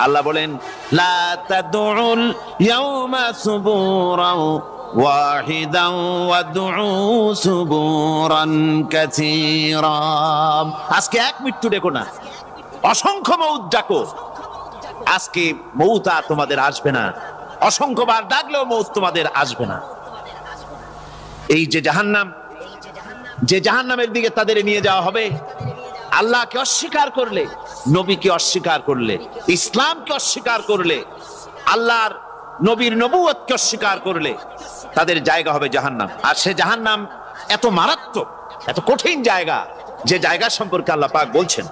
আল্লাহ বলেন লা তাদউল ইয়াউমা সুবুরাও ওয়াহিদাও ওয়াদউ সুবুরান কাসীরা। আজকে এক মৃত্যু ডেকো না, অসংখ্য মউত ডাকো। আজকে মউত আর তোমাদের আসবে না, অসংখ্যবার ডাকলেও মউত তোমাদের আসবে না। এই যে জাহান্নাম, যে জাহান্নামের দিকে তাদের নিয়ে যাওয়া হবে, আল্লাহকে অস্বীকার করলে, নবীকে অস্বীকার করলে, ইসলামকে অস্বীকার করলে, আল্লাহর নবীর নবুয়তকে অস্বীকার করলে তাদের জায়গা হবে জাহান্নাম। আর সে জাহান্নাম এত মারাত্মক, এত কঠিন জায়গা, যে জায়গা সম্পর্কে আল্লাহ পাক বলছেন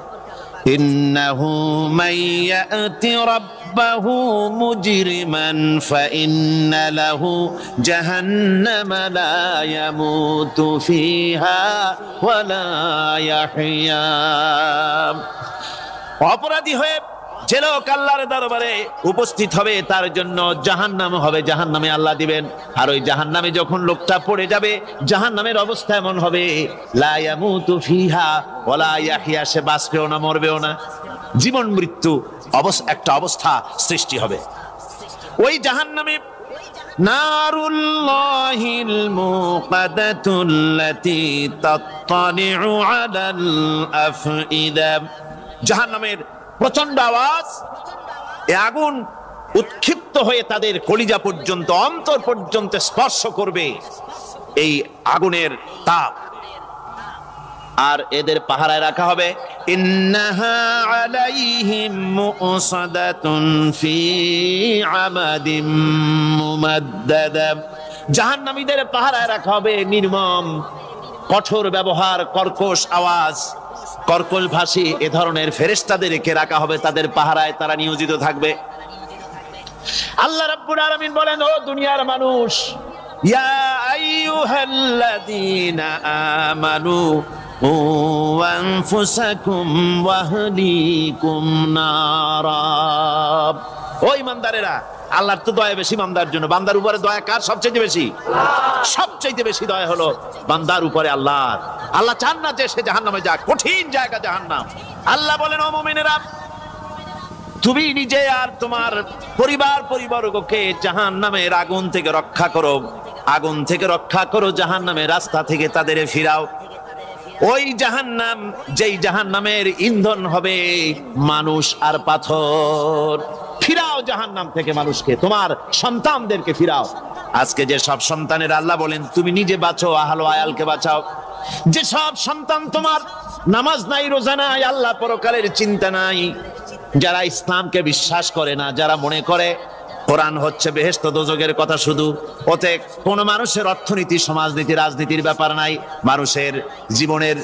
ইন্নাহু মাইয়াতি রাব্বাহু মুজরিমান ফাইন্না লাহু জাহান্নামা লা ইয়ামুতু ফিহা ওয়া লা ইয়াহইয়া। অপরাধী হয়ে যে লোক আল্লাহর দরবারে উপস্থিত হবে তার জন্য জাহান্নাম হবে, জাহান্নামে আল্লাহ দিবেন। আর ওই জাহান্নামে যখন লোকটা পড়ে যাবে, জাহান্নামের অবস্থা এমন হবে লা ইয়ামুতু ফিহা ওয়া লা ইয়াহইয়া, সে বাঁচবেও না মরবেও না, জীবন মৃত্যু একটা অবস্থা সৃষ্টি হবে। ওই জাহান্নামে নারুল্লাহিল মুকাদাতুল্লাতী তাত্তালিউ আলাল আফইদা, জাহান্নামের প্রচন্ড আওয়াজ, এই আগুন উৎক্ষিপ্ত হয়ে তাদের কলিজা পর্যন্ত, অন্তর পর্যন্ত স্পর্শ করবে এই আগুনের তাপ। আর এদের পাহারায় রাখা হবে ইন্নাহা আলাইহিম মুসাদাতুন ফি আমাদিম মুমাদ্দাদা, জাহান্নামীদের পাহারায় রাখা হবে নির্মম, কঠোর ব্যবহার, কর্কশ আওয়াজ, কর্কশ ভাষী এ ধরনের ফেরেশতাদেরকে রাখা হবে তাদের পাহারায়, তারা নিয়োজিত থাকবে। আল্লাহ রাব্বুল আলামিন বলেন, ও দুনিয়ার মানুষ, ইয়া আইয়ুহাল্লাযীনা আমানু কু আনফুসাকুম ওয়া আহলিকুম নারা। ও ঈমানদারেরা, আল্লাহর তো দয়া বেশি বান্দার জন্য। বান্দার উপরে দয়া কার সবচেয়ে বেশি? সবচেয়ে বেশি দয়া হলো বান্দার উপরে আল্লাহর। আল্লাহ চান না যে সে জাহান্নামে যাক, কঠিন জায়গা জাহান্নাম। আল্লাহ বলেন, ও মুমিনেরা, তুমি নিজে আর তোমার পরিবারবর্গকে জাহান্নামের আগুন থেকে রক্ষা করো, আগুন থেকে রক্ষা করো, জাহান্নামের রাস্তা থেকে তাদের ফিরাও। ওই জাহান্নাম, যেই জাহান্নামের ইন্ধন হবে মানুষ আর পাথর, ফিরাও জাহান্নাম থেকে মানুষকে, তোমার সন্তানদেরকে ফিরাও। আজকে যে সব সন্তানের আল্লাহ বলেন তুমি নিজে বাঁচো, আহল আয়ালকে বাঁচাও। যে সব সন্তান তোমার নামাজ নাই, রোজা নাই, আল্লাহ পরকালের চিন্তা নাই, যারা ইসলামকে বিশ্বাস করে না, যারা মনে করে কোরআন হচ্ছে বেহেশত দোজখের কথা শুধু, ওতে কোন মানুষের অর্থনীতি, সমাজনীতি, রাজনীতির ব্যাপার নাই, মানুষের জীবনের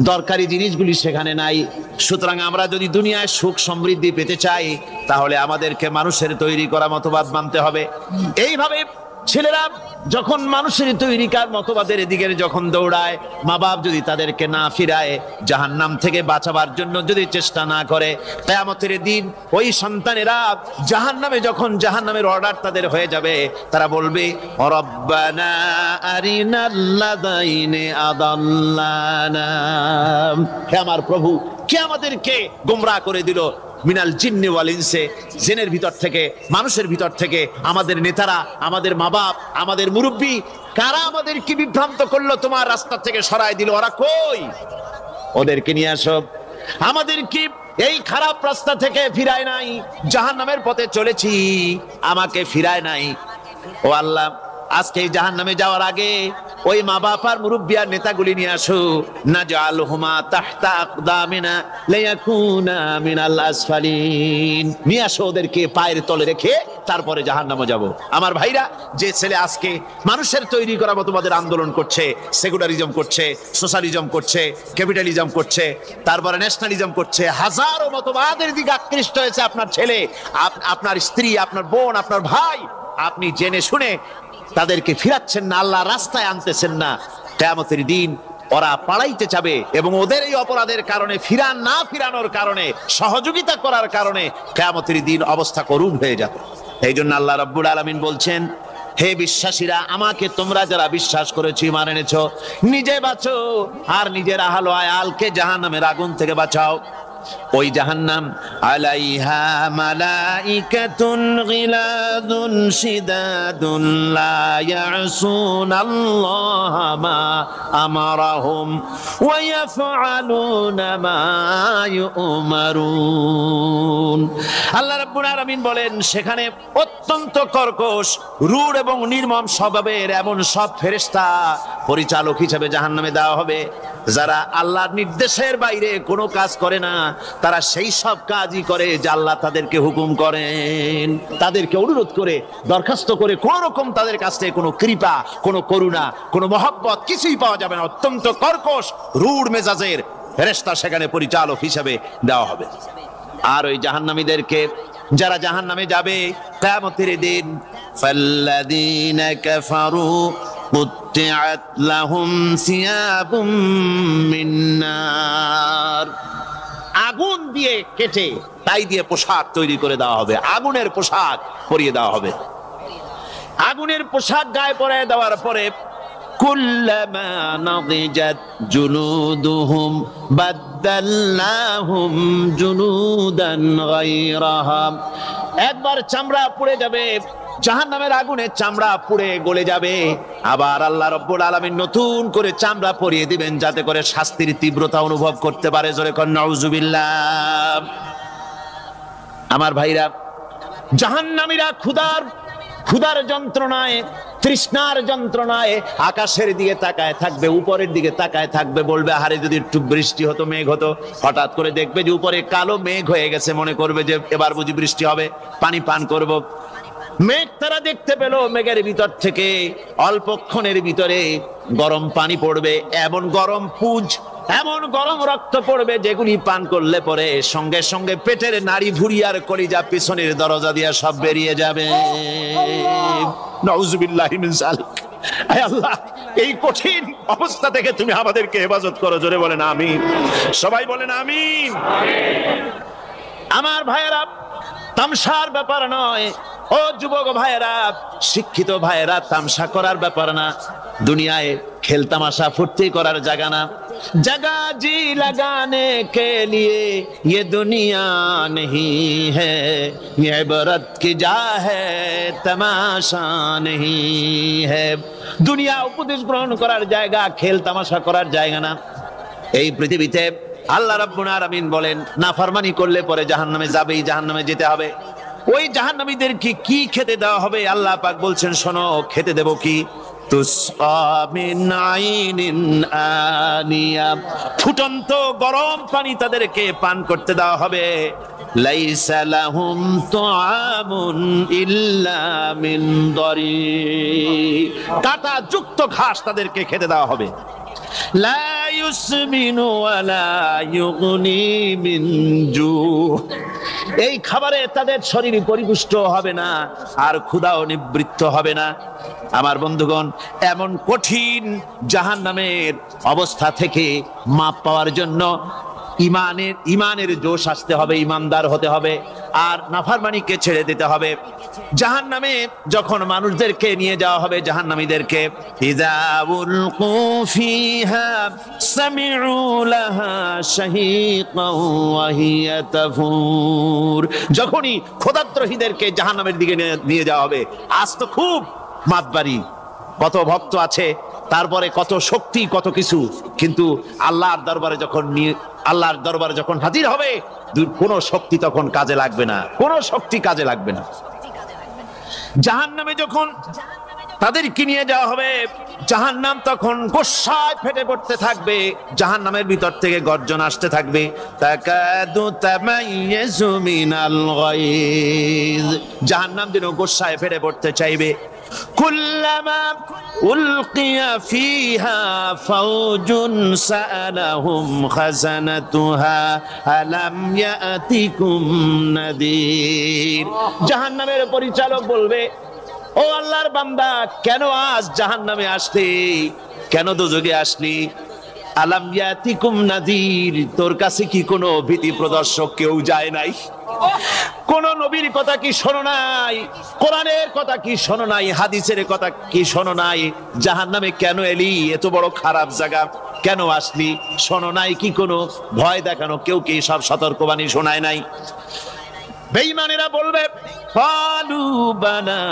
দরকারি জিনিসগুলি সেখানে নাই। সুতরাং আমরা যদি দুনিয়ায় সুখ সমৃদ্ধি পেতে চাই, তাহলে আমাদেরকে মানুষের তৈরি করা মতবাদ মানতে হবে। এইভাবে ছেলেরা যখন মানুষের তৈরিকার মতবাদের দিকে যখন দৌড়ায়, মা বাপ যদি তাদেরকে না ফিরায়, জাহান্নাম থেকে বাঁচাবার জন্য যদি চেষ্টা না করে, কিয়ামতের দিন ওই সন্তানেরা জাহান্নামে, যখন জাহান্নামের অর্ডার তাদের হয়ে যাবে, তারা বলবে রব্বানা আরিনাল্লাযাইনি আদাল্লানা, হে আমার প্রভু, কে আমাদেরকে গোমরাহ করে দিল, মিনাল জিন্নি ওয়াল ইনসে, জিনের ভিতর থেকে, মানুষের ভিতর থেকে, আমাদের নেতারা, আমাদের মা বাপ, আমাদের মুরব্বী, কারা আমাদের কি বিভ্রান্ত করলো, তোমার রাস্তা থেকে সরায় দিল, ওরা কই? ওদেরকে নিয়ে আসো। আমাদের কি এই খারাপ রাস্তা থেকে ফিরায় নাই, জাহান্নামের পথে চলেছি, আমাকে ফিরায় নাই। ও আল্লাহ, আজকে জাহান্নামে যাওয়ার আগে ওই মা বাপ আর মুরব্বি আর নেতাগুলি নিয়ে আসো, নাজআলহুমা তাহতা আকদামিনা লিয়াকুনা মিনাল আসফালিন, নিয়ে আসো, ওদেরকে পায়ের তলে রেখে তারপরে জাহান্নামে যাব। আমার ভাইরা, যে ছেলে আজকে মানুষের তৈরি করা মতবাদের আন্দোলন করছে, সেকুলারিজম করছে, সোশ্যালিজম করছে, ক্যাপিটালিজম করছে, তারপরে ন্যাশনালিজম করছে, হাজারো মতবাদের দিকে আকৃষ্ট হয়েছে আপনার ছেলে, আপনার স্ত্রী, আপনার বোন, আপনার ভাই, আপনি জেনে শুনে তাদেরকে ফিরাচ্ছেন না, আল্লাহর রাস্তায় আনতেছেন না, কিয়ামতের দিন ওরা পালাইতে যাবে এবং ওদের এই অপরাধের কারণে, না ফিরানোর কারণে, সহযোগিতা করার কারণে কিয়ামতের দিন অবস্থা করুণ হয়ে যাবে। এই জন্য আল্লাহ রাব্বুল আলামিন বলছেন, হে বিশ্বাসীরা, আমাকে তোমরা যারা বিশ্বাস করেছো, ঈমান এনেছো, নিজে বাঁচো আর নিজের আহল আয়ালকে জাহান্নামের আগুন থেকে বাঁচাও। ওই জাহান্নাম আলাইহা মালাইকাতুন গিলাদুন শিদাদুন লা ইয়াসুনাল্লাহা মা আমারাহুম ওয়া ইয়াফআলুনা মা ইউমারুন। আল্লাহ রাব্বুল আলামিন বলেন সেখানে অত্যন্ত কর্কশ, রূঢ় এবং নির্মম স্বভাবের এমন সব ফেরেশতা পরিচালক হিসেবে জাহান্নামে দেওয়া হবে, যারা আল্লাহর নির্দেশের বাইরে কোনো কাজ করে না। তারা সেই সব কাজই করে যা আল্লাহ তাদেরকে হুকুম করেন। তাদেরকে অনুরোধ করে, দরখাস্ত করে কোন রকম তাদের কাছ থেকে কোনো কৃপা, কোনো করুণা, কোনো মহব্বত কিছুই পাওয়া যাবে না। অত্যন্ত কর্কশ, রূঢ় মেজাজের ফেরেশতা সেখানে পরিচালক হিসেবে দেওয়া হবে। আর ওই জাহান্নামীদেরকে, যারা জাহান্নামে যাবে কিয়ামতের দিন, ফাল্লাযীনা কাফারু কুত্তিআত লাহুম সিয়াবুম মিন নার, আগুন দিয়ে কেটে তাই দিয়ে পোশাক তৈরি করে দেওয়া হবে, আগুনের পোশাক পরিয়ে দেওয়া হবে। আগুনের পোশাক গায়ে পরিয়ে দেওয়ার পরে কুল্লামা নাদিজাত জুলুদুহুম বাদদালনাহুম জুলুদান গায়রাহা, একবার চামড়া পুড়ে যাবে, জাহান্নামের আগুনে চামড়া পুড়ে গলে যাবে, আবার আল্লাহ রাব্বুল আলামিন নতুন করে চামড়া পরিয়ে দিবেন যাতে করে শাস্তির তীব্রতা অনুভব করতে পারে। জোরে কোন নাউজুবিল্লাহ। আমার ভাইরা, জাহান্নামীরা ক্ষুধার যন্ত্রণায়, তৃষ্ণার যন্ত্রণায় আকাশের দিকে তাকায় থাকবে, উপরের দিকে তাকায় থাকবে, বলবে আরে যদি একটু বৃষ্টি হতো, মেঘ হতো। হঠাৎ করে দেখবে যে উপরে কালো মেঘ হয়ে গেছে, মনে করবে যে এবার বুঝি বৃষ্টি হবে, পানি পান করব। মেঘ তারা দেখতে পেল, মেঘের ভিতর থেকে অল্পক্ষণের ভিতরে গরম পানি পড়বে, এমন গরম পুঁজ, এমন গরম রক্ত পড়বে যেগুলি পান করলে পরে সঙ্গে সঙ্গে পেটের নাড়ি ভুঁড়ি আর কলিজা পিছনের দরজা দিয়ে সব বেরিয়ে যাবে। নাউজুবিল্লাহি মিন যালিক। হে আল্লাহ, এই কঠিন অবস্থা থেকে তুমি আমাদেরকে হেফাজত করো। জোরে বলেন আমিন। সবাই বলেন আমিন। আমার ভাইয়েরা, তামসার ব্যাপার নয়। ও যুবক ভাইয়েরা, শিক্ষিত ভাইয়েরা, তামসা করার ব্যাপার না। দুনিয়ায় খেল তামাশা ফুর্তি করার জায়গা না। जगह जी लगाने के लिए ये दुनिया नहीं है, ये इबरत की जा है तमाशा नहीं है। দুনিয়া উপদেশ গ্রহণ করার জায়গা, খেল তামাশা করার জায়গা না। এই পৃথিবীতে আল্লাহ রাব্বুল আলামিন বলেন নাফরমানি করলে পরে জাহান্নামে যাবেই, জাহান্নামে যেতে হবে। ওই জাহান্নামীদেরকে কি খেতে দেওয়া হবে? আল্লাহ পাক বলছেন শোনো, খেতে দেব কি? তুসকা মিন আইনিন আনিয়া, ফুটন্ত গরম পানি তাদেরকে পান করতে দেওয়া হবে। লাইসা লাহুম তুআমুন ইল্লা মিন দারি, কাঁটা যুক্ত ঘাস তাদেরকে খেতে দেওয়া হবে। লা ইউসমিনু ওয়ালা ইউগনি মিন জু, এই খাবারে তাদের শরীর পরিপুষ্ট হবে না আর ক্ষুধাও নিবৃত্ত হবে না। আমার বন্ধুগণ, এমন কঠিন জাহান্নামের অবস্থা থেকে মাপ পাওয়ার জন্য ইমানের জোশ আসতে হবে, ইমানদার হতে হবে, আর নাফরমানিকে ছেড়ে দিতে হবে। জাহান্নামে যখন মানুষদেরকে নিয়ে যাওয়া হবে, জাহান্নামীদেরকে, ইযা উলকু ফিহা সামিউ লাহা শাহীকান ওয়া হিয়া তাফুর, যখনই ক্ষুধার্তহীনদেরকে জাহান্নামের দিকে নিয়ে যাওয়া হবে, আজ তো খুব মাতবাড়ি, কত ভক্ত আছে, তারপরে কত শক্তি, কত কিছু, কিন্তু আল্লাহর দরবারে যখন হাজির হবে, কোনো শক্তি তখন কাজে লাগবে না, কোনো শক্তি কাজে লাগবে না। জাহান্নামে যখন তাদেরকে নিয়ে যাওয়া হবে, জাহান্নাম তখন গোসায় ফেটে পড়তে থাকবে, জাহান্নামের ভিতর থেকে গর্জন আসতে থাকবে, তাকাদু তামাইয়াজু মিনাল গায়জ, জাহান্নাম যেন গোসায় ফেটে পড়তে চাইবে। কুল্লামা উলকিয়া ফিহা ফাওজুন সাআলাহুম খাজানাতুহা আলাম ইয়াতিকুম নাদির, জাহান্নামের পরিচালক বলবে, ও আল্লাহর বান্দা, কেন আজ জাহান্নামে আসলি, কেন দোজখে আসলি? আলাম ইয়াতিকুম নাদির, তোর কাছে কি কোনো ভীতি প্রদর্শক কেউ যায় নাই? কোন নবীর কথা কি শোনো নাই? কোরআনের কথা কি শোনো নাই? হাদিসের কথা কি শোনো নাই? জাহান্নামে কেন এলি? এত বড় খারাপ জায়গা, কেন আসলি? শোনো নাই কি কোনো ভয় দেখানো? কেউ কি সব সতর্কবাণী শোনায় নাই? বেঈমানেরা বলবে ক্বালু বালা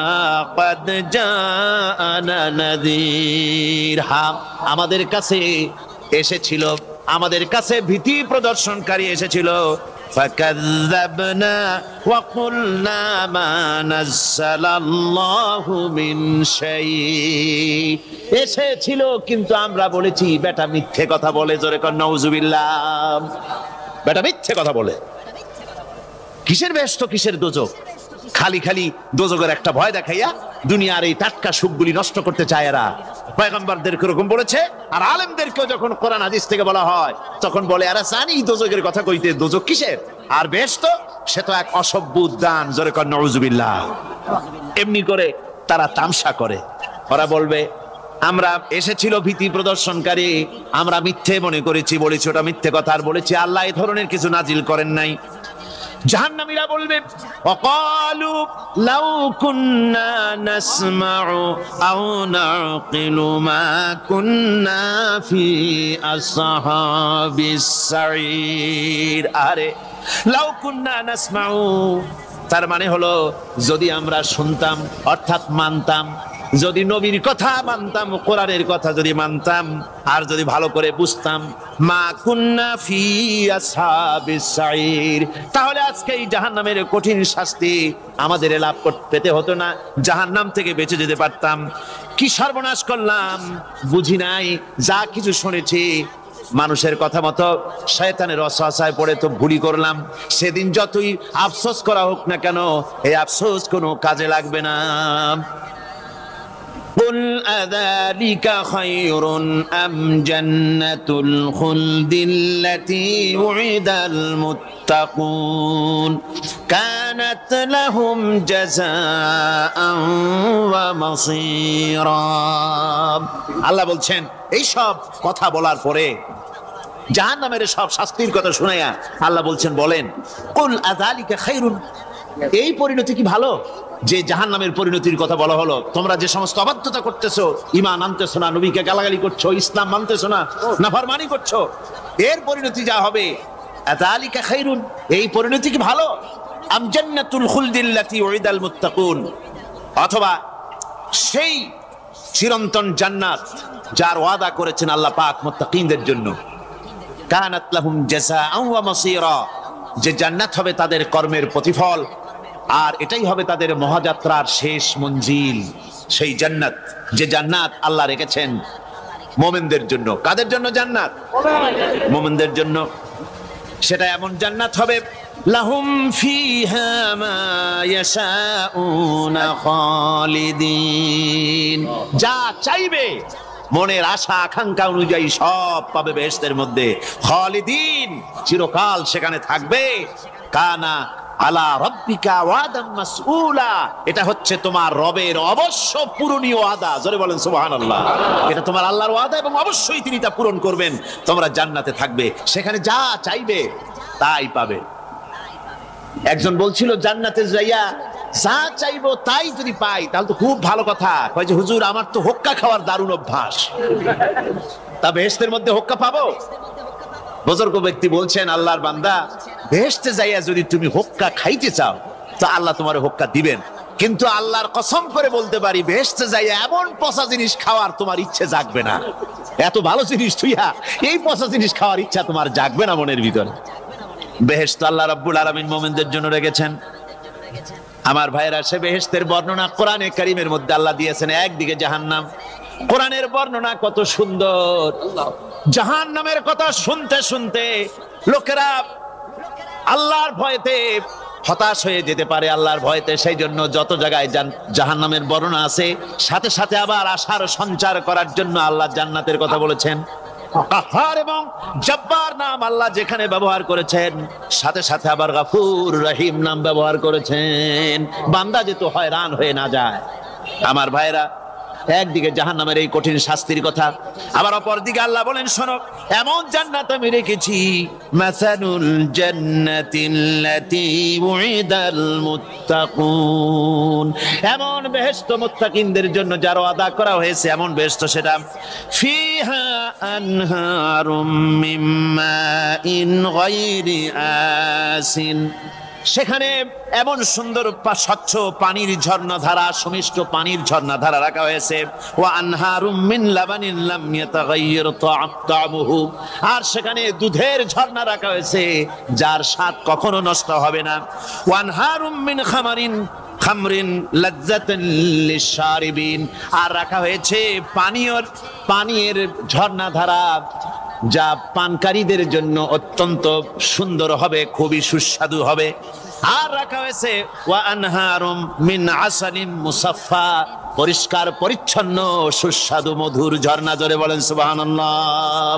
ক্বাদ জাআনা নাযীর, হ্যাঁ আমাদের কাছে এসেছিল, আমাদের কাছে ভীতি প্রদর্শনকারী এসেছিল। ফাকাযযাবনা ওয়া কুলনা মা নাযালাল্লাহু মিন শাই, এসেছিল কিন্তু আমরা বলেছি বেটা মিথ্যে কথা বলে। জোরে কর নাউযুবিল্লাহ। বেটা মিথ্যে কথা বলে। কিসের বেহেশত কিসের দোজখ? খালি খালি দোজখের একটা ভয় দেখাইয়া দুনিয়ার এই টাটকা সুখগুলি নষ্ট করতে চায় এরা। পয়গম্বরদেরকে এরকম বলেছে, আর আলেমদেরকেও যখন কোরআন হাদিস থেকে বলা হয় তখন বলে এরা জানি দোজখের কথা কইতে, দোজখ কিসের? আর বেহেশত সে তো এক অসভ্য উদ্যান। জোরে কর নাউযুবিল্লাহ। এমনি করে তারা তামসা করে। ওরা বলবে আমরা এসেছিল ভীতি প্রদর্শনকারী, আমরা মিথ্যে মনে করেছি, বলেছি ওটা মিথ্যে কথা, আর বলেছি আল্লাহ এই ধরনের কিছু নাজিল করেন নাই। জাহান্নামীরা বলবে ওয়াকালু লাউ কুন্না নাসমাউ আও নাকিলু মা কুন্না ফি আসহাবিস সাঈর। আরে লাউ কুন্না নাসমাউ, তার মানে হলো যদি আমরা শুনতাম অর্থাৎ মানতাম, যদি নবীর কথা মানতাম, কোরআনের কথা যদি মানতাম, আর যদি ভালো করে বুঝতাম, মা কুন্না ফি আসহাবিস সাঈর, তাহলে আজকে এই জাহান্নামের কঠিন শাস্তি আমাদের লাভ পেতে হতো না, জাহান্নাম থেকে বেঁচে যেতে পারতাম। কি সর্বনাশ করলাম বুঝি নাই, যা কিছু শুনেছি মানুষের কথা মতো শয়তানের ওয়াসওয়াসায় পড়ে তো ভুলই করলাম। সেদিন যতই আফসোস করা হোক না কেন, এই আফসোস কোনো কাজে লাগবে না। قل أذلك خير أم جنة الخلد التي وعد المتقون كانت لهم جزاء ومصيرا। আল্লাহ বলছেন এই সব কথা বলার পরে, জাহান্নামের সব শাস্তির কথা শুনাইয়া আল্লাহ বলছেন বলেন কুল আযালিকা খায়রুন, এই পরিণতি কি ভালো যে জাহান্নামের পরিণতির কথা বলা হলো? তোমরা যে সমস্ত অবাধ্যতা করতেছো, ঈমান আনতেছো না, নবীকে গালাগালি করছো, ইসলাম মানতেছো না, নাফরমানি করছো, এর পরিণতি যা হবে আযালিকা খায়রুন, এই পরিণতি কি ভালো? আম জান্নাতুল খুলদিল্লাতী উইদাল মুত্তাকুন, অথবা সেই চিরন্তন জান্নাত যার ওয়াদা করেছেন আল্লাহ পাক মুত্তাকিনদের জন্য। কানাত লাহুম জাযাআন ওয়া মাসীরা, যে জান্নাত হবে তাদের কর্মের প্রতিফল, আর এটাই হবে তাদের মহাযাত্রার শেষ মঞ্জিল। সেই জান্নাত, যে জান্নাত আল্লাহ রেখেছেন মুমিনদের জন্য। কাদের জন্য জান্নাত? মুমিনদের জন্য। সেটা এমন জান্নাত হবে লাহুম ফিহা মা ইয়াশাউনা খালিদিন, যা চাইবে মনের আশা আকাঙ্ক্ষা অনুযায়ী সব পাবে বেহেশতের মধ্যে। খালিদিন, চিরকাল সেখানে থাকবে। কানা আলা রাব্বিকা ওয়াদাম মাসউলা, এটা হচ্ছে তোমার রবের অবশ্য পূরণীয় ওয়াদা। জোরে বলেন সুবহানাল্লাহ। এটা তোমার আল্লাহর ওয়াদা এবং অবশ্যই তিনি তা পূরণ করবেন। তোমরা জান্নাতে থাকবে, সেখানে যা চাইবে তাই পাবে। একজন বলছিল জান্নাতে যাইয়া যা চাইবো তাই যদি পাই তাহলে তো খুব ভালো কথা। কয় যে হুজুর আমার তো হোক্কা খাওয়ার দারুণ অভ্যাস, তা বেহেশতের মধ্যে হোক্কা পাবো? বুজুর্গ ব্যক্তি বলছেন আল্লাহর বান্দা, বেহেশতে যাইয়া যদি তুমি হোক্কা খাইতে চাও তো আল্লাহ তোমার হোক্কা দিবেন, কিন্তু আল্লাহর কসম করে বলতে পারি বেহেশতে যাইয়া এমন পচা জিনিস খাওয়ার তোমার ইচ্ছে জাগবে না। এত ভালো জিনিস তুইয়া এই পচা জিনিস খাওয়ার ইচ্ছা তোমার জাগবে না মনের ভিতরে। বেহেশত আল্লাহ রাব্বুল আলামিন মুমিনদের জন্য রেখেছেন। আমার ভাইরা, সে বেহেশতের বর্ণনা কোরআনে কারীমের মধ্যে আল্লাহ দিয়েছেন। একদিকে জাহান্নাম, কোরআনের বর্ণনা কত সুন্দর। জাহান্নামের কথা শুনতে শুনতে লোকেরা আল্লাহর ভয়তে হতাশ হয়ে যেতে পারে, আল্লাহর ভয়তে। সেই জন্য যত জায়গায় জাহান্নামের বর্ণনা আছে সাথে সাথে আবার আশার সঞ্চার করার জন্য আল্লাহ জান্নাতের কথা বলেছেন। কাহার এবং জব্বার নাম আল্লাহ যেখানে ব্যবহার করেছেন, সাথে সাথে আবার গফুর রহিম নাম ব্যবহার করেছেন, বান্দা যেন হয়রান হয়ে না যায়। আমার ভাইরা, একদিকে জাহান্নামের এই কঠিন শাস্তির কথা, আবার অপরদিকে আল্লাহ বলেন শোনো, এমন জান্নাত আমি রেখেছি, মাসালুল জান্নাতিল্লাতী উইদাল মুত্তাকুন, এমন বেহেশত মুত্তাকিনদের জন্য যার ওয়াদা করা হয়েছে, এমন বেহেশত সেটা, ফিহা আনহারুম মিন মাইন গায়রি আসিন, সেখানে এমন সুন্দর স্বচ্ছ পানির ঝর্ণাধারা, সুমিষ্ট পানির ঝর্ণাধারা রাখা হয়েছে, ওয়া আনহারুম মিন লাবানিন লাম ইয়াতাগায়্যার তা'আমুহু, আর সেখানে দুধের ঝর্ণা রাখা হয়েছে যার স্বাদ কখনো নষ্ট হবে না, ওয়া আনহারুম মিন খামরিন লাজ্জাতান লিশারিবিন, আর রাখা হয়েছে পানীয়ের ঝর্ণাধারা যা পানকারীদের জন্য অত্যন্ত সুন্দর হবে, খুবই সুস্বাদু হবে, আর রাখা হয়েছে ওয়া আনহারুম মিন আসালিম মুসাফফা, পরিষ্কার পরিচ্ছন্ন সুস্বাদু মধুর ঝর্ণা। জোরে বলেন সুবহানাল্লাহ।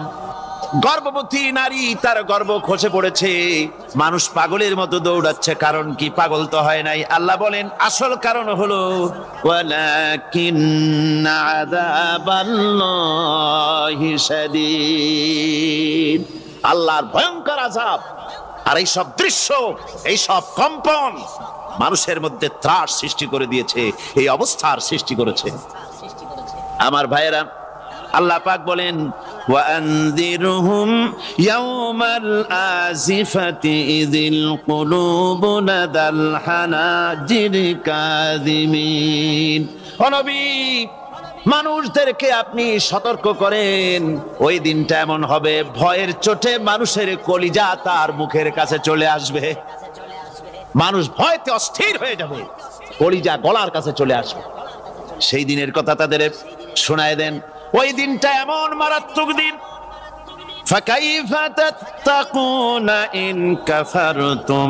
গর্ভবতী নারী, তার গর্ভ খসে পড়েছে, মানুষ পাগলের মতো দৌড়াচ্ছে, কারণ কি? পাগল তো হয় নাই। আল্লাহ বলেন আসল কারণ হলো ওয়ালাকিন্না আযাবাল্লাহি শাদীদ, আল্লাহর ভয়ঙ্কর আযাব। আর এই সব দৃশ্য, এই সব কম্পন মানুষের মধ্যে ত্রাস সৃষ্টি করে দিয়েছে, এই অবস্থার সৃষ্টি করেছে। আমার ভাইয়েরা, আল্লাহ পাক বলেন وأنذرهم يوم الآزفة إذ القلوب لدى الحناجر كاظمين। ও নবী, মানুষদেরকে আপনি সতর্ক করেন, ওই দিনটা এমন হবে, ভয়ের চোটে মানুষের কলিজা তার মুখের কাছে চলে আসবে, মানুষ ভয়তে অস্থির হয়ে যাবে, কলিজা গলার কাছে চলে আসবে। সেই দিনের কথা তাদের শোনায় দেন। ওই দিনটা এমন মারাত্মক দিন, ফাকাইফা তাত্তাকুনা ইন কাফারতুম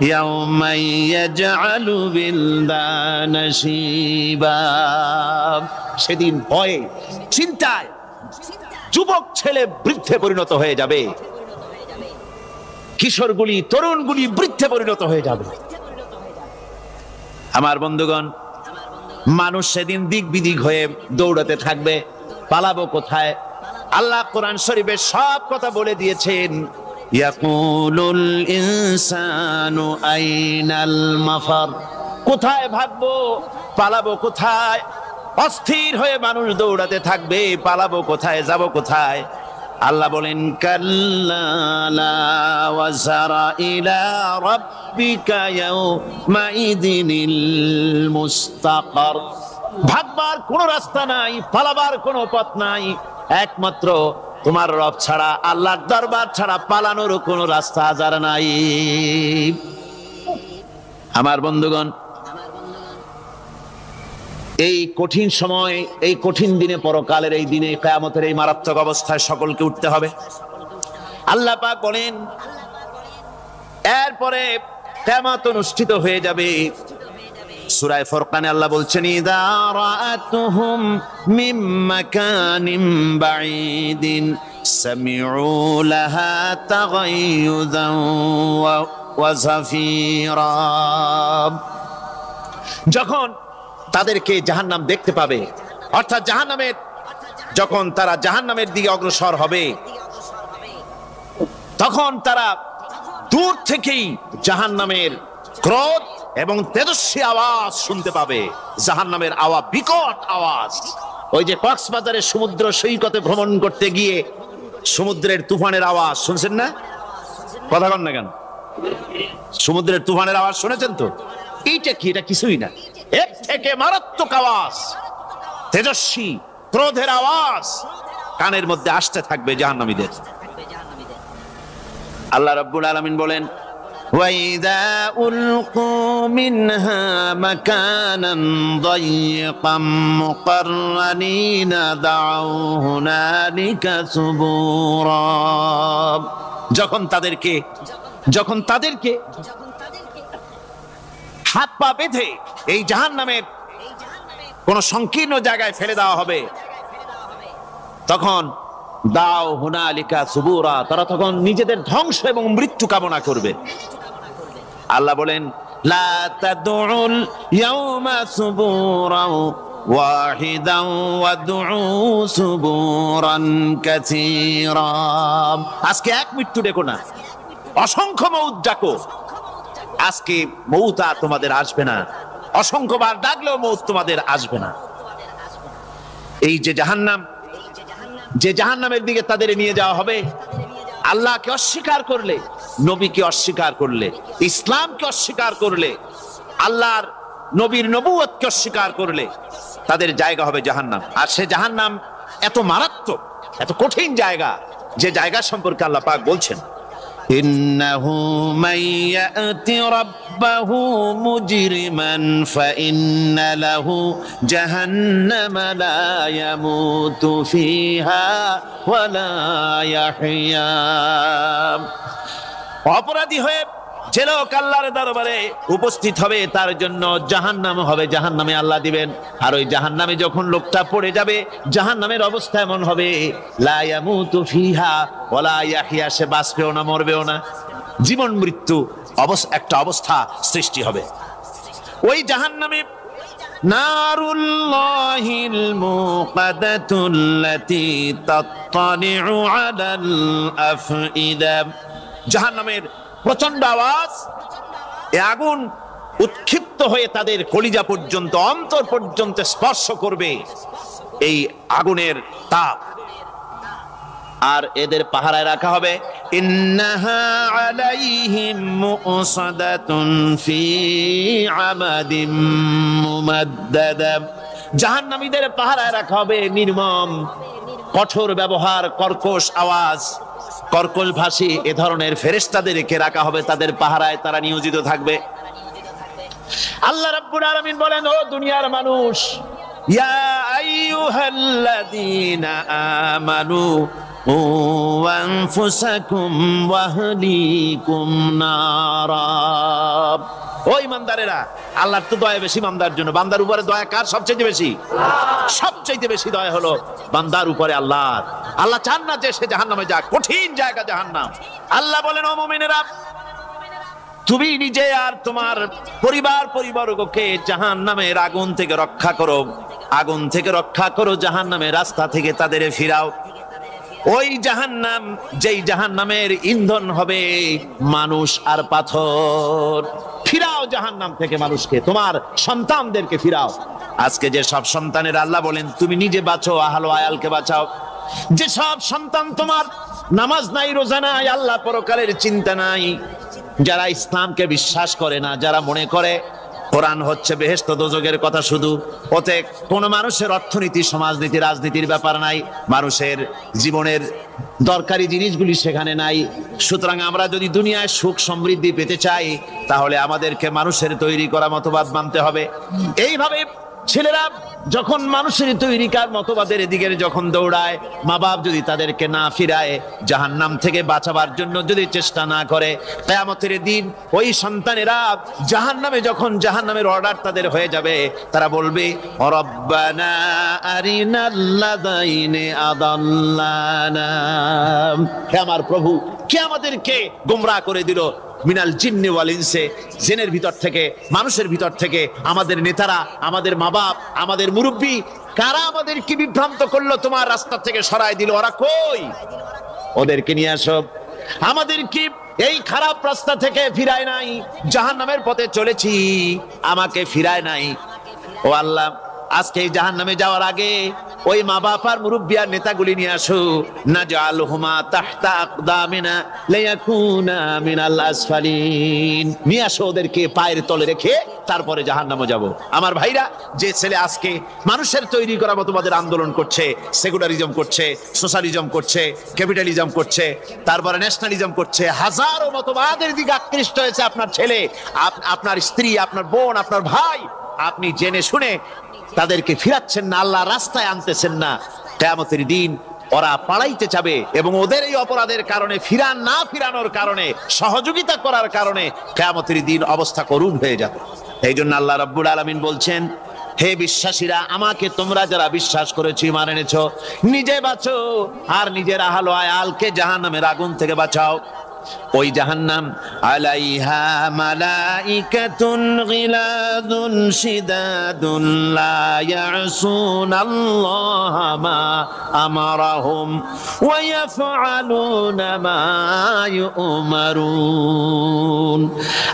ইয়াওমা ইয়াজআলু বিলদানা শিবা। সেদিন ভয়ে চিন্তায় যুবক ছেলে বৃদ্ধে পরিণত হয়ে যাবে, কিশোরগুলি তরুণগুলি বৃদ্ধে পরিণত হয়ে যাবে। আমার বন্ধুগণ, মানুষ সেদিন দিক বিদিক হয়ে দৌড়াতে থাকবে, পালাবো কোথায়? আল্লাহ কোরআন শরীফে সব কথা বলে দিয়েছেন। ইয়াকুলুল ইনসানু আইনাল মাফার, কোথায় ভাগবো, পালাবো কোথায়? অস্থির হয়ে মানুষ দৌড়াতে থাকবে, পালাবো কোথায়, যাব কোথায়? আল্লাহ বলেন কাল্লা লা ওয়াজারা ইলা রাব্বিকা ইয়াউমাইযিনিল মুস্তাকার, ভাগবার কোনো রাস্তা নাই, পালাবার কোনো পথ নাই, একমাত্র তোমার রব ছাড়া, আল্লাহর দরবার ছাড়া পালানোর কোনো রাস্তা আজার নাই। আমার বন্ধুগণ, এই কঠিন সময়, এই কঠিন দিনে, পরকালের এই দিনে, কিয়ামতের এই মারাত্মক অবস্থায় সকলকে উঠতে হবে। আল্লাহ পাক বলেন এরপরে কিয়ামত অনুষ্ঠিত হয়ে যাবে। সূরা ফুরকানে আল্লাহ বলছেন ইযা রাআতুহুম মিন মাকানিন বাঈদিন সামিউ লাহা তাগায়্যুযান ওয়া যাফীরা, যখন তাদেরকে জাহান্নাম দেখতে পাবে, অর্থাৎ জাহান্নামের, যখন তারা জাহান্নামের দিকে অগ্রসর হবে, তখন তারা দূর থেকেই জাহান্নামের ক্রোধ এবং তেজস্বী আওয়াজ শুনতে পাবে। জাহান্নামের আওয়াজ, বিকট আওয়াজ। ওই যে কক্সবাজারের সমুদ্র সৈকতে ভ্রমণ করতে গিয়ে সমুদ্রের তুফানের আওয়াজ শুনছেন না? কথা বলেন না কেন? সমুদ্রের তুফানের আওয়াজ শুনেছেন তো? এইটা কি? এটা কিছুই না, এর থেকে মারাত্মক আওয়াজ, তেজস্বী ক্রোধের আওয়াজ কানের মধ্যে আসতে থাকবে জাহান্নামীদের। আল্লাহ রাব্বুল আলামিন বলেন ওয়াইদা উলকু মিনহা মাকানান দায়িকাম মুকাররানিনা দাউ হুনালিকা সুবুরা, যখন তাদেরকে হাত পা বেঁধে এই জাহান্নামের কোন সংকীর্ণ জায়গায় ফেলে দেওয়া হবে, তখন দাও হুনালিকা সুবুরা, তারা তখন নিজেদের ধ্বংস এবং মৃত্যু কামনা করবে। আল্লাহ বলেন লা তাদউল ইয়াউমা সুবুরা واحدا وادعوا ثبورا كثيرا। আজকে এক মৃত্যু ডেকো না, অসংখ্য মৌত ডাকো। আজকে মৌত আর তোমাদের আসবে না, অসংখ্যবার ডাকলেও মৌত তোমাদের আসবে না। এই যে জাহান্নাম, যে জাহান্নামের দিকে তাদের নিয়ে যাওয়া হবে, আল্লাহকে অস্বীকার করলে, নবীকে অস্বীকার করলে, ইসলামকে অস্বীকার করলে, আল্লাহর নবীর নবুয়তকে অস্বীকার করলে তাদের জায়গা হবে জাহান্নাম। আর সে জাহান্নাম এত মারাত্মক, এত কঠিন জায়গা, যে জায়গা সম্পর্কে আল্লাহ পাক বলছেন, ইন্নাহু মান ইয়াতি রাব্বাহু মুজরিমান ফাইন্না লাহু জাহান্নামা লা ইয়ামুতু ফিহা ওয়া লা ইয়াহইয়া। অপরাধী হয়ে যে লোক আল্লাহর দরবারে উপস্থিত হবে তার জন্য জাহান্নাম হবে, জাহান্নামে আল্লাহ দিবেন। আর ওই জাহান্নামে যখন লোকটা পড়ে যাবে, জাহান্নামের অবস্থা এমন হবে, লা ইয়ামুতু ফিহা ওয়া লা ইয়াহইয়া, সে বাঁচবেও না মরবেও না, জীবন মৃত্যু একটা অবস্থা সৃষ্টি হবে। ওই জাহান্নামে নারুল্লাহিল মুকাদাতুল্লাতী তাত্তালিউ আলাল আফইদা, জাহান্নামের প্রচন্ড আওয়াজ, এই আগুন উৎক্ষিপ্ত হয়ে তাদের কলিজা পর্যন্ত, অন্তর পর্যন্ত স্পর্শ করবে এই আগুনের তাপ। আর এদের পাহারায় রাখা হবে, ইন্নাহা আলাইহিম মুসাদাতুন ফি আমাদিম মুমাদ্দাদা, জাহান্নামীদের পাহারায় রাখা হবে নির্মম, কঠোর ব্যবহার, কর্কশ আওয়াজ, কর্কশ ভাষী এ ধরনের ফেরেশতাদেরকে রাখা হবে তাদের পাহারায়, তারা নিয়োজিত থাকবে। আল্লাহ রাব্বুল আলামিন বলেন, ও দুনিয়ার মানুষ, ইয়া আইয়ুহাল্লাযীনা আমানু ও আনফুসাকুম ওয়া আহলিকুম নারা। ও ঈমানদারেরা, আল্লাহর তো দয়া বেশি বান্দার জন্য। বান্দার উপরে দয়া কার সবচেয়ে বেশি? সবচেয়ে বেশি দয়া হলো বান্দার উপরে আল্লাহর। আল্লাহ চান না যে সে জাহান্নামে যাক, কঠিন জায়গা জাহান্নাম। আল্লাহ বলেন, ও মুমিনেরা, তুমি নিজে আর তোমার পরিবার পরিবর্গকে জাহান্নামের আগুন থেকে রক্ষা করো, আগুন থেকে রক্ষা করো, জাহান্নামের রাস্তা থেকে তাদের ফিরাও। ওই জাহান্নাম, যেই জাহান্নামের ইন্ধন হবে মানুষ আর পাথর, ফিরাও জাহান্নাম থেকে মানুষকে, তোমার সন্তানদেরকে ফিরাও। আজকে যে সব সন্তানের আল্লাহ বলেন তুমি নিজে বাঁচো, আহলো আয়ালকে বাঁচাও। যে সব সন্তান তোমার নামাজ নাই, রোজা নাই, আল্লাহ পরকালের চিন্তা নাই, যারা ইসলামকে বিশ্বাস করে না, যারা মনে করে কোরআন হচ্ছে বেহেশত দোজখের কথা শুধু, ওতে কোন মানুষের অর্থনীতি, সমাজনীতি, রাজনীতির ব্যাপার নাই, মানুষের জীবনের দরকারি জিনিসগুলি সেখানে নাই। সুতরাং আমরা যদি দুনিয়ায় সুখ সমৃদ্ধি পেতে চাই, তাহলে আমাদেরকে মানুষের তৈরি করা মতবাদ মানতে হবে। এইভাবে ছেলেরা যখন মানুষের তৈরিকার মতবাদের দিকে যখন দৌড়ায়, মা বাপ যদি তাদেরকে না ফিরায়, জাহান্নাম থেকে বাঁচাবার জন্য যদি চেষ্টা না করে, কিয়ামতের দিন ওই সন্তানেরা জাহান্নামে, যখন জাহান্নামের অর্ডার তাদের হয়ে যাবে, তারা বলবে, রব্বানা আরিনাল্লাযাইনি আদাল্লানা, হে আমার প্রভু, কে আমাদেরকে গোমরাহ করে দিল, মিনাল জিন্নি ওয়াল ইনসি, জিনের ভিতর থেকে, মানুষের ভিতর থেকে, আমাদের নেতারা, আমাদের মা বাপ, আমাদের মুরব্বী, কারা আমাদেরকে বিভ্রান্ত করলো, তোমার রাস্তা থেকে সরাই দিল, ওরা কই? ওদেরকে নিয়ে আসো। আমাদেরকে এই খারাপ রাস্তা থেকে ফিরায় নাই, জাহান্নামের পথে চলেছি, আমাকে ফিরায় নাই। ও আল্লাহ, আজকে এই জাহান্নামে যাওয়ার আগে ওই মা বাপ আর মুরব্বি আর নেতাগুলি নিয়ে আসো, নাজআলহুমা তাহতা আকদামিনা লিয়াকুনা মিনাল আসফালিন, নিয়ে আসো, ওদেরকে পায়ের তলে রেখে তারপরে জাহান্নামে যাব। আমার ভাইরা, যে ছেলে আজকে মানুষের তৈরি করা মতবাদের আন্দোলন করছে, সেকুলারিজম করছে, সোশ্যালিজম করছে, ক্যাপিটালিজম করছে, তারপরে ন্যাশনালিজম করছে, হাজারো মতবাদের দিকে আকৃষ্ট হয়েছে আপনার ছেলে, আপনার স্ত্রী, আপনার বোন, আপনার ভাই, আপনি জেনে শুনে তাদেরকে ফিরাচ্ছেন না, আল্লাহর রাস্তায় আনতেছেন না। কিয়ামতের দিন ওরা পালাইতে যাবে, এবং ওদের এই অপরাধের কারণে, ফিরানোর কারণে, সহযোগিতা করার কারণে কিয়ামতের দিন অবস্থা করুণ হয়ে যাবে। এই জন্য আল্লাহ রাব্বুল আলামিন বলছেন, হে বিশ্বাসীরা, আমাকে তোমরা যারা বিশ্বাস করেছো, ঈমান এনেছো, নিজে বাঁচো আর নিজের আহলো আয়ালকে জাহান্নামের আগুন থেকে বাঁচাও। ওই জাহান্নাম আলাইহা মালাইকাতুন গিলাদুন শিদাদুন লা ইয়াসুনাল্লাহা মা আমারাহুম ওয়া ইয়াফআলুনা মা ইউমারুন।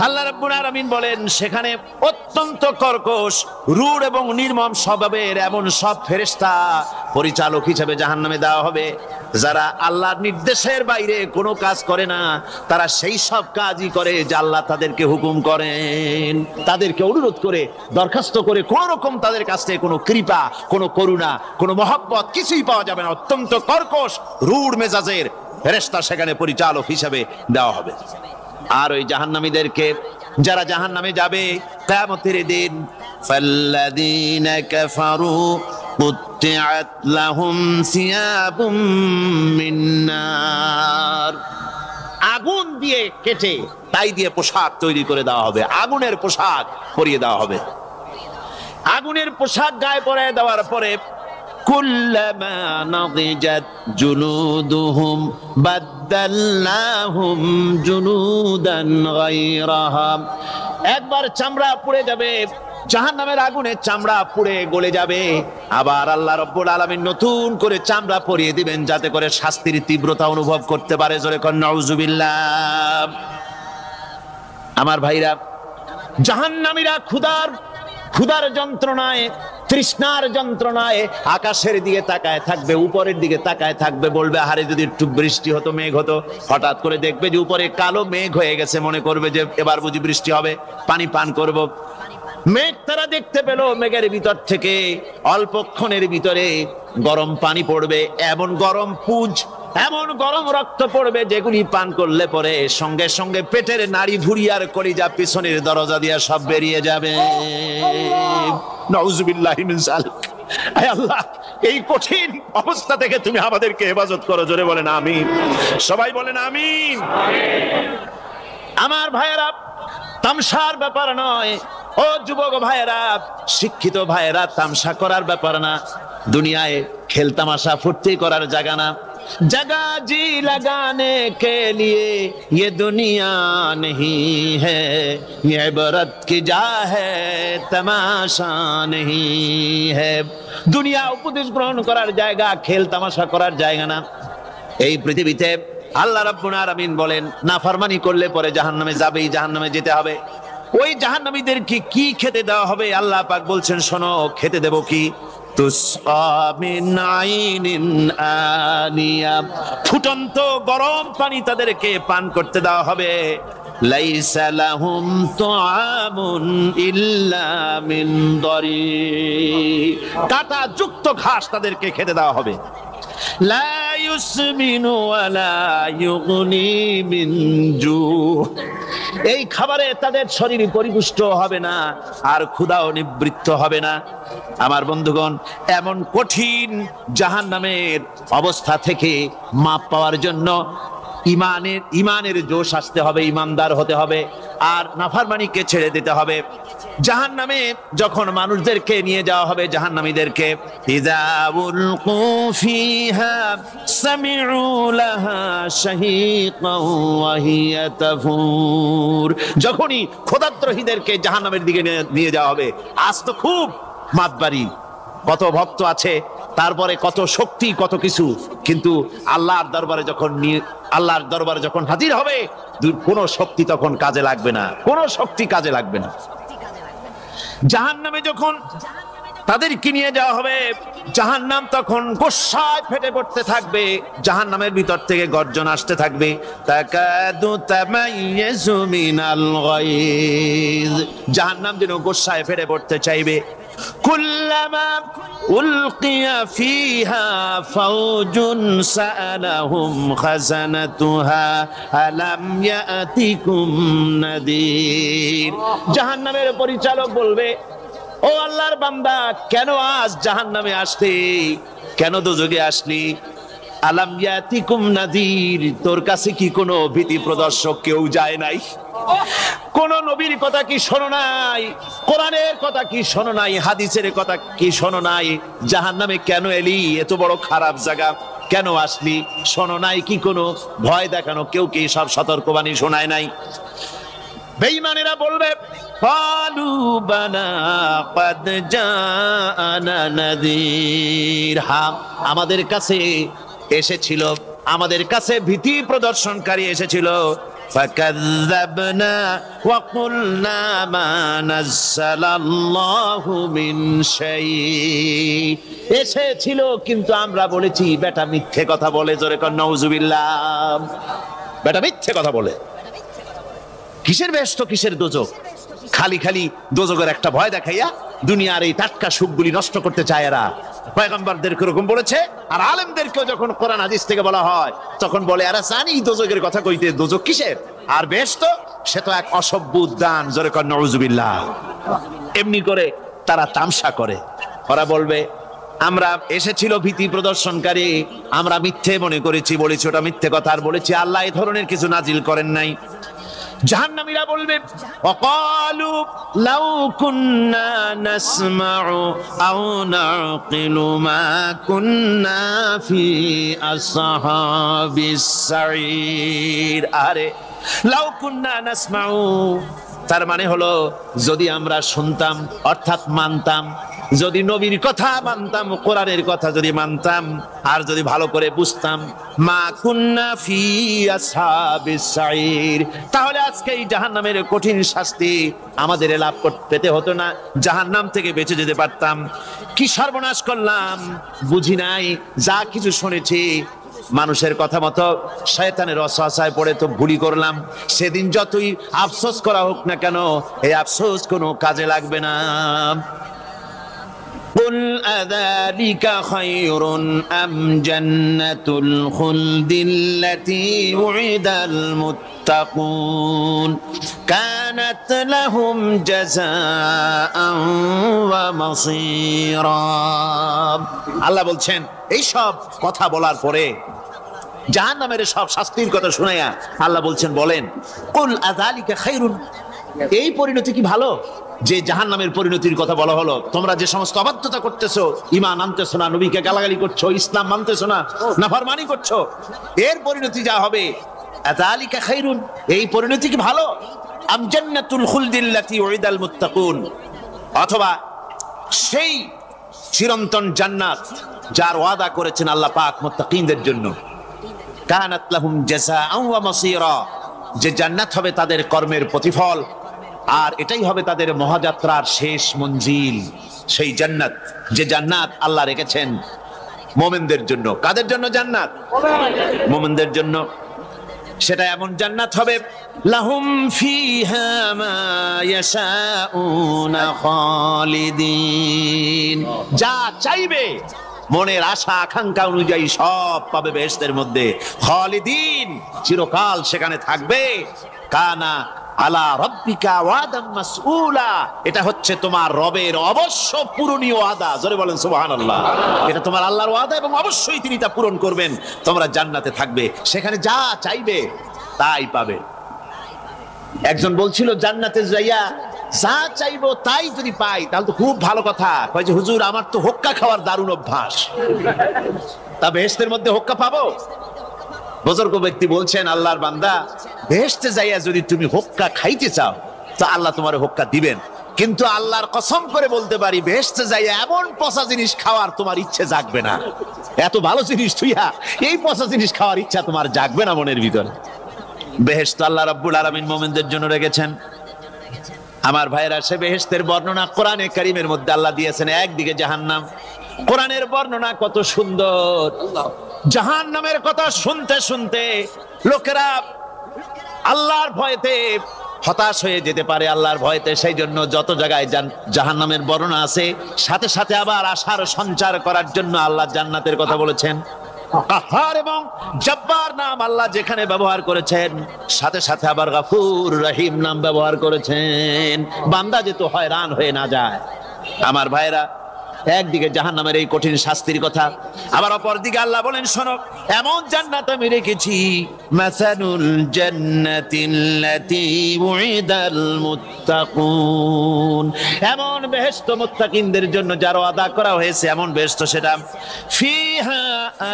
আল্লাহ রাব্বুল আলামিন বলেন সেখানে অত্যন্ত কর্কশ, রূঢ় এবং নির্মম স্বভাবের এমন সব ফেরেশতা পরিচালক হিসেবে জাহান্নামে দেওয়া হবে, যারা আল্লাহর নির্দেশের বাইরে কোনো কাজ করে না, তারা সেই সব কাজই করে যা আল্লাহ তাদেরকে হুকুম করেন। তাদেরকে অনুরোধ করে, দরখাস্ত করে কোন রকম তাদের কাছ থেকে কোনো কৃপা, কোনো করুণা, কোনো মহব্বত কিছুই পাওয়া যাবে না। অত্যন্ত কর্কশ, রূঢ় মেজাজের ফেরেশতা সেখানে পরিচালক হিসেবে দেওয়া হবে। আর ওই জাহান্নামীদেরকে, যারা জাহান্নামে যাবে কিয়ামতের দিন, ফাল্লাযীনা কাফারু কুত্তিআত লাহুম সিয়াবুম মিন নার, আগুন দিয়ে কেটে তাই দিয়ে পোশাক তৈরি করে দেওয়া হবে, আগুনের পোশাক পরিয়ে দেওয়া হবে। আগুনের পোশাক গায়ে পরিয়ে দেওয়ার পরে কুল্লামা নাদিজাত জুলুদুহুম বাদদালনাহুম জুলুদান গায়রাহা, একবার চামড়া পুড়ে যাবে, জাহান্নামের আগুনে চামড়া পুড়ে গলে যাবে, আবার আল্লাহ রাব্বুল আলামিন নতুন করে চামড়া পরিয়ে দিবেন যাতে করে শাস্তির তীব্রতা অনুভব করতে পারে। জোরে কোন নাউজুবিল্লাহ। আমার ভাইরা, জাহান্নামীরা ক্ষুধার যন্ত্রণায়, তৃষ্ণার যন্ত্রণায় আকাশের দিকে তাকায় থাকবে, উপরের দিকে তাকায় থাকবে, বলবে আরে যদি একটু বৃষ্টি হতো, মেঘ হতো। হঠাৎ করে দেখবে যে উপরে কালো মেঘ হয়ে গেছে, মনে করবে যে এবার বুঝি বৃষ্টি হবে, পানি পান করব। মেঘ তারা দেখতে পেল, মেঘের ভিতর থেকে অল্পক্ষণের ভিতরে গরম পানি পড়বে, এমন গরম পুঁজ, এমন গরম রক্ত পড়বে যেগুলি পান করলে পরে সঙ্গে সঙ্গে পেটের নাড়ি ভুঁড়ি আর কলিজা পিছনের দরজা দিয়ে সব বেরিয়ে যাবে। নাউজুবিল্লাহি মিন যালিক। আয় আল্লাহ, এই কঠিন অবস্থা থেকে তুমি আমাদেরকে হেফাজত করো। জোরে বলেন আমিন। সবাই বলেন আমিন। আমার ভাইয়েরা, তামসার ব্যাপার নয়। ও যুবক ভাইয়েরা, শিক্ষিত ভাইয়েরা, তামসা করার ব্যাপার না। দুনিয়ায় খেল তামাশা ফুর্তি করার জায়গা না। जगह जी लगाने के लिए ये दुनिया नहीं है, ये इबरत की जा है तमाशा नहीं है। दुनिया उपदेश ग्रहण करार जाएगा, खेल तमाशा करार जाएगा ना। এই পৃথিবীতে আল্লাহ রাব্বুল আলামিন বলেন নাফরমানি করলে পরে জাহান্নামে যাবেই, জাহান্নামে যেতে হবে। ওই জাহান্নামীদেরকে কি খেতে দেওয়া হবে? আল্লাহ পাক বলছেন শোনো, খেতে দেব কি? তুসকা মিন আইনিন আনিয়া, ফুটন্ত গরম পানি তাদেরকে পান করতে দেওয়া হবে। লাইসা লাহুম তুআমুন ইল্লা মিন দরি, কাঁটা যুক্ত ঘাস তাদেরকে খেতে দেওয়া হবে। লা ইউসমিনু ওয়ালা ইউগনি মিন জু, এই খাবারে তাদের শরীর পরিপুষ্ট হবে না আর ক্ষুধাও নিবৃত্ত হবে না। আমার বন্ধুগণ, এমন কঠিন জাহান্নামের অবস্থা থেকে মাপ পাওয়ার জন্য ইমানের জোশ আসতে হবে, ইমানদার হতে হবে, আর নাফরমানিকে ছেড়ে দিতে হবে। জাহান্নামে যখন মানুষদেরকে নিয়ে যাওয়া হবে, জাহান্নামীদেরকে, ইযা উলকু ফিহা সামিউ লাহা শাহীকান ওয়া হিয়া তাফুর, যখনই খোদাদ্রোহীদেরকে জাহান্নামের দিকে নিয়ে যাওয়া হবে, আজ তো খুব মাতবাড়ি, কত ভক্ত আছে, তারপরে কত শক্তি, কত কিছু, কিন্তু আল্লাহর দরবারে যখন হাজির হবে, কোন শক্তি তখন কাজে লাগবে না, কোন শক্তি কাজে লাগবে না। জাহান্নামে যখন তাদেরকে নিয়ে যাওয়া হবে, জাহান্নাম তখন গোসায় ফেটে পড়তে থাকবে, জাহান্নামের ভিতর থেকে গর্জন আসতে থাকবে, তাকাদু তামাইয়াজু মিনাল গায়জ, জাহান্নাম যেন গোসায় ফেটে পড়তে চাইবে। কুল্লামা উলকিয়া ফিহা ফাওজুন সাআলাহুম খাজানাতুহা আলাম ইয়াতিকুম নাদির, জাহান্নামের পরিচালক বলবে, ও আল্লাহর বান্দা, কেন আজ জাহান্নামে আসলি, কেন দোজখে আসলি? আলাম ইয়াতিকুম নাদির, তোর কাছে কি কোনো ভীতি প্রদর্শক কেউ যায় নাই? কোন নবীর কথা কি শোনো নাই? কোরআনের কথা কি শোনো নাই? হাদিসের কথা কি শোনো নাই? জাহান্নামে কেন এলি? এত বড় খারাপ জায়গা, কেন আসলি? শোনো নাই কি কোনো ভয় দেখানো কেউ কি সব সতর্কবাণী শোনায় নাই? বেঈমানেরা বলবে ক্বালু বালা ক্বাদ জাআনা নাযীর, হ্যাঁ আমাদের কাছে এসেছিল, আমাদের কাছে ভীতি প্রদর্শনকারী এসেছিল। ফাকাযযাবনা ওয়া কুলনা মা নাযালাল্লাহু মিন শাই, এসেছিল কিন্তু আমরা বলেছি বেটা মিথ্যে কথা বলে। জোরে কর নাউযুবিল্লাহ। বেটা মিথ্যে কথা বলে। কিসের বেহেশত কিসের দোজখ? খালি খালি দোজখের একটা ভয় দেখাইয়া দুনিয়ার এই টাটকা সুখগুলি নষ্ট করতে চায় এরা। পয়গম্বরদেরকে এরকম বলেছে, আর আলেমদেরকেও যখন কোরআন হাদিস থেকে বলা হয় তখন বলে এরা জানি দোজখের কথা কইতে, দোজখ কিসের আর বেহেশত, সে তো এক অসভ্য উদ্যান। জোরে কর নাউযুবিল্লাহ। এমনি করে তারা তামসা করে। ওরা বলবে আমরা এসেছিল ভীতি প্রদর্শনকারী, আমরা মিথ্যে মনে করেছি, বলেছি ওটা মিথ্যে কথা, আর বলেছি আল্লাহ এই ধরনের কিছু নাজিল করেন নাই। জাহান্নামীরা বলবে ওয়াকালু লাউ কুন্না নাসমাউ আও নাকিলু মা কুন্না ফি আসহাবিস সাঈর। আরে লাউ কুন্না নাসমাউ, তার মানে হলো যদি আমরা শুনতাম অর্থাৎ মানতাম, যদি নবীর কথা মানতাম, কোরআনের কথা যদি মানতাম, আর যদি ভালো করে বুঝতাম, মা কুন্না ফি আসহাবিস সাঈর, তাহলে আজকে এই জাহান্নামের কঠিন শাস্তি আমাদের লাভ পেতে হতো না, জাহান্নাম থেকে বেঁচে যেতে পারতাম। কি সর্বনাশ করলাম, বুঝি নাই, যা কিছু শুনেছি মানুষের কথা মতো শয়তানের ওয়াসওয়াসায় পড়ে তো ভুলই করলাম। সেদিন যতই আফসোস করা হোক না কেন, এই আফসোস কোনো কাজে লাগবে না। قل أذلك خير أم جنة الخلد التي وعد المتقون كانت لهم جزاء ومصيرا। আল্লাহ বলছেন এই সব কথা বলার পরে, জাহান্নামের সব শাস্তির কথা শুনাইয়া আল্লাহ বলছেন বলেন কুল আযালিকা খায়রুন, এই পরিণতি কি ভালো যে জাহান্নামের পরিণতির কথা বলা হলো? তোমরা যে সমস্ত অবাধ্যতা করতেছো, ঈমান আনতেছো না, নবীকে গালাগালি করছো, ইসলাম মানতেছো না, নাফরমানি করছো, এর পরিণতি যা হবে আযালিকা খায়রুন, এই পরিণতি কি ভালো? আম জান্নাতুল খুলদিল্লাতী উইদাল মুত্তাকুন, অথবা সেই চিরন্তন জান্নাত যার ওয়াদা করেছেন আল্লাহ পাক মুত্তাকিনদের জন্য। কানাত লাহুম জাযাআন ওয়া মাসীরা, যে জান্নাত হবে তাদের কর্মের প্রতিফল, আর এটাই হবে তাদের মহাযাত্রার শেষ মঞ্জিল। সেই জান্নাত, যে জান্নাত আল্লাহ রেখেছেন মুমিনদের জন্য। কাদের জন্য জান্নাত? মুমিনদের জন্য। সেটা এমন জান্নাত হবে লাহুম ফিহা মা ইয়াশাউনা খালিদিন, যা চাইবে মনের আশা আকাঙ্ক্ষা অনুযায়ী সব পাবে বেহেশতের মধ্যে। খালিদিন, চিরকাল সেখানে থাকবে। কানা আলা রাব্বিকা ওয়াদাম মাসউলা, এটা হচ্ছে তোমার রবের অবশ্য পূরণীয় ওয়াদা। জোরে বলেন সুবহানাল্লাহ। এটা তোমার আল্লাহর ওয়াদা এবং অবশ্যই তিনি তা পূরণ করবেন। তোমরা জান্নাতে থাকবে, সেখানে যা চাইবে তাই পাবে। একজন বলছিল জান্নাতে যাইয়া যা চাইবো তাই যদি পাই তাহলে তো খুব ভালো কথা। কয় যে হুজুর আমার তো হোক্কা খাওয়ার দারুণ অভ্যাস, তা বেহেশতের মধ্যে হোক্কা পাবো? বুজুর্গ ব্যক্তি বলছেন আল্লাহর বান্দা, বেহেশতে যাইয়া যদি তুমি হোক্কা খাইতে চাও তো আল্লাহ তোমার হোক্কা দিবেন, কিন্তু আল্লাহর কসম করে বলতে পারি বেহেশতে যাইয়া এমন পচা জিনিস খাওয়ার তোমার ইচ্ছে জাগবে না। এত ভালো জিনিস তুইয়া এই পচা জিনিস খাওয়ার ইচ্ছা তোমার জাগবে না মনের ভিতরে। বেহেশত আল্লাহ রাব্বুল আলামিন মুমিনদের জন্য রেখেছেন। আমার ভাইরা, সে বেহেশতের বর্ণনা কোরআনে কারীমের মধ্যে আল্লাহ দিয়েছেন। একদিকে জাহান্নাম, কোরআনের বর্ণনা কত সুন্দর। জাহান্নামের কথা শুনতে শুনতে লোকেরা আল্লাহর ভয়তে হতাশ হয়ে যেতে পারে, আল্লাহর ভয়তে। সেই জন্য যত জায়গায় জাহান্নামের বর্ণনা আছে, সাথে সাথে আবার আশার সঞ্চার করার জন্য আল্লাহ জান্নাতের কথা বলেছেন। কাহ্হার এবং জব্বার নাম আল্লাহ যেখানে ব্যবহার করেছেন, সাথে সাথে আবার গফুর রহিম নাম ব্যবহার করেছেন, বান্দা যেহেতু হয়রান হয়ে না যায়। আমার ভাইরা, একদিকে জাহান্নামের এই কঠিন শাস্তির কথা, আবার অপরদিকে আল্লাহ বলেন শোনো, এমন জান্নাত আমি রেখেছি, মাসালুল জান্নাতিল্লাতী উইদাল মুত্তাকুন, এমন বেহেশত মুত্তাকিনদের জন্য যার ওয়াদা করা হয়েছে এমন বেহেশত, সেটা ফিহা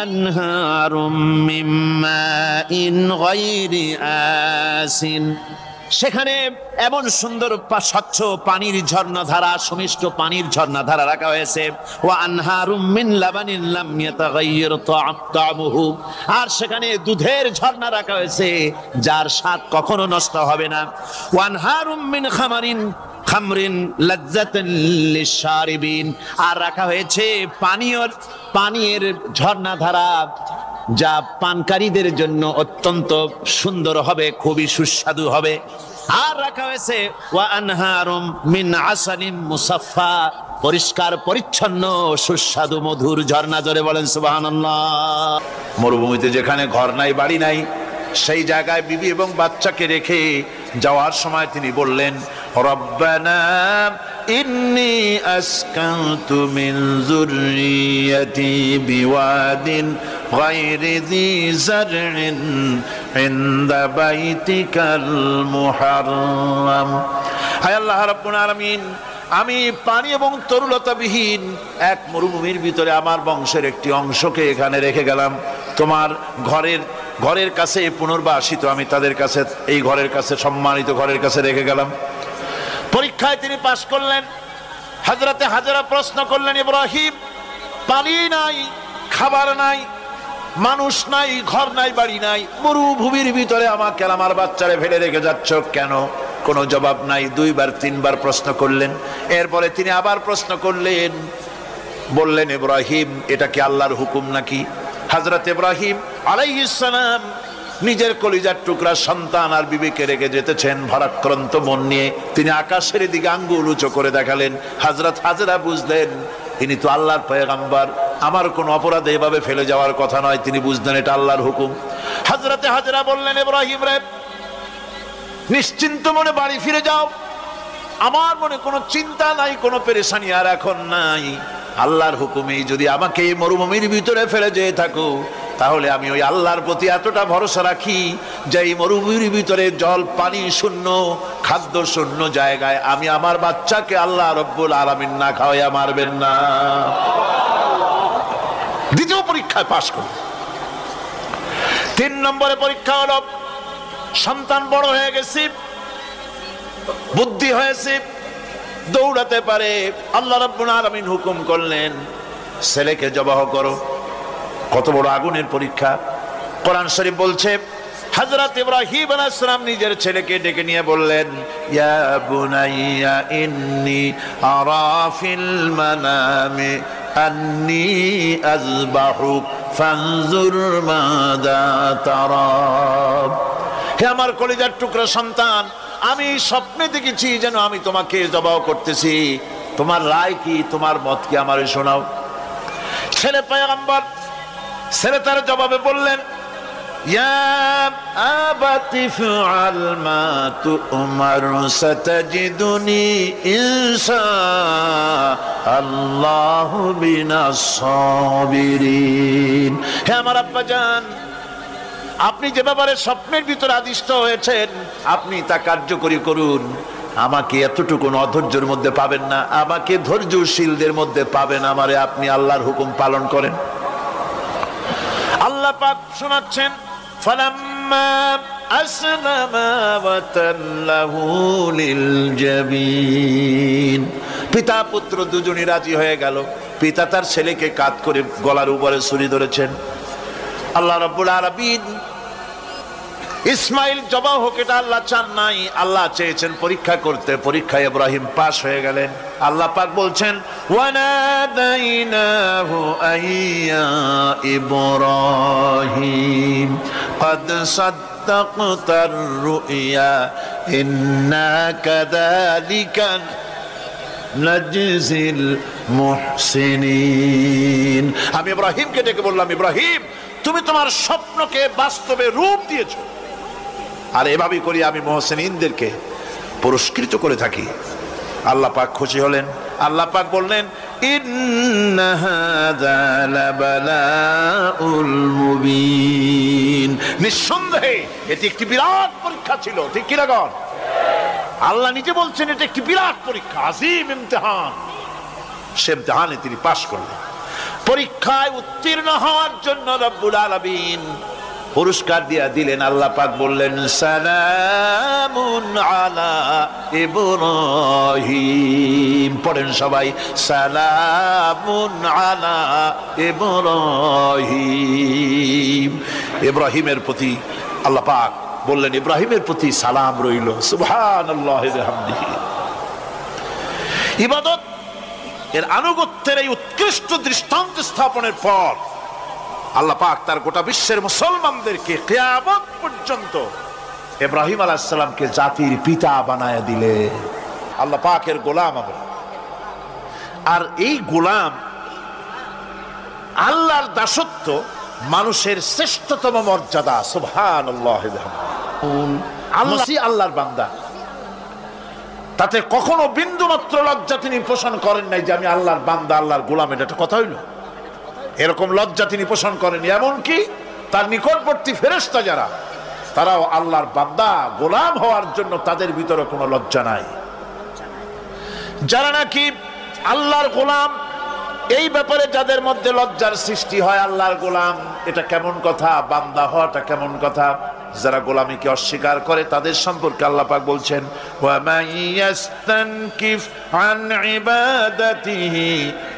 আনহারুম মিন মাইন গায়রি আসিন, সেখানে এমন সুন্দর স্বচ্ছ পানির ঝর্ণাধারা, সুমিষ্ট পানির ঝর্ণাধারা রাখা হয়েছে, ওয়া আনহারুম মিন লাবানিন লাম ইয়াতাগায়্যার তা'আমুহু, আর সেখানে দুধের ঝর্ণা রাখা হয়েছে যার স্বাদ কখনো নষ্ট হবে না, ওয়া আনহারুম মিন খামরিন লাজ্জাতান লিশারিবিন, আর রাখা হয়েছে পানীয়ের ঝর্ণাধারা যা পানকারীদের জন্য অত্যন্ত সুন্দর হবে, খুবই সুস্বাদু হবে, আর রাখা হয়েছে ওয়া আনহারুম মিন আসালিম মুসাফফা, পরিষ্কার পরিচ্ছন্ন সুস্বাদু মধুর ঝর্ণা। জোরে বলেন সুবহানাল্লাহ। মরুভূমিতে যেখানে ঘর নাই, বাড়ি নাই, সেই জায়গায় বিবি এবং বাচ্চাকে রেখে যাওয়ার সময় তিনি বললেন, রব্বানা ইন্নী আসকানতু মিন যুররিয়্যাতি বিওয়াদিন গায়রি যী যারইন ইনদা বাইতিকাল মুহাররাম। হায় আল্লাহ রাব্বুল আলামিন, আমি পানি এবং তরুলতাবিহীন এক মরুভূমির ভিতরে আমার বংশের একটি অংশকে এখানে রেখে গেলাম, তোমার ঘরের কাছে পুনর্বাসিত, আমি তাদের কাছে, এই ঘরের কাছে, সম্মানিত ঘরের কাছে রেখে গেলাম। পরীক্ষায় তিনি পাশ করলেন। হযরতে হাজেরা প্রশ্ন করলেন, ইব্রাহিম, পানি নাই, খাবার নাই, মানুষ নাই, ঘর নাই, বাড়ি নাই, মরুভূমির ভিতরে আমাকে আমার বাচ্চারে ফেলে রেখে যাচ্ছ কেন? কোনো জবাব নাই। 2 বার 3 বার প্রশ্ন করলেন। এরপরে তিনি আবার প্রশ্ন করলেন, বললেন, ইব্রাহিম, এটা কি আল্লাহর হুকুম নাকি? হযরত ইব্রাহিম আলাইহিস সালাম নিজের কলিজার টুকরা সন্তান আর বিবিকে রেখে যেতেছেন ভারাক্রান্ত মন নিয়ে। তিনি আকাশের দিকে আঙ্গুল উঁচু করে দেখালেন। হযরত হাজেরা বুঝলেন ইনি তো আল্লাহর পয়গম্বর, আমার কোনো অপরাধে এভাবে ফেলে যাওয়ার কথা নয়। তিনি বুঝলেন এটা আল্লাহর হুকুম। হযরতে হাজেরা বললেন, ইব্রাহিম রে, নিশ্চিন্ত মনে বাড়ি ফিরে যাও, আমার মনে কোনো চিন্তা নাই, কোনো পেরেশানি আর এখন নাই। আল্লাহর হুকুমেই যদি আমাকে এই মরুভূমির ভিতরে ফেলে যেয়ে থাকো, তাহলে আমি ওই আল্লাহর প্রতি এতটা ভরসা রাখি যে এই মরুভূমির ভিতরে জল পানি শূন্য, খাদ্য শূন্য জায়গায় আমি আমার বাচ্চাকে আল্লাহ রব্বুল আলামিন না খাওয়াইয়া মারবেন না। দ্বিতীয় পরীক্ষায় পাশ করল। 3 নম্বরে পরীক্ষা হলো, সন্তান বড় হয়ে গেছে, বুদ্ধি হয়েছে, দৌড়াতে পারে। আল্লাহ রাব্বুল আলামিন হুকুম করলেন, ছেলেকে জবাহ করো। কত বড় আগুনের পরীক্ষা! কোরআন শরীফ বলছে, হযরত ইব্রাহিম আলাইহিস সালাম নিজের ছেলেকে ডেকে নিয়ে বললেন, ইয়া বুনাইয়া ইন্নী আরা ফিল মানামি আন্নী আযবাহুক ফানজুর মাযা তারা। হে আমার কলিজার টুকরা সন্তান, আমি স্বপ্নে দেখেছি যেন আমি তোমাকে জবাহ করতেছি, তোমার রায় কি, তোমার মত কি, আমারে শোনাও। ছেলে পয়গম্বর, ছেলে তার জবাবে বললেন, ইয়া আবাতি ফাআল মা তু'মার সাতাজিদুনি ইনশাআল্লাহু মিনাস সাবিরিন। হে আমার আব্বা জান, আপনি যে ব্যাপারে স্বপ্নের ভিতরে আদিষ্ট হয়েছেন আপনি তা কার্যকরী করুন। আমাকে এতটুকু অধৈর্যের মধ্যে পাবেন না, আমাকে ধৈর্যশীলদের মধ্যে পাবেন। আমারে আপনি আল্লাহর হুকুম পালন করেন। আল্লাহ পাক শোনাচ্ছেন, ফালাম্মা আসলামা ওয়া তাল্লাহু লিল জাবিন। পিতা পুত্র দুজনই রাজি হয়ে গেল। পিতা তার ছেলেকে কাঁধ করে গলার উপরে ছুরি ধরেছেন। আল্লাহ রাব্বুল আলামিন ইসমাইল জবাহ হোক এটা আল্লাহ চান নাই, আল্লাহ চেয়েছেন পরীক্ষা করতে। পরীক্ষায় ইব্রাহিম পাশ হয়ে গেলেন। আল্লাহ পাক বলছেন, ওয়ানাদাইনাহু আইয়া ইব্রাহিম ক্বাদ সাদ্দাকতার রুইয়া ইন্না কাযালিকা নাজজিল মুহসিনিন। আমি ইব্রাহিমকে ডেকে বললাম, ইব্রাহিম, তুমি তোমার স্বপ্নকে বাস্তবে রূপ দিয়েছো, আর এভাবেই করি আমি মুহসিনিনদেরকে পুরস্কৃত করে থাকি। আল্লাহ পাক খুশি হলেন। আল্লাহ পাক বললেন, ইন্না হাযা লাবালাউল মুবিন। নিঃসন্দেহে এটি একটি বিরাট পরীক্ষা ছিল, ঠিক কি না? আল্লাহ নিজে বলছেন এটা একটি বিরাট পরীক্ষা, আযীম ইমতিহান। সে ইমতিহানে তিনি পাশ করলেন। পরীক্ষায় উত্তীর্ণ হওয়ার জন্য রব্বুল আলামিন পুরস্কার দিয়া দিলেন। আল্লাহ পাক বললেন সালামুন আলা ইব্রাহিম। পড়েন সবাই, সালামুন আলা ইব্রাহিম। ইব্রাহিমের প্রতি আল্লাহ পাক বললেন ইব্রাহিমের প্রতি সালাম রইল। সুবহানাল্লাহি ওয়া বিহামদিহি। ইবাদত এর আনুগত্যের এই উৎকৃষ্ট দৃষ্টান্ত স্থাপনের পর আল্লাহ পাক তার গোটা বিশ্বের মুসলমানদেরকে কিয়ামত পর্যন্ত ইব্রাহিম আলাইহিস সালামকে জাতির পিতা বানায়া দিলে। আল্লাহ পাকের গোলাম আমরা, আর এই গোলাম আল্লাহর দাসত্ব মানুষের শ্রেষ্ঠতম মর্যাদা। সুবহানাল্লাহি ওয়া বিহামদিহি। আল্লাহর বান্দা, তাতে কখনো বিন্দু মাত্র লজ্জা তিনি পোষণ করেন নাই যে আমি আল্লাহর বান্দা, আল্লাহর গোলাম। এটা একটা কথা হইল? এরকম লজ্জা তিনি পোষণ করেন। এমনকি তার নিকটবর্তী ফেরেশতা যারা, তারাও আল্লাহর বান্দা গোলাম হওয়ার জন্য তাদের ভিতরে কোনো লজ্জা নাই। যারা নাকি আল্লাহর গোলাম, এই ব্যাপারে যাদের মধ্যে লজ্জার সৃষ্টি হয়, আল্লাহর গোলাম এটা কেমন কথা, বান্দা হওয়াটা কেমন কথা, যারা গোলামীকে অস্বীকার করে তাদের সম্পর্কে আল্লাহ পাক বলছেন ওয়া মাইয়াস্তানকিফ আন ইবাদাতিহি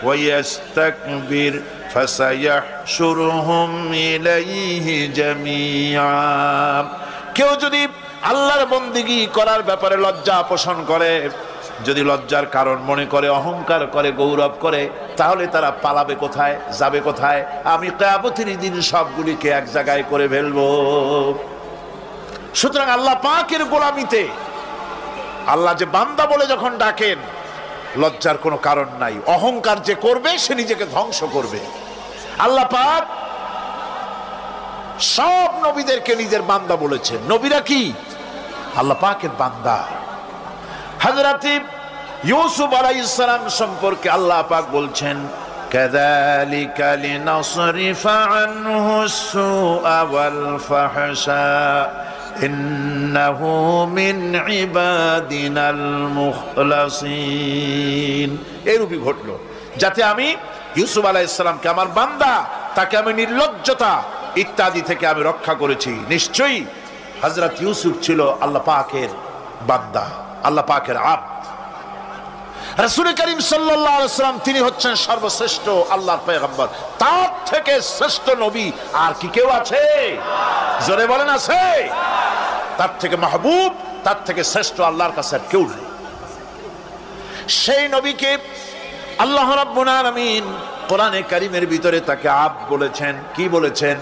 ওয়া ইস্তাকবির ফাসায়াহশুরুহুম ইলাইহি জামিআ। কেউ যদি আল্লাহর বন্দেগী করার ব্যাপারে লজ্জা পোষণ করে, যদি লজ্জার কারণ মনে করে, অহংকার করে, গৌরব করে, তাহলে তারা পালাবে কোথায়, যাবে কোথায়? আমি কিয়ামতের দিন সবগুলিকে এক জায়গায় করে ফেলবো। সুতরাং আল্লাহ পাকের গোলামিতে আল্লাহ যে বান্দা বলে যখন ডাকেন, লজ্জার কোনো কারণ নাই। অহংকার যে করবে সে নিজেকে ধ্বংস করবে। আল্লাহ পাক সব নবীদেরকে নিজের বান্দা বলেছেন। নবীরা কি আল্লাহ পাকের বান্দা। হযরত ইউসুফ আলাইহিস সালাম সম্পর্কে আল্লাহ পাক বলছেন কাযালিকা লিনাসরিফা আনহু সুআ ওয়াল ফাহশা ইন্নাহু মিন ইবাদিনাল মুখলাসিন। এরূপই ঘটলো যাতে আমি ইউসুফ আলাইহিস সালামকে, আমার বান্দা, তাকে আমি নির্লজ্জতা ইত্যাদি থেকে আমি রক্ষা করেছি। নিশ্চয়ই হযরত ইউসুফ ছিল আল্লাহ পাকের বান্দা, আল্লাহ পাকের আব্দ। রাসূল করিম সাল্লাল্লাহু আলাইহি ওয়াসাল্লাম তিনি হচ্ছেন সর্বশ্রেষ্ঠ আল্লাহর পয়গম্বর। তার থেকে শ্রেষ্ঠ নবী আর কি কেউ আছে? জোরে বলেন, আছে? তার থেকে মাহবুব, তার থেকে শ্রেষ্ঠ আল্লাহর কাছে আর কেউ নেই। সেই নবীকে আল্লাহ রাব্বুল আলামিন কোরআনে কারীমের ভিতরে তাকে আব্দ বলেছেন। কি বলেছেন?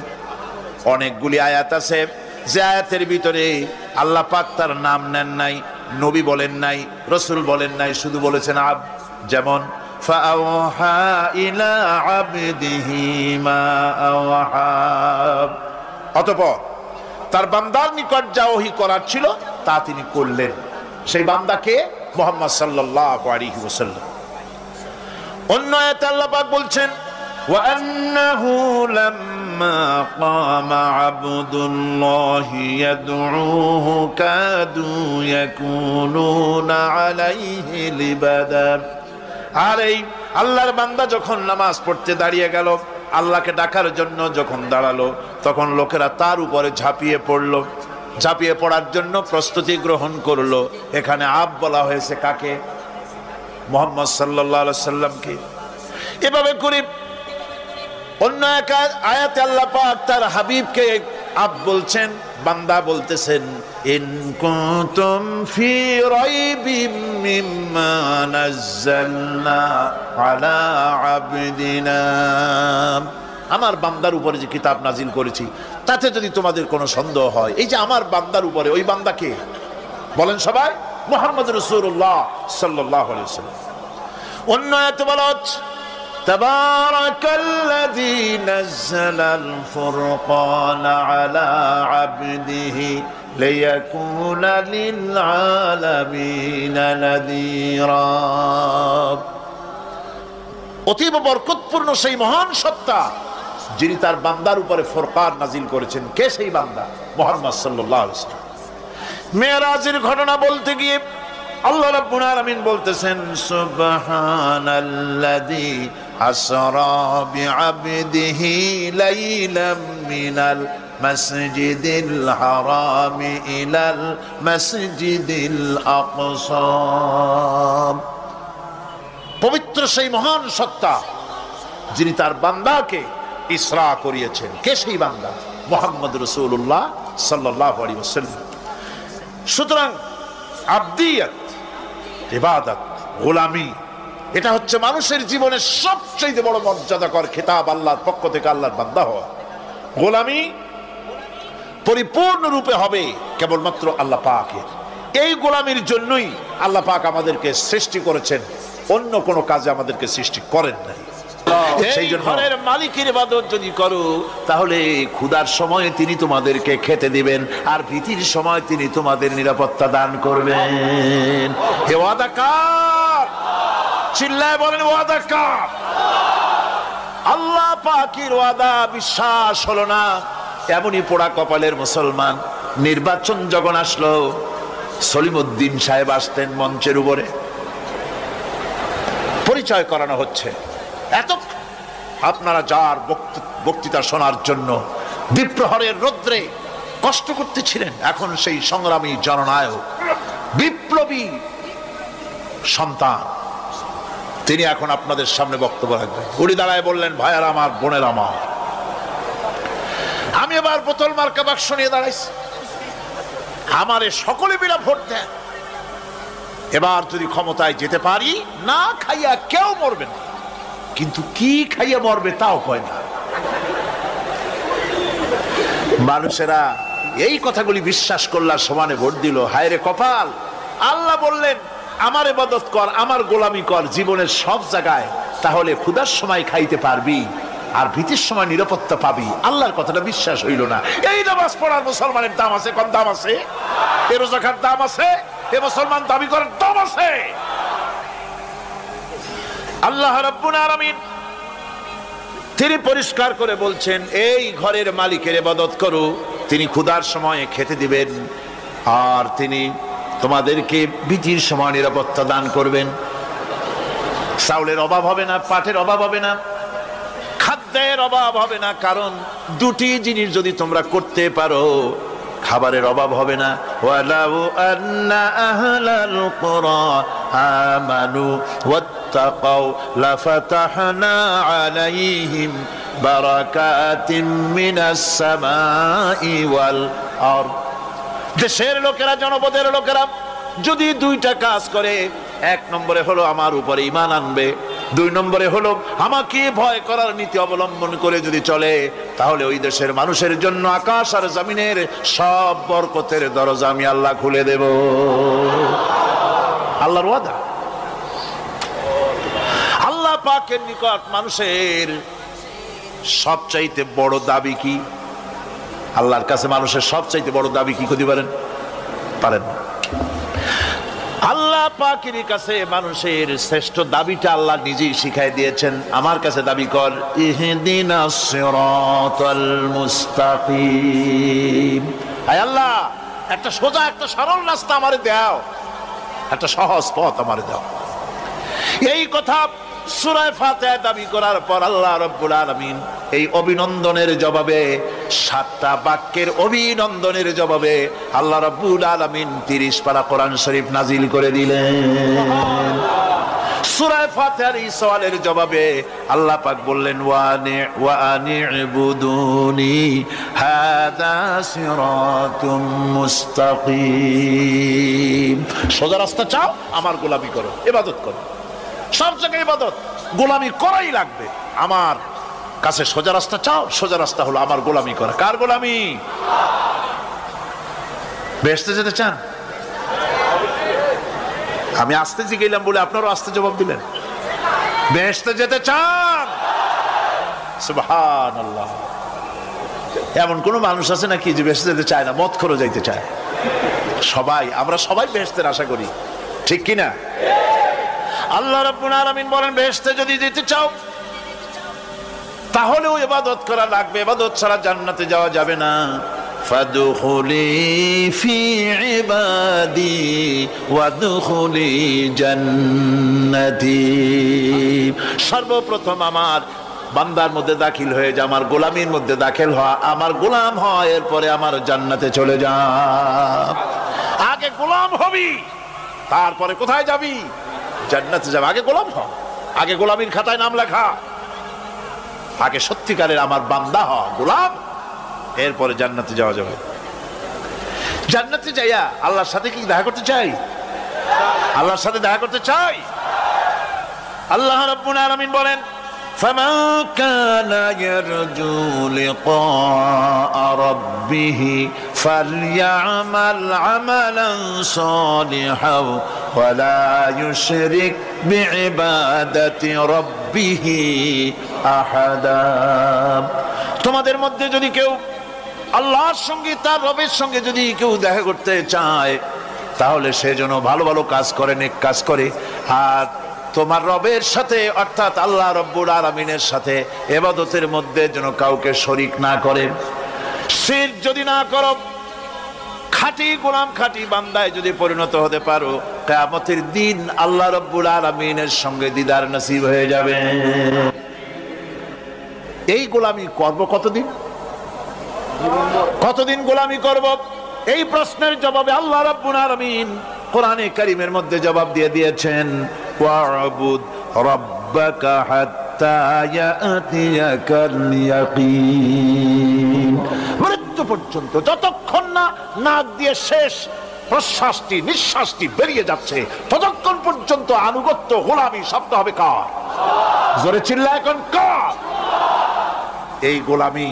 অনেকগুলি আয়াত আছে যে আয়াতের ভিতরে আল্লাহ পাক তার নাম নেন নাই, নবী বলেন নাই, রাসূল বলেন নাই, শুধু বলেছেন আব্দ। যেমন ফাআওহা ইলা আবদিহি মা আওহা। অতঃপর তার বান্দার নিকট যা ওহী করার ছিল তা তিনি করলেন। সেই বান্দাকে মুহাম্মদ সাল্লাল্লাহু আলাইহি ওয়াসাল্লাম। অন্য আয়াতে আল্লাহ পাক বলছেন ওয়া আন্নাহু লাম্মা ক্বামা আবদুল্লাহি ইয়াদউহু কাদু ইয়াকুনুনা আলাইহি লিবাদা। আর এই আল্লাহর বান্দা যখন নামাজ পড়তে দাঁড়িয়ে গেল, আল্লাহকে ডাকার জন্য যখন দাঁড়ালো, তখন লোকেরা তার উপরে ঝাঁপিয়ে পড়লো। ঝাঁপিয়ে পড়ার জন্য প্রস্তুতি গ্রহণ করলো। এখানে আব বলা হয়েছে কাকে? মুহাম্মদ সাল্লাল্লাহু আলাইহি সাল্লামকে। এভাবে করে অন্য এক আয়াতে আল্লাহ পাক তার হাবিবকে আব বলছেন, বান্দা বলতেছেন ইন কুনতুম ফি রাইবিম মিম্মা নাযালনা আলা আবদিনা। আমার বান্দার উপরে যে কিতাব নাজিল করেছি তাতে যদি তোমাদের কোনো সন্দেহ হয়, এই যে আমার বান্দার উপরে, ওই বান্দাকে বলেন সবাই? মুহাম্মদ রাসূলুল্লাহ সাল্লাল্লাহু আলাইহি ওয়াসাল্লাম। অন্য আয়াতে বলা হচ্ছে তাবারাকাল্লাযী নাযালাল ফুরকানা আলা আবদিহি লিয়াকুনা লিল আলামিনা নাযীরা। অতীব বরকতপূর্ণ সেই মহান সত্তা যিনি তার বান্দার উপরে ফুরকান নাজিল করেছেন। কে সেই বান্দা? মুহাম্মদ সাল্লাল্লাহু আলাইহি ওয়াসাল্লাম। মেরাজের ঘটনা বলতে গিয়ে আল্লাহ রাব্বুল আলামিন বলতেছেন, সুবহানাল্লাযী আসরা বিআবদিহি লাইলাম মিনাল মাসজিদিল হারামি ইলাল মাসজিদিল আকসা। পবিত্র সেই মহান সত্তা যিনি তার বান্দাকে ইসরা করিয়েছেন। কে সেই বান্দা? মুহাম্মদ রাসূলুল্লাহ সাল্লাল্লাহু আলাইহি ওয়াসাল্লাম। সুতরাং আবদিয়াত, ইবাদত, গোলামি, এটা হচ্ছে মানুষের জীবনের সবচেয়ে বড় মর্যাদাকর খেতাব আল্লাহর পক্ষ থেকে আল্লাহর বান্দা হওয়া। গোলামি পরিপূর্ণ রূপে হবে কেবলমাত্র আল্লাহ পাকের। এই গোলামির জন্যই আল্লাহ পাক আমাদেরকে সৃষ্টি করেছেন, অন্য কোনো কাজে আমাদেরকে সৃষ্টি করেন নাই। সেই জন্য ঘরের মালিকের ইবাদত যদি করো তাহলে ক্ষুধার সময়ে তিনি তোমাদেরকে খেতে দিবেন, আর ভীতির সময় তিনি তোমাদের নিরাপত্তা দান করবেন। হে ওয়াদা কার? চিল্লায় বলেন ওয়াদা কার? আল্লাহ পাকের ওয়াদা বিশ্বাস হলো না, এমনই পোড়া কপালের মুসলমান। নির্বাচন যখন আসলো, সলিমউদ্দিন সাহেব আসতেন মঞ্চের উপরে, পরিচয় করানো হচ্ছে। এত আপনারা যার বক্তৃতা শোনার জন্য বিপ্রহরের রৌদ্রে কষ্ট করতেছিলেন, এখন সেই সংগ্রামী জননায়ক, বিপ্লবী সন্তান, তিনি এখন আপনাদের সামনে বক্তব্য রাখবেন। উনি দাঁড়ায় বললেন, ভাইয়ার আমার, বোনের আমার, আমি এবার বোতল মার্কা বাক্স নিয়ে দাঁড়াইছি, আমারে সকলে মিলে ভোট দেন। এবার যদি ক্ষমতায় যেতে পারি, না খাইয়া কেউ মরবে না, কিন্তু কি খাইয়া মরবে তাও কয় না। মানুষেরা এই কথাগুলি বিশ্বাস করলা, সমানে ভোট দিল। হায় রে কপাল! আল্লাহ বললেন, আমার ইবাদত কর, আমার গোলামি কর জীবনের সব জায়গায়, তাহলে ক্ষুধার সময় খাইতে পারবি আর ভীতির সময় নিরাপত্তা পাবি। আল্লাহর কথাটা বিশ্বাস হইল না। এই নামাজ পড়ার মুসলমানের দাম আছে, কম দাম আছে? এ রোজা খাওয়ার দাম আছে? এ মুসলমান দাবি করার দাম আছে? আল্লাহ রাব্বুল আলামিন তিনি পরিষ্কার করে বলছেন, এই ঘরের মালিকের ইবাদত করো, তিনি ক্ষুধার সময়ে খেতে দিবেন, আর তিনি তোমাদেরকে ভীতির সময় নিরাপত্তা দান করবেন। চাউলের অভাব হবে না, পাটের অভাব হবে না, খাদ্যের অভাব হবে না, কারণ দুটি জিনিস যদি তোমরা করতে পারো, খাবারের অভাব হবে না। ওয়ালাউ আন্না আহলাল কুরা আমানু ওয়াত্তাকাউ লাফাতাহনা আলাইহিম বারাকাতিম মিনাস সামাই ওয়াল আরদ। দেশের লোকেরা, জনপদের লোকেরা যদি দুইটা কাজ করে, এক নম্বরে হলো আমার উপরে ঈমান আনবে, দুই নম্বরে হলো আমাকে ভয় করার নীতি অবলম্বন করে যদি চলে, তাহলে ওই দেশের মানুষের জন্য আকাশ আর জমিনের সব বরকতের দরজা আমি আল্লাহ খুলে দেব। আল্লাহর ওয়াদা। আল্লাহ পাকের নিকট মানুষের সবচাইতে বড় দাবি কি? আল্লাহর কাছে মানুষের সবচাইতে বড় দাবি কি করতে পারেন? পারেন না। আল্লাহ পাকের কাছে মানুষের শ্রেষ্ঠ দাবিটা আল্লাহ নিজেই শিখাই দিয়েছেন। আমার কাছে দাবি কর, ইহদিনাস সিরাতাল মুস্তাকিম। আয় আল্লাহ, একটা সোজা, একটা সরল রাস্তা আমারে দাও, একটা সহজ পথ আমারে দাও। এই কথা সূরা ফাতিহা দাবি করার পর আল্লাহ রাব্বুল আলামিন এই অভিনন্দনের জবাবে, 7টা বাক্যের অভিনন্দনের জবাবে আল্লাহ রাব্বুল আলামিন 30 পারা কোরআন শরীফ নাজিল করে দিলেন। সূরা ফাতিহার এই সওয়ালের জবাবে আল্লাহ পাক বললেন, ওয়া আনি'বুদুনি হাদা সিরাতুম মুস্তাকিম। সোজা রাস্তা চাও, আমার গোলামি করো, ইবাদত করো। সব জায়গায় ইবাদত, গোলামি করাই লাগবে। আমার কাছে সোজা রাস্তা চাও, সোজা রাস্তা হলো আমার গোলামি করা। কার গোলামি? বেহেশতে যেতে চান? আমি আস্তে জিগাইলাম বলে আপনারও আস্তে জবাব দিলেন। বেহেশতে যেতে চান? সুবহানাল্লাহ। এমন কোন মানুষ আছে নাকি যে বেহেশতে যেতে চায় না? মদ খোর যাইতে চায়। সবাই, আমরা সবাই বেহেশতের আশা করি, ঠিক কিনা? আল্লাহ রাব্বুল আলামিন বলেন বেহেশতে যদি যেতে চাও তাহলেও ইবাদত করা লাগবে, ইবাদত ছাড়া জান্নাতে যাওয়া যাবে না। ফাদখুলি ফি ইবাদি ওয়াদখুলি জান্নাতি, সর্বপ্রথম আমার বান্দার মধ্যে দাখিল হয়ে যা, আমার গোলামির মধ্যে দাখিল হওয়া, আমার গোলাম হয়, এরপরে আমার জান্নাতে চলে যা। আগে গোলাম হবি, তারপরে কোথায় যাবি? জান্নাতে যাবে। আগে গোলাম হ, আগে গোলামির খাতায় নাম লেখা, আগে সত্যিকারের আমার বান্দা হ, গোলাম, এরপরে জান্নাতে যাওয়া যাবে। জান্নাতে যাইয়া আল্লাহর সাথে কি দেখা করতে চাই? আল্লাহর সাথে দেখা করতে চাই। আল্লাহ রাব্বুল আলামিন বলেন فَمَنْ كَانَ يَرْجُو لِقَاءَ رَبِّهِ فَلْيَعْمَلْ عَمَلًا صَالِحًا وَلَا يُشْرِكْ بِعِبَادَةِ رَبِّهِ أَحَدًا। তোমাদের মধ্যে যদি কেউ আল্লাহর সঙ্গে, তার রবের সঙ্গে যদি কেউ দেখা করতে চায় তাহলে সে যেন ভালো ভালো কাজ করে, নেক কাজ করে, আর তোমার রবের সাথে অর্থাৎ আল্লাহ রব্বুল আলামিনের সাথে ইবাদতের মধ্যে যেন কাউকে শরীক না করে। শিরক যদি না করো, খাঁটি গোলাম, খাঁটি বান্দায় যদি পরিণত হতে পারো, কিয়ামতের দিন আল্লাহ রব্বুল আলামিনের সঙ্গে দিদার নসিব হয়ে যাবে। এই গোলামি করব কতদিন? কতদিন গোলামি করব? এই প্রশ্নের জবাবে আল্লাহ রাব্বুল আলামিন কোরআনে কারীমের মধ্যে জবাব দিয়ে দিয়েছেন, ওয়া'বুদ রাব্বাকা হাত্তা ইয়াতিয়াকাল ইয়াকিন। মৃত্যু পর্যন্ত, যতক্ষণ না নাক দিয়ে শেষ প্রশ্বাসটি, নিঃশ্বাসটি বেরিয়ে যাচ্ছে, ততক্ষণ পর্যন্ত আনুগত্য, গোলামি শব্দ হবে কার? জোরে চিল্লা এখন কার? এই গোলামি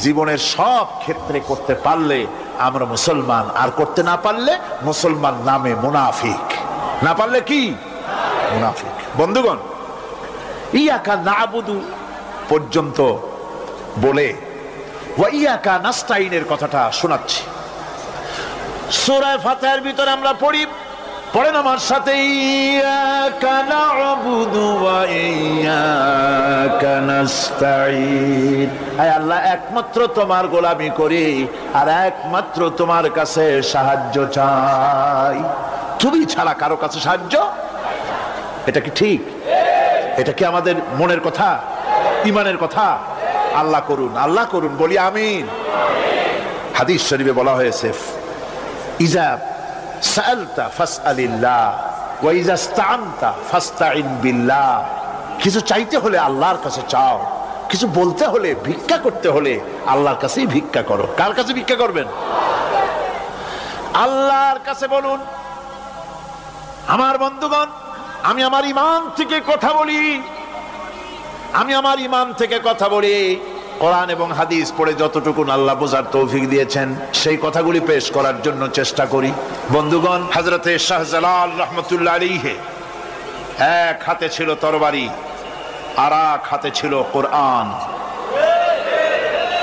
জীবনের সব ক্ষেত্রে করতে পারলে আমরা মুসলমান, আর করতে না পারলে মুসলমান নামে মুনাফিক। না পারলে কি? মুনাফিক। বন্ধুগণ, ইয়াকা নাবুদু পর্যন্ত বলে ওয়া ইয়াকা নাস্তাইনের কথাটা শোনাচ্ছি। সূরা ফাতিহার ভিতরে আমরা পড়ি, পড়েন আমার সাথে, ইয়াকা নাবুদু ওয়া ইয়াকা নাস্তাইন। আয় আল্লাহ, একমাত্র তোমার গোলামি করি আর একমাত্র তোমার কাছে সাহায্য চাই। তুমি ছাড়া কারো কাছে সাহায্য? এটা কি ঠিক? এটা কি আমাদের মনের কথা, ইমানের কথা? আল্লাহ করুন, আল্লাহ করুন, বলি আমিন। হাদিস শরীফে বলা হয়েছে, ইজা সাআলতা ফাসআলিল্লাহ ওয়া ইজা ইসতাআনতা ফাসতাইন বিল্লাহ। কিছু চাইতে হলে আল্লাহর কাছে চাও, কিছু বলতে হলে, ভিক্ষা করতে হলে আল্লাহর কাছেই ভিক্ষা করো। কার কাছে ভিক্ষা করবেন? আল্লাহর কাছে বলুন। আমার বন্ধুগণ, আমি আমার ঈমান থেকে কথা বলি, আমি আমার ঈমান থেকে কথা বলি। কোরআন এবং হাদিস পড়ে যতটুকু আল্লাহ বোঝার তৌফিক দিয়েছেন সেই কথাগুলি পেশ করার জন্য চেষ্টা করি। বন্ধুগণ, হযরতে শাহজালাল রাহমাতুল্লাহ আলাইহি এক হাতে ছিল তরবারি আর এক হাতে ছিল কোরআন।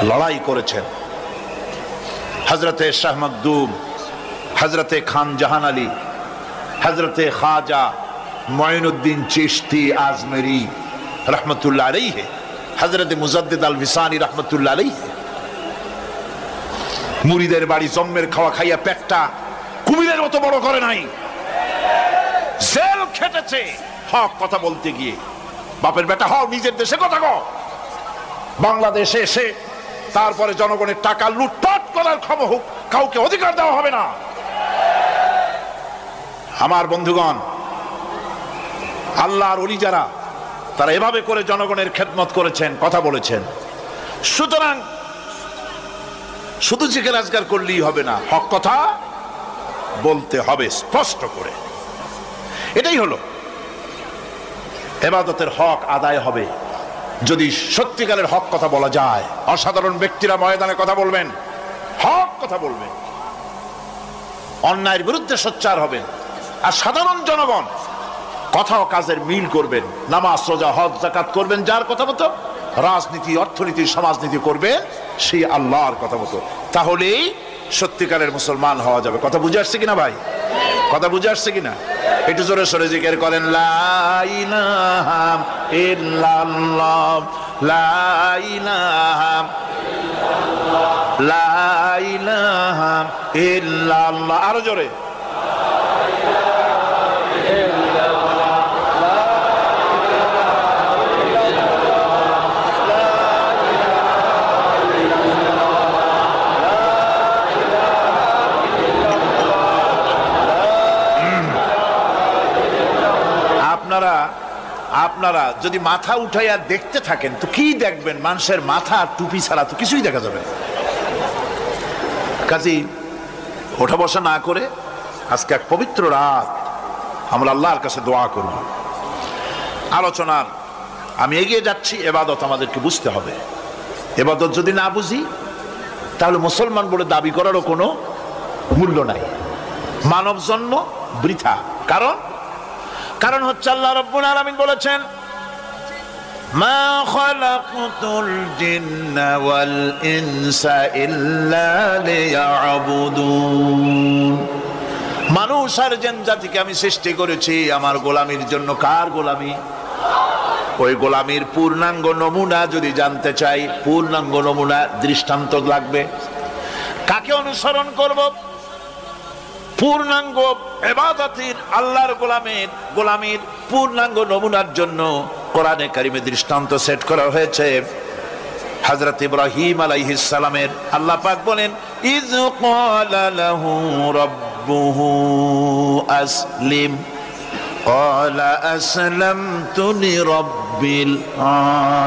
লড়াই করেছেন হযরতে শাহ মখদুম, হযরতে খান জাহান আলী, হযরতে খাজা মুঈনুদ্দিন চিশতি আজমেরি রহমতুল্লাহ আলাইহি, হযরতে মুজাদ্দিদ আল ভিসানি রহমতুল্লাহ আলাইহি। মুরিদের বাড়ি জম্মের খাওয়া খাইয়া পেটটা কুমিরের মতো বড় করে নাই, জেল খেটেছে হক কথা বলতে গিয়ে। বাপের বেটা হও, নিজের দেশে কথা কও। বাংলাদেশে এসে তারপরে জনগণের টাকা লুটপাট করার ক্ষমতা কাউকে অধিকার দেওয়া হবে না। আমার বন্ধুগণ, আল্লাহর ওলি যারা, তারা এভাবে করে জনগণের খেদমত করেছেন, কথা বলেছেন। সুতরাং শুধু জিকির আজকার করলেই হবে না, হক কথা বলতে হবে স্পষ্ট করে। এটাই হলো ইবাদতের হক আদায় হবে যদি সত্যিকারের হক কথা বলা যায়। অসাধারণ ব্যক্তিরা ময়দানে কথা বলবেন, হক কথা বলবেন, অন্যায়ের বিরুদ্ধে সোচ্চার হবেন। আর সাধারণ জনগণ কথা ও কাজের মিল করবেন, নামাজ, রোজা, হজ, যাকাত করবেন যার কথা মতো, রাজনীতি, অর্থনীতি, সমাজনীতি করবেন সেই আল্লাহর কথা মতো। তাহলেই সত্যিকারের মুসলমান হওয়া যাবে। কথা বুঝে আসছে কিনা ভাই? কথা বুঝে আসছে কিনা? একটু জোরে সরে জিকির করেন, লা ইলাহা ইল্লাল্লাহ, লা ইলাহা, লা ইলাহা ইল্লাল্লাহ। আরো জোরে, আপনারা যদি মাথা উঠাইয়া দেখতে থাকেন তো কি দেখবেন? মানুষের মাথা টুপি ছাড়া তো কিছুই দেখা যাবে না। কাজী ওঠা বসা না করে আজকে এক পবিত্র রাত আমরা আল্লাহর কাছে দোয়া করব। আলোচনার আমি এগিয়ে যাচ্ছি। এবাদত আমাদেরকে বুঝতে হবে। এবাদত যদি না বুঝি তাহলে মুসলমান বলে দাবি করারও কোনো মূল্য নাই। মানব জন্ম বৃথা। কারণ হচ্ছে আল্লাহ রাব্বুল আলামিন বলেছেন, মা খালাকতুল জিন্না ওয়াল ইনসা ইল্লা লিয়াবুদুন। মানুষ আর জিন জাতিকে আমি সৃষ্টি করেছি আমার গোলামির জন্য। কার গোলামি? ওই গোলামির পূর্ণাঙ্গ নমুনা যদি জানতে চাই, পূর্ণাঙ্গ নমুনা দৃষ্টান্ত লাগবে। কাকে অনুসরণ করব? পূর্ণাঙ্গ ইবাদতের আল্লাহর গোলামির পূর্ণাঙ্গ নমুনার জন্য কোরআনে কারিমে দৃষ্টান্ত সেট করা হয়েছে। হযরত ইব্রাহিম আলাইহিস সালামের আল্লাহ পাক বলেন, ইয ক্বালা লাহু রাব্বুহু আসলিম ক্বালা আসলামতু লিরাব্বিল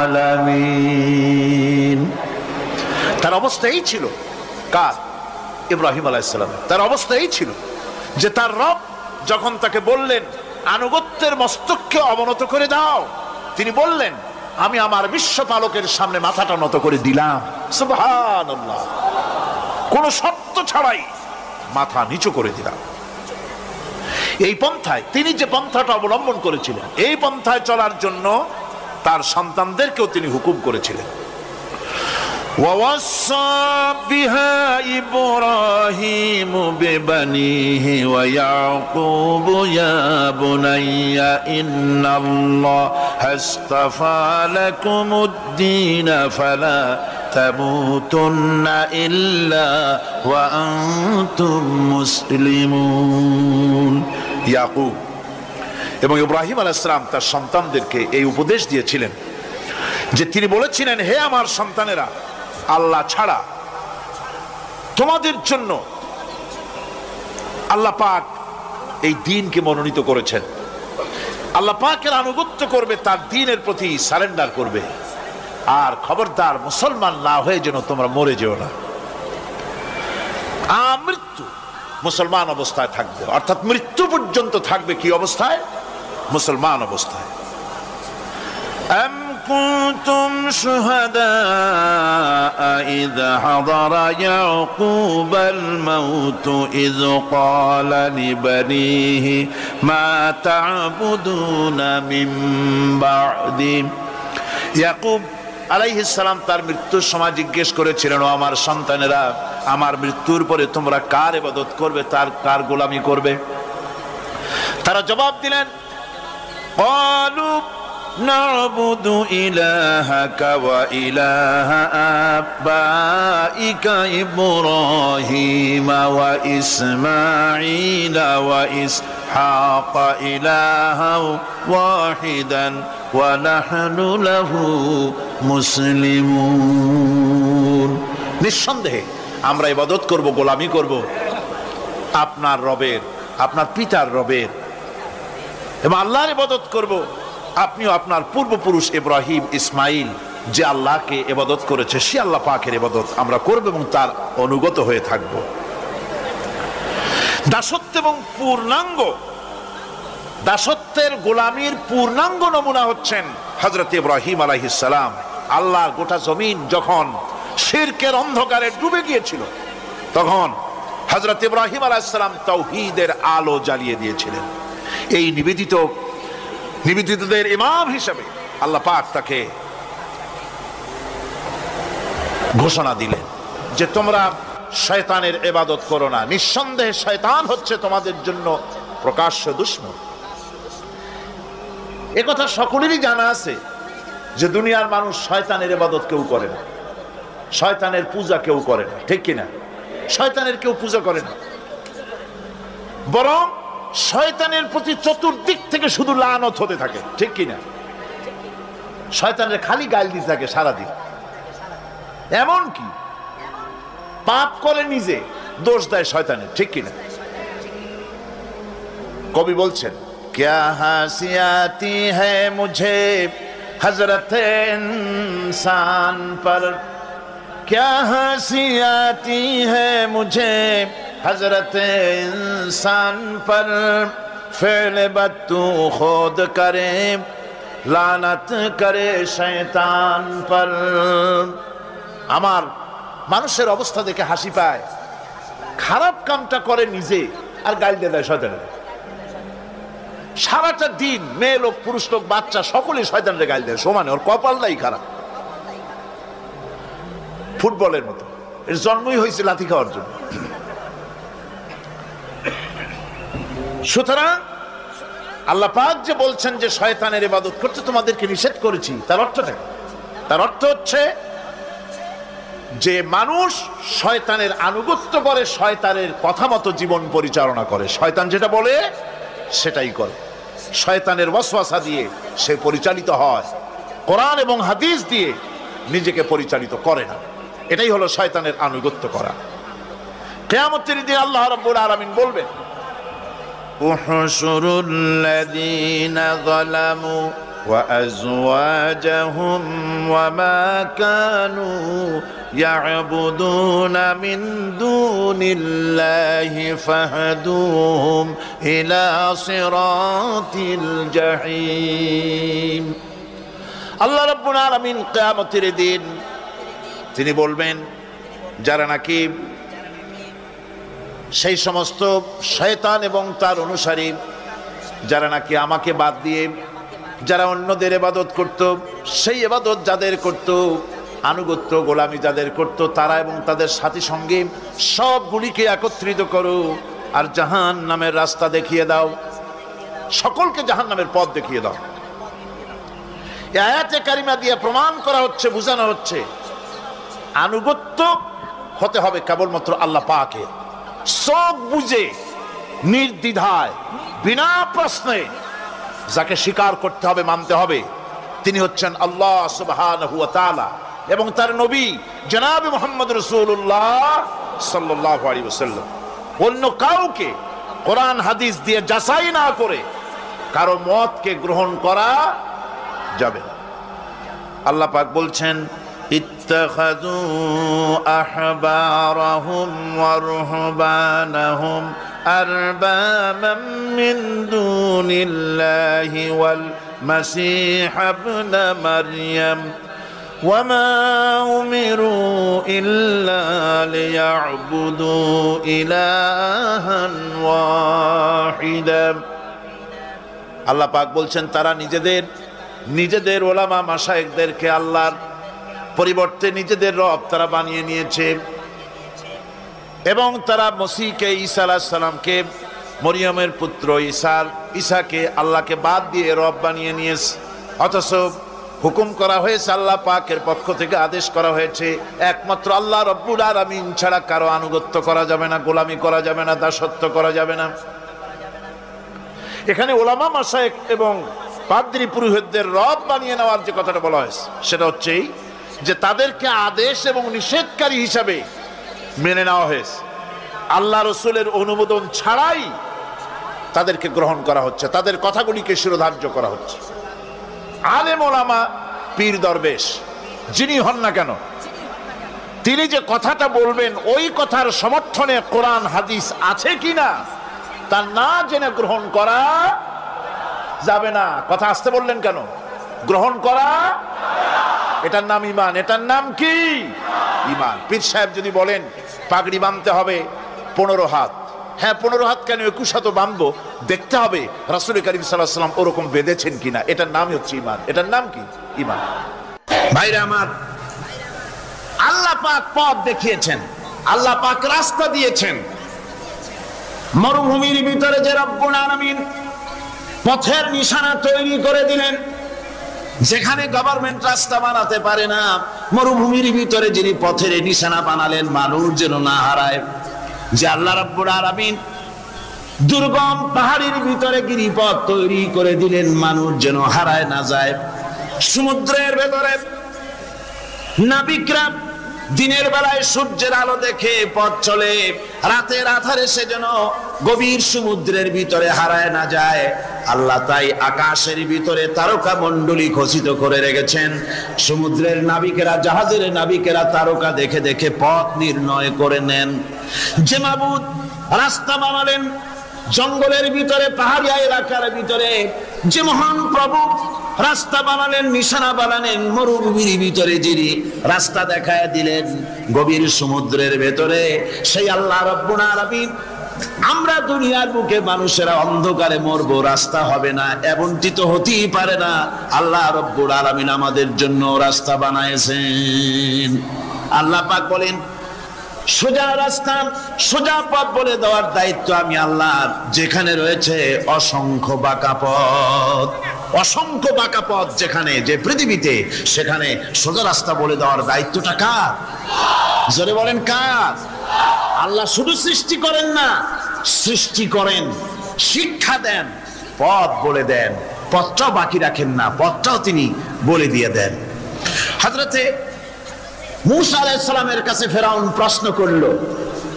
আলামিন। তার অবস্থা এই ছিল। কার? ইব্রাহিম আলাইহিস সালাম। তার অবস্থা এই ছিল যে তার রব যখন তাকে বললেন আনুগত্যের মস্তককে অবনত করে দাও, তিনি বললেন আমি আমার বিশ্বপালকের সামনে মাথাটা নত করে দিলাম। সুবহানাল্লাহ। কোন শর্ত ছাড়াই মাথা নিচু করে দিলাম। এই পন্থায় তিনি যে পন্থাটা অবলম্বন করেছিলেন, এই পন্থায় চলার জন্য তার সন্তানদেরকেও তিনি হুকুম করেছিলেন। ووصى بها إبراهيم ببنيه ويعقوب يا بني إن الله اصطفى لكم الدين فلا تموتن إلا وأنتم مسلمون। ইয়াকুব এবং ইব্রাহিম আলাইহিস সালাম তার সন্তানদেরকে এই উপদেশ দিয়েছিলেন যে তিনি বলেছিলেন, হে আমার সন্তানেরা, আল্লাহ ছাড়া তোমাদের জন্য আল্লাহ পাক এই দ্বীনকে মনোনীত করেছেন। আল্লাহ পাকের আনুগত্য করবে, তার দ্বীনের প্রতি সারেন্ডার করবে। আর খবরদার মুসলমান না হয়ে যেন তোমরা মরে যেও না। মৃত্যু মুসলমান অবস্থায় থাকবে, অর্থাৎ মৃত্যু পর্যন্ত থাকবে কি অবস্থায়? মুসলমান অবস্থায়। كنتم شهداء إذ حضر يعقوب الموت إذ قال لبنيه ما تعبدون من بعدي। ইয়াকুব আলাইহিস সালাম তার মৃত্যুর সময় জিজ্ঞেস করেছিলেন, ও আমার সন্তানেরা, আমার মৃত্যুর পরে তোমরা কার ইবাদত করবে, কার গোলামি করবে? তারা জবাব দিলেন, قالوا نعبد إلهك وإله آبائك إبراهيم وإسماعيل وإسحاق إلها واحدا ونحن له مسلمون। নিঃসন্দেহে আমরা ইবাদত করব, গোলামি করব আপনার রবের, আপনার পিতার রবের, এবং আল্লাহর ইবাদত করব। আপনিও আপনার পূর্বপুরুষ ইব্রাহিম, ইসমাইল যে আল্লাহকে ইবাদত করেছে, সে আল্লাহ পাকের ইবাদত আমরা করব এবং তার অনুগত হয়ে থাকব। দাসত্ব এবং দাসত্বের গোলামির পূর্ণাঙ্গ নমুনা হচ্ছেন হযরত ইব্রাহিম আলাইহিস সালাম। আল্লাহর গোটা জমিন যখন শিরকের অন্ধকারে ডুবে গিয়েছিল, তখন হযরত ইব্রাহিম আলাইহিস সালাম তাওহীদের আলো জ্বালিয়ে দিয়েছিলেন। এই নিবেদিতদের ইমাম হিসেবে আল্লাহ পাক তাকে ঘোষণা দিলেন যে তোমরা শয়তানের ইবাদত করো না। নিঃসন্দেহে শয়তান হচ্ছে তোমাদের জন্য প্রকাশ্য দুশমন। একথা সকলেরই জানা আছে যে দুনিয়ার মানুষ শয়তানের ইবাদত কেউ করে না, শয়তানের পূজা কেউ করে না, ঠিক কিনা? শয়তানের কেউ পূজা করে না, বরং শয়তানের প্রতি চতুর্দিক থেকে শুধু লানত হতে থাকে, ঠিক কিনা? শয়তানের খালি গাল দিতে থাকে সারাদিন, এমন কি পাপ করে নিজে দোষ দেয় শয়তানের, ঠিক কিনা? কবি বলছেন, क्या हंसी आती है मुझे हजरत इंसान पर, क्या हंसी आती है मुझे हजरत इंसान पर, फेल बद तू खुद करे लानत करे शैतान पर। আমার মানুষের অবস্থা দেখে হাসি পায়, খারাপ কামটা করে নিজে আর গাল দিয়ে দেয় শয়তানের। সারাটা দিন মেয়ে লোক, পুরুষ লোক, বাচ্চা সকলেই শয়তানের গাল দেয় সমানে, ওর কপালটাই খারাপ, ফুটবলের মতো। এর জন্মই হয়েছে লাথি খাওয়ার জন্য। সুতরাং আল্লাহ পাক যে বলছেন যে শয়তানের ইবাদত করতে তোমাদেরকে নিষেধ করেছি, তার অর্থটা কি? তার অর্থ হচ্ছে যে মানুষ শয়তানের আনুগত্য করে, শয়তানের কথা মতো জীবন পরিচালনা করে, শয়তান যেটা বলে সেটাই করে, শয়তানের ওয়াসওয়াসা দিয়ে সে পরিচালিত হয়, কোরআন এবং হাদিস দিয়ে নিজেকে পরিচালিত করে না। এটাই হলো শয়তানের আনুগত্য করা। কিয়ামতের দিন আল্লাহ রাব্বুল আলামিন বলবেন, উহশুরুল লাযীনা যালামু ওয়া আযওয়াজাহুম ওয়া মা কানু ইয়াবুদুনা মিন দুনিল্লাহি ফাহদুহুম ইলা সিরাতিল জাহিম। আল্লাহ রাব্বুল আলামিন কিয়ামতের দিন তিনি বলবেন, যারা নাকি সেই সমস্ত শয়তান এবং তার অনুসারী, যারা নাকি আমাকে বাদ দিয়ে যারা অন্যদের ইবাদত করত, সেই ইবাদত যাদের করত, আনুগত্য গোলামি যাদের করত, তারা এবং তাদের সাথী সঙ্গে সবগুলিকে একত্রিত করো আর জাহান্নামের রাস্তা দেখিয়ে দাও, সকলকে জাহান্নামের পথ দেখিয়ে দাও। এই আয়াতে কারিমা দিয়ে প্রমাণ করা হচ্ছে, বোঝানো হচ্ছে আনুগত্য হতে হবে কেবলমাত্র আল্লাহ পাকের। সব বুঝে নির্দ্বিধায় বিনা প্রশ্নে যাকে স্বীকার করতে হবে, মানতে হবে, তিনি হচ্ছেন আল্লাহ সুবহানাহু ওয়া তাআলা এবং তার নবী জনাব মুহাম্মদ রাসূলুল্লাহ সাল্লাল্লাহু আলাইহি ওয়াসাল্লাম। অন্য কাউকে কোরআন হাদিস দিয়ে যাচাই না করে কারো মতকে গ্রহণ করা যাবে না। আল্লাহ পাক বলছেন, ইত্তাখাযু আহবারাহুম ওয়া রুহবানাহুম আরবাবাম মিন দুনিল্লাহি ওয়াল মাসীহ ইবনে মারইয়াম ওয়া মা উমিরু ইল্লা লিয়াবুদু ইলাহান ওয়াহিদা। আল্লাহ পাক বলছেন, তারা নিজেদের ওলামা মাশায়েখদেরকে আল্লাহর পরিবর্তে নিজেদের রব তারা বানিয়ে নিয়েছে এবং তারা মসিহকে, ঈসা আলাইহিস সালামকে, মরিয়মের পুত্র ঈসাকে আল্লাহকে বাদ দিয়ে রব বানিয়ে নিয়েছে। অথচ হুকুম করা হয়েছে, আল্লাহ পাকের পক্ষ থেকে আদেশ করা হয়েছে, একমাত্র আল্লাহ রব্বুল আলামিন ছাড়া কারো আনুগত্য করা যাবে না, গোলামি করা যাবে না, দাসত্ব করা যাবে না। এখানে ওলামা মাশায়েখ এবং পাদ্রী পুরোহিতদের রব বানিয়ে নেওয়ার যে কথাটা বলা হয়েছে, সেটা হচ্ছে যে তাদেরকে আদেশ এবং নিষেধকারী হিসাবে মেনে নেওয়া হয়েছে, আল্লাহ রসুলের অনুমোদন ছাড়াই তাদেরকে গ্রহণ করা হচ্ছে, তাদের কথাগুলিকে শিরোধার্য করা হচ্ছে। আলেম ওলামা, পীর দরবেশ যিনি হন না কেন, তিনি যে কথাটা বলবেন ওই কথার সমর্থনে কোরআন হাদিস আছে কিনা তা না জেনে গ্রহণ করা যাবে না। কথা আসতে বললেন কেন? গ্রহণ করা, এটার নাম ঈমান। এটার নাম কি? ঈমান। পীর সাহেব যদি বলেন পাগড়ি বাঁধতে হবে 15 হাত, হ্যাঁ 15 হাত কেন, 21 হাতও বাঁধবো, দেখতে হবে রাসূল করিম সাল্লাল্লাহু আলাইহি ওয়াসাল্লাম ওরকম বেঁধেছেন কিনা। এটার নামই হচ্ছে ঈমান। এটার নাম কি? ঈমান। ভাইরা আমার, আল্লাহ পাক পথ দেখিয়েছেন, আল্লাহ পাক রাস্তা দিয়েছেন। মরুভূমির ভিতরে যে রব্বুল আলামিন পথের নিশানা তৈরি করে দিলেন। যেখানে গভর্নমেন্ট রাস্তা বানাতে পারে না, মরুভূমির ভিতরে যিনি পথের নিশানা বানালেন মানুষ যেন না হারায়। যে আল্লাহ রাব্বুল আলামিন দুর্গম পাহাড়ের ভিতরে গিরিপথ তৈরি করে দিলেন, মানুষ যেন হারায় না যায়। সমুদ্রের ভেতরে নাবিকরা দিনের বেলায় সূর্যের আলো দেখে পথ চলে, রাতের আধারে সে যেন গভীর সমুদ্রের ভিতরে হারায় না যায়। আল্লাহ তাই আকাশের ভিতরে তারকা মণ্ডলী খচিত করে রেখেছেন। সমুদ্রের নাবিকেরা, জাহাজের নাবিকেরা তারকা দেখে দেখে পথ নির্ণয় করে নেন। যে মাবুদ রাস্তা বানালেন জঙ্গলের ভিতরে, পাহাড়িয়া এলাকার ভিতরে, যে মহান প্রভু রাস্তা বানালেন, নিশানা বানালেন মরুভূমির ভিতরে, যিনি রাস্তা দেখায় দিলেন গভীর সমুদ্রের ভেতরে, সেই আল্লাহ রাব্বুল আলামিন আমরা দুনিয়ার বুকে মানুষেরা অন্ধকারে মরবো, রাস্তা হবে না, এমনটি তো হতেই পারে না। আল্লাহ রাব্বুল আলামিন আমাদের জন্য রাস্তা বানাইছেন। আল্লাহ পাক বলেন সোজা রাস্তা, সোজা পথ বলে দেওয়ার দায়িত্ব আমি আল্লাহর। যেখানে রয়েছে অসংখ্য বাঁকা পথ, অসংখ্য বাঁকা পথ যেখানে, যে পৃথিবীতে, সেখানে সোজা রাস্তা বলে দেওয়ার দায়িত্বটা কার? জোরে বলেন কার? আল্লাহ শুধু সৃষ্টি করেন না, সৃষ্টি করেন, শিক্ষা দেন, পথ বলে দেন, পথটাও বাকি রাখেন না, পথটাও তিনি বলে দিয়ে দেন। হযরতে মূসা আলাইহিস সালামের কাছে ফেরাউন প্রশ্ন করলো,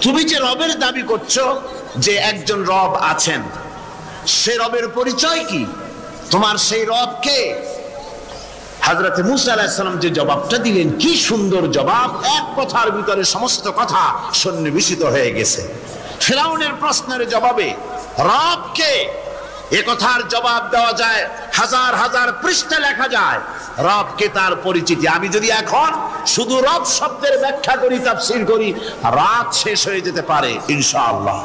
তুমি যে রবের দাবি করছো, যে একজন রব আছেন, সে রবের পরিচয় কি? তোমার সেই রব কে? হযরতে মূসা আলাইহিস সালাম যে জবাবটা দিলেন, কি সুন্দর জবাব! এক কথার ভিতরে সমস্ত কথা সন্নিবেশিত হয়ে গেছে। ফেরাউনের প্রশ্নের জবাবে রব কে, এ কথার জবাব দেওয়া যায়, হাজার হাজার পৃষ্ঠা লেখা যায়। রব কে, তার পরিচিতি। আমি যদি এখন শুধু রব শব্দের ব্যাখ্যা করি, তাফসীর করি, রাত শেষ হয়ে যেতে পারে, ইনশাআল্লাহ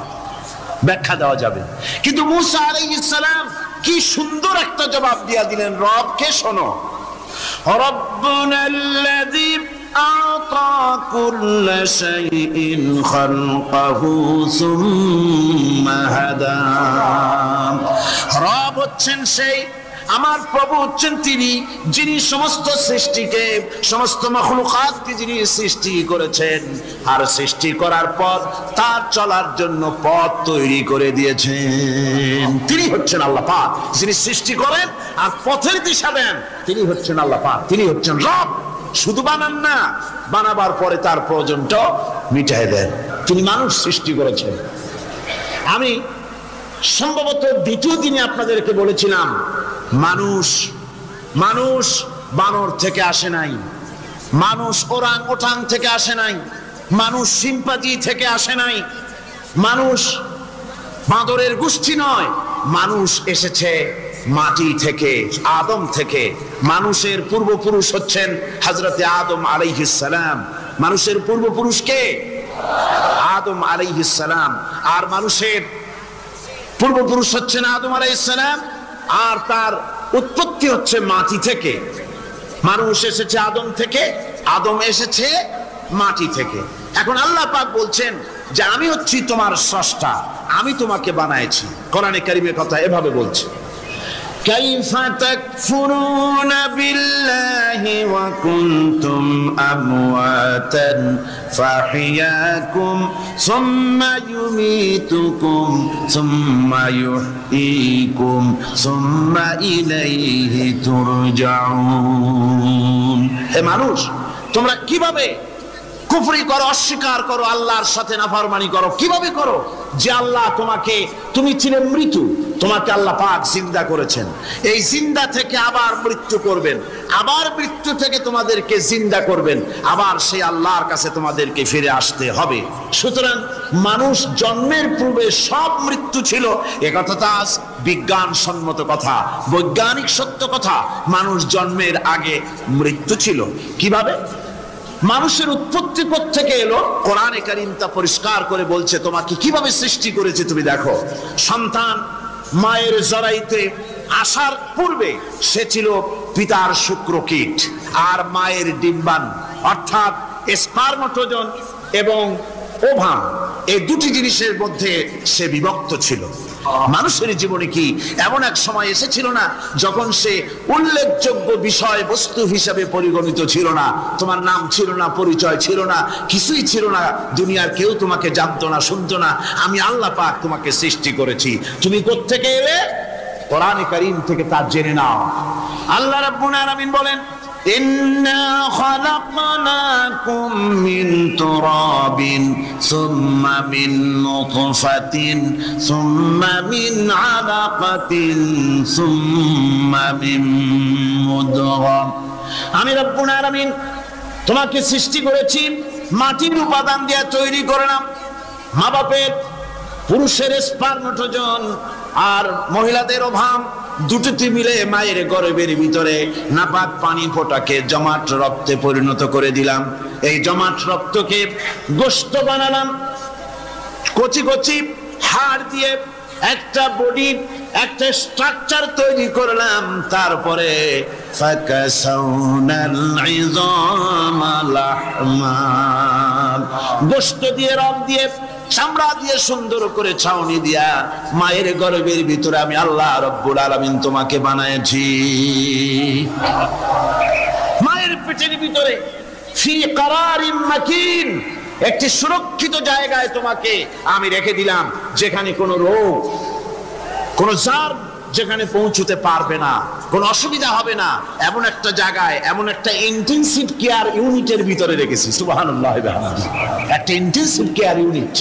ব্যাখ্যা দেওয়া যাবে। কিন্তু মূসা আলাইহিস সালাম কি সুন্দর একটা জবাব দিয়ে দিলেন, রব কে শোনো। রব্বুনাল্লাযী আ'তা কুল্লা শাইইন খালকাহু সুম্মা হাদা। রব হচ্ছেন সেই, আমার প্রভু হচ্ছেন তিনি, যিনি সমস্ত সৃষ্টিকে, সমস্ত মাখলুকাতকে যিনি সৃষ্টি করেছেন, আর সৃষ্টি করার পর তার চলার জন্য পথ তৈরি করে দিয়েছেন। তিনি হচ্ছেন আল্লাহ পাক, যিনি সৃষ্টি করেন আর পথের দিশা দেন। তিনি হচ্ছেন আল্লাহ পাক, তিনি হচ্ছেন রব। শুধু বানান না, বানাবার পরে তার প্রয়োজনটাও মিটাই দেন। তিনি মানুষ সৃষ্টি করেছেন। আমি সম্ভবত দ্বিতীয় দিনে আপনাদেরকে বলেছিলাম, মানুষ বানর থেকে আসে নাই, মানুষ ওরাং ওটাং থেকে আসে নাই, মানুষ সিম্পাজি থেকে আসে নাই, মানুষ বাঁদরের গোষ্ঠী নয়, মানুষ এসেছে মাটি থেকে, আদম থেকে। মানুষের পূর্বপুরুষ হচ্ছেন হযরতে আদম আলাইহিস সালাম। মানুষের পূর্বপুরুষ কে? আদম আলাইহিস সালাম। আর মানুষের পূর্বপুরুষ হচ্ছেন আদম আলাইহিস সালাম, আর তার উৎপত্তি হচ্ছে মাটি থেকে। মানুষ এসেছে আদম থেকে, আদম এসেছে মাটি থেকে। এখন আল্লাহ পাক বলছেন যে আমি হচ্ছি তোমার স্রষ্টা, আমি তোমাকে বানাইছি। কোরআনে কারীমের কথা এভাবে বলছে, কাইফা তাকফুরুনা বিল্লাহি ওয়া কুনতুম আমওয়াতান ফাহিয়াকুম সুম্মা ইউমীতুকুম সুম্মা ইউহয়ীকুম সুম্মা ইলাইহি তুরজাউন। হে মানুষ, তোমরা কিভাবে কুফরি করো, অস্বীকার করো, আল্লাহর সাথে নাফরমানি করো? কিভাবে করো? যে আল্লাহ তোমাকে, তুমি ছিলে মৃত্যু, তোমাকে আল্লাহ পাক জিন্দা করেছেন, এই জিন্দা থেকে আবার মৃত্যু করবেন, আবার মৃত্যু থেকে তোমাদেরকে জিন্দা করবেন, আবার সেই আল্লাহর কাছে তোমাদেরকে ফিরে আসতে হবে। সুতরাং মানুষ জন্মের পূর্বে সব মৃত্যু ছিল, একথা তো আজ বিজ্ঞানসম্মত কথা, বৈজ্ঞানিক সত্য কথা। মানুষ জন্মের আগে মৃত্যু ছিল। কিভাবে? মানুষের উৎপত্তি থেকে এলো, কোরআনে কারীম তা পরিষ্কার করে বলছে তোমাকে কিভাবে সৃষ্টি করেছে। তুমি দেখো, সন্তান মায়ের জরায়ুতে আসার পূর্বে সে ছিল পিতার শুক্রকীট আর মায়ের ডিম্বাণু, অর্থাৎ স্পার্মটোজোন এবং ওভাম, এই দুটি জিনিসের মধ্যে সে বিভক্ত ছিল। মানুষের জীবনে কি এমন এক সময় এসেছিল না যখন সে উল্লেখযোগ্য বিষয় বস্তু হিসেবে পরিগণিত ছিল না? তোমার নাম ছিল না, পরিচয় ছিল না, কিছুই ছিল না, দুনিয়ার কেউ তোমাকে জানতো না, শুনতো না। আমি আল্লাহ পাক তোমাকে সৃষ্টি করেছি, তুমি কোত্থেকে এলে? কোরআনে কারীম থেকে তা জেনে নাও। আল্লাহ রাব্বুল আলামিন বলেন, ইন্না খালাকনাকুম মিন তুরাবিন সুম্মা মিন নুতফাতিন সুম্মা মিন আলাকাতিন সুম্মা মিন মুদগা। আমি রাব্বুল আলামিন তোমাকে সৃষ্টি করেছি, মাটির উপাদান দিয়ে তৈরি করলাম। মা বাপের, পুরুষের স্পার্মটোজন আর মহিলাদের ওভাম দুটোতে মিলে মায়ের গর্ভের ভিতরে নাপাক পানি ফোটাকে জমাট রক্তে পরিণত করে দিলাম। এই জমাট রক্তকে গোশত বানালাম, কচি কচি হাড় দিয়ে একটা বডি, একটা স্ট্রাকচার তৈরি করলাম। তারপরে ফাকাসাউনাল ইযামা লাহমা, গোশত দিয়ে, রক দিয়ে, চামড়া দিয়ে সুন্দর করে ছাউনি দিয়া মায়ের গর্ভের ভিতরে আমি আল্লাহ রব্বুল আলামিন তোমাকে বানাইছি। মায়ের পেটের ভিতরে ফি কারারিম মাকিন, একটি সুরক্ষিত জায়গায় তোমাকে আমি রেখে দিলাম, যেখানে কোনো রোগ, কোনো জার যেখানে পৌঁছতে পারবে না, কোনো অসুবিধা হবে না, এমন একটা জায়গায়, এমন একটা ইন্টেনসিভ কেয়ার ইউনিটের ভিতরে রেখেছি। সুবহানাল্লাহ, একটা ইন্টেনসিভ কেয়ার ইউনিট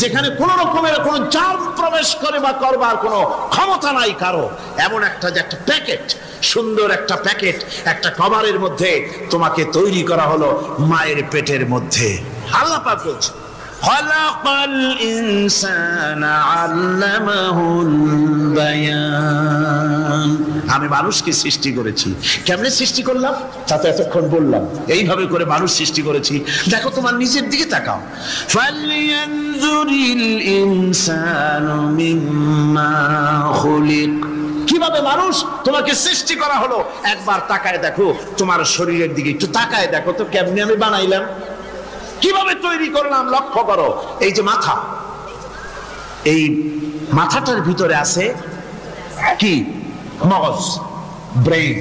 যেখানে কোন রকমের কোন জার্ম প্রবেশ করে বা করবার কোনো ক্ষমতা নাই কারো। এমন একটা যে একটা প্যাকেট, সুন্দর একটা প্যাকেট, একটা কভারের মধ্যে তোমাকে তৈরি করা হলো মায়ের পেটের মধ্যে। আল্লাহ পাক বলছেন, খালাকাল ইনসানা আল্লামাহুল বায়ান। আমি মানুষকে সৃষ্টি করেছি। কেমনে সৃষ্টি করলাম তা তো এতক্ষণ বললাম। এইভাবে করে মানুষ সৃষ্টি করেছি। দেখো তোমার নিজের দিকে তাকাও। ফালয়ানজুরিল ইনসানু মিম্মা খুলিক, কিভাবে মানুষ তোমাকে সৃষ্টি করা হলো একবার তাকায় দেখো, তোমার শরীরের দিকে একটু তাকায় দেখো তো কেমনে আমি বানাইলাম, কিভাবে তৈরি করলাম, লক্ষ্য করো। এই যে মাথা, এই মাথাটার ভিতরে আছে কি? মগজ, ব্রেন।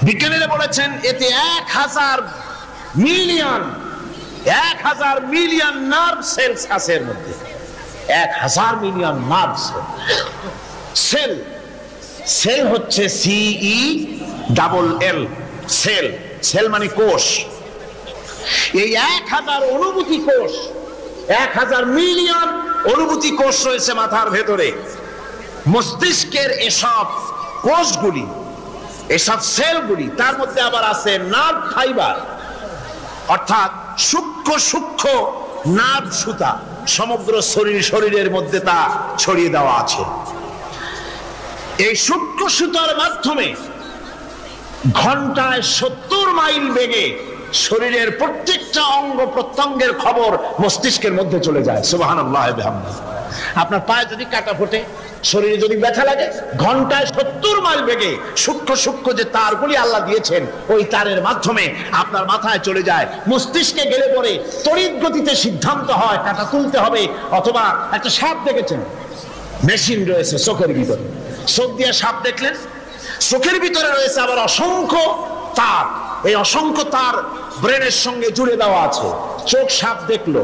বিজ্ঞানীরা বলেছেন এতে 1000 মিলিয়ন নার্ভ সেলস আছে এর মধ্যে। 1000 মিলিয়ন নার্ভ সেল। সেল হচ্ছে CELL, সেল। সেল মানে কোষ। এই 1000 অনুভূতি কোষ, 1000 মিলিয়ন অনুভূতি কোষ রয়েছে মাথার ভেতরে। মস্তিষ্কের এসব কোষগুলি, এসব সেলগুলি, তার মধ্যে আবার আছে নার্ভ ফাইবার, অর্থাৎ সূক্ষ্ম সূক্ষ্ম নার্ভ সুতা সমগ্র শরীরের মধ্যে তা ছড়িয়ে দেওয়া আছে। এই সূক্ষ্ম সুতার মাধ্যমে ঘন্টায় 70 মাইল বেগে শরীরের প্রত্যেকটা অঙ্গ প্রত্যঙ্গের খবর মস্তিষ্কের মধ্যে চলে যায়। সুবহানাল্লাহ বিহামদিহি। আপনার পায়ে যদি কাটা ফোটে, শরীরে যদি ব্যথা লাগে, ঘন্টায় 70 মাইল বেগে সূক্ষ্ম সূক্ষ্ম যে তারগুলি আল্লাহ দিয়েছেন, ওই তারের মাধ্যমে আপনার মাথায় চলে যায়। মস্তিষ্কে গেলে পরে তড়িৎ গতিতে সিদ্ধান্ত হয় কাটা তুলতে হবে, অথবা একটা সাপ দেখেছেন, মেশিন রয়েছে চোখের ভিতরে, চোখ দিয়ে সাপ দেখলেন, চোখের ভিতরে রয়েছে আবার অসংখ্য তার। এই অসংখ্য তার ব্রেনের সঙ্গে জুড়ে দেওয়া আছে। চোখ সাপ দেখলো,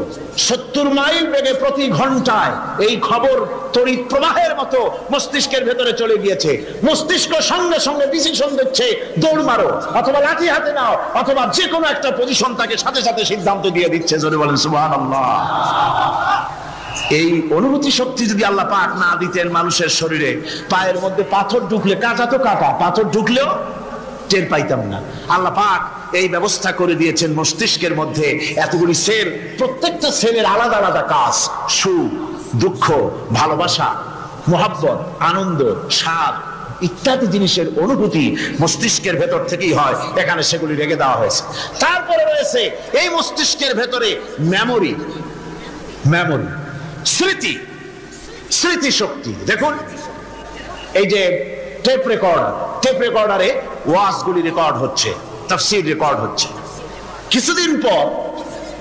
70 মাইল বেগে প্রতি ঘন্টায় এই খবর তড়িৎ প্রবাহের মতো মস্তিষ্কের ভেতরে চলে গিয়েছে। মস্তিষ্ক সঙ্গে সঙ্গে ডিসিশন দিচ্ছে, দৌড় মারো, অথবা লাঠি হাতে নাও, অথবা যে কোনো একটা পজিশন তাকে সাথে সাথে সিদ্ধান্ত দিয়ে দিচ্ছে। জোরে বলেন সুবহানাল্লাহ। এই অনুভূতি শক্তি যদি আল্লাহ পাক না দিতেন মানুষের শরীরে, পায়ের মধ্যে পাথর ঢুকলে, কাটা তো কাটা, পাথর ঢুকলেও টের পাইতাম না। আল্লাহ পাক এই ব্যবস্থা করে দিয়েছেন মস্তিষ্কের মধ্যে এতগুলি সেল, প্রত্যেকটা সেলের আলাদা আলাদা কাজ। সুখ, দুঃখ, ভালোবাসা, মোহাব্বত, আনন্দ, স্বাদ ইত্যাদি জিনিসের অনুভূতি মস্তিষ্কের ভেতর থেকেই হয়। এখানে সেগুলি রেখে দেওয়া হয়েছে। তারপরে রয়েছে এই মস্তিষ্কের ভেতরে মেমোরি, স্মৃতি, স্মৃতি শক্তি। দেখুন এই যে টেপ রেকর্ডারে ওয়াজগুলি রেকর্ড হচ্ছে, তাফসীর রেকর্ড হচ্ছে। কিছুদিন পর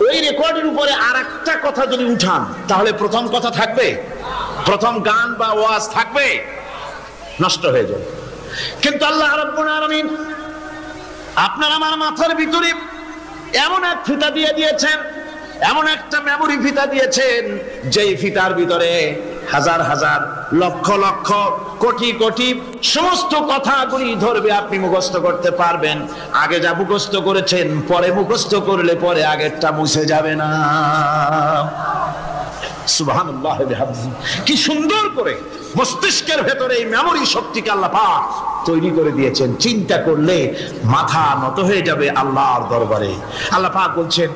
ওই রেকর্ডের উপরে আরেকটা কথা যদি উঠান, তাহলে প্রথম কথা থাকবে? প্রথম গান বা ওয়াজ থাকবে, নষ্ট হয়ে যাবে। কিন্তু আল্লাহ রাব্বুল আলামিন আপনার আমার মাথার ভিতরে এমন এক ফিতা দিয়ে দিয়েছেন, এমন একটা মেমোরি ফিতা দিয়েছেন, যেই ফিতার ভিতরে হাজার হাজার লক্ষ লক্ষ কোটি কোটি সমস্ত কথাগুলি ধরবে, আপনি মুখস্থ করতে পারবেন। আগে যা মুখস্থ করেছেন পরে মুখস্থ করলে পরে আগেরটা মুছে যাবে না। সুবহানাল্লাহ বিহামদিহি। কি সুন্দর করে মস্তিষ্কের ভেতরে এই মেমোরি শক্তিকে আল্লাহ পাক তৈরি করে দিয়েছেন। চিন্তা করলে মাথা নত হয়ে যাবে আল্লাহর দরবারে। আল্লাহ পাক বলছেন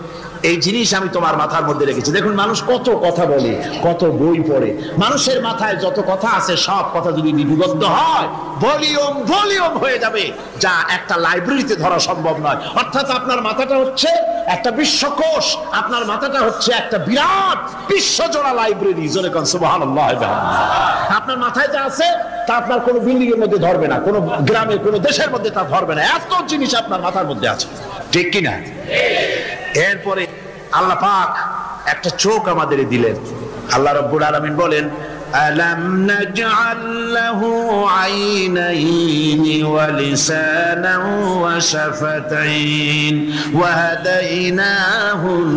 এই জিনিস আমি তোমার মাথার মধ্যে রেখেছি। দেখুন মানুষ কত কথা বলে, কত বই পড়ে, মানুষের মাথায় যত কথা আছে সব কথা যদি লিপিবদ্ধ হয় ভলিউম ভলিউম হয়ে যাবে, যা একটা লাইব্রেরিতে ধরা সম্ভব নয়। অর্থাৎ আপনার মাথাটা হচ্ছে একটা বিশ্বকোষ, আপনার মাথাটা হচ্ছে একটা বিরাট বিশ্বজোড়া লাইব্রেরি। জোরে কোন সুবহানাল্লাহ। আপনার মাথায় যা আছে তা আপনার কোনো বিল্ডিং এর মধ্যে ধরবে না, কোনো গ্রামে কোনো দেশের মধ্যে তা ধরবে না, এত জিনিস আপনার মাথার মধ্যে আছে, ঠিক কিনা? এরপরে আল্লাহ পাক একটা চোখ আমাদের দিলেন। আল্লাহ রাব্বুল আলামিন বলেন আলাম নাজআল লাহু আইনাইনি ওয়া লিসানান ওয়া শাফাতাইন ওয়া হাদাইনাহুন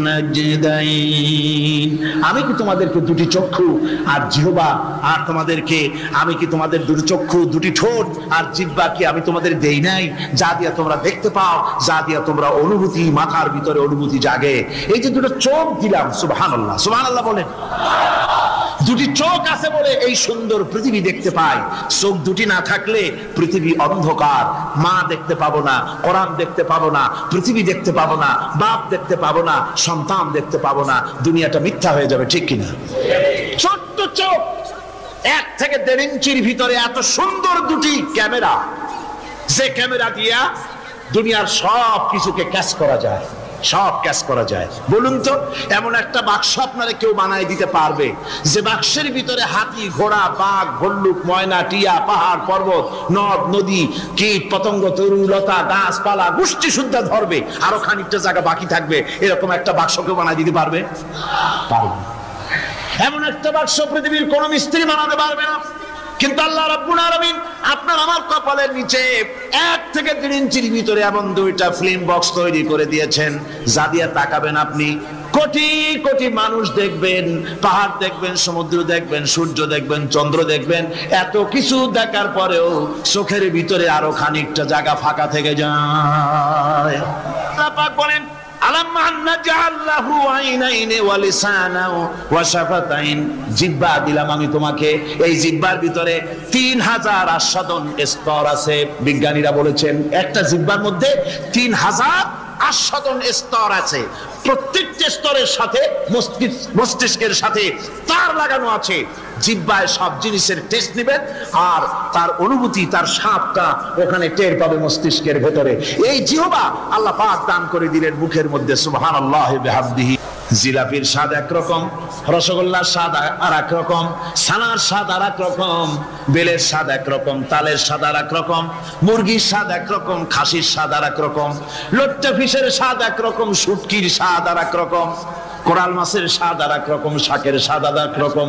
নাজদাইন। আমি কি তোমাদেরকে দুটি চক্ষু আর জিহ্বা, আর তোমাদেরকে আমি কি তোমাদের দুটি চক্ষু, দুটি ঠোঁট আর জিহ্বা কি আমি তোমাদের দেই নাই, যা দিয়া তোমরা দেখতে পাও, যা দিয়া তোমরা অনুভূতি, মাথার ভিতরে অনুভূতি জাগে। এই যে দুটো চোখ দিলাম, সুবহানাল্লাহ সুবহানাল্লাহ বলেন। দুটি চোখ আছে বলে এই সুন্দর পৃথিবী দেখতে পাই। চোখ দুটি না থাকলে পৃথিবী অন্ধকার, মা দেখতে পাবো না, কোরআন দেখতে পাবো না, পৃথিবী দেখতে পাবো না, বাপ দেখতে পাবো না, সন্তান দেখতে পাবো না, দুনিয়াটা মিথ্যা হয়ে যাবে, ঠিক কিনা? ছোট্ট চোখ, 1 থেকে 1.5 ইঞ্চির ভিতরে এত সুন্দর দুটি ক্যামেরা, যে ক্যামেরা দিয়া দুনিয়ার সব কিছুকে ক্যাচ করা যায়, সব ক্যাচ করা যায়। বলুন তো এমন একটা বাক্স আপনারা কেউ বানায় দিতে পারবে যে বাক্সের ভিতরে হাতি, ঘোড়া, বাঘ, ভল্লুক, ময়না, টিয়া, পাহাড়, পর্বত, নদ, নদী, কীট, পতঙ্গ, তরু, লতা, গাছপালা, গোষ্ঠী শুদ্ধা ধরবে, আরো খানিকটা জায়গা বাকি থাকবে, এরকম একটা বাক্স কেউ বানায় দিতে পারবে? পারবে। এমন একটা বাক্স পৃথিবীর কোন মিস্ত্রি বানাতে পারবে না। কিন্তু আল্লাহ রাব্বুল আলামিন আপনার আমার কপালের নিচে 1 থেকে 1.5 ইঞ্চির ভিতরে এমন 2টা ফিল্ম বক্স তৈরি করে দিয়েছেন, যা দিয়ে তাকাবেন আপনি কোটি কোটি মানুষ দেখবেন, পাহাড় দেখবেন, সমুদ্র দেখবেন, সূর্য দেখবেন, চন্দ্র দেখবেন। এত কিছু দেখার পরেও চোখের ভিতরে আরো খানিকটা জায়গা ফাঁকা থেকে যায়। আল্লাহ পাক বলেন জিহ্বা দিলাম আমি তোমাকে, এই জিহ্বার ভিতরে 3000 আস্বাদন স্তর আছে। বিজ্ঞানীরা বলেছেন একটা জিহ্বার মধ্যে 3000 আস্বাদন স্তর আছে। প্রত্যেকটা স্তরের সাথে মস্তিষ্কের সাথে তার লাগানো আছে। জিহ্বায় সব জিনিসের টেস্ট নেবেন আর তার অনুভূতি, তার স্বাদটা ওখানে টের পাবে মস্তিষ্কের ভেতরে। এই জিহ্বা আল্লাহ পাক দান করে দিলেন মুখের মধ্যে, সুবহানাল্লাহ বিহামদিহি। জিলাপির স্বাদ একরকম, রসগোল্লার স্বাদ আর এক রকম, ছানার স্বাদ আর এক রকম, বেলের স্বাদ একরকম, তালের স্বাদ আর এক রকম, মুরগির স্বাদ একরকম, খাসির স্বাদ আর এক রকম, লট্টা ফিশের স্বাদ একরকম, শুটকির স্বাদ আর এক রকম, কোরাল মাছের স্বাদ আর এক রকম, শাকের স্বাদ আর এক রকম।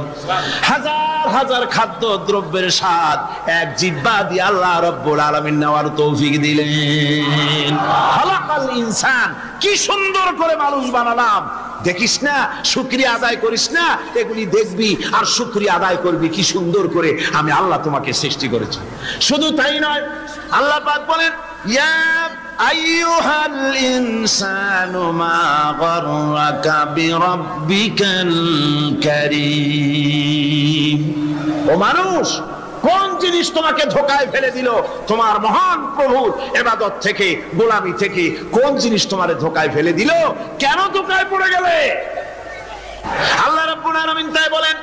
হাজার হাজার খাদ্য দ্রব্যের স্বাদ এক জিহ্বা দিয়ে আল্লাহ রাব্বুল আলামিন নেওয়ার তৌফিক দিলেন। খালাকাল ইনসান, কি সুন্দর করে মানুষ বানালাম। দেখিস না, শুকরিয়া আদায় করিস না, এগুলি দেখবি আর শুকরিয়া আদায় করবি কি সুন্দর করে আমি আল্লাহ তোমাকে সৃষ্টি করেছি। শুধু তাই নয়, আল্লাহ পাক বলেন ইয়া আইয়ুহাল ইনসানু মা গাররাকা বিরাব্বিকাল কারীম। ও মানুষ, কোন জিনিস তোমাকে ধোঁকায় ফেলে দিল তোমার মহান প্রভুর ইবাদত থেকে, গোলামি থেকে? কোন জিনিস তোমারে ধোঁকায় ফেলে দিল? কেন ধোঁকায় পড়ে গেলে? আল্লাহ রাব্বুল আলামিন তাই বলেন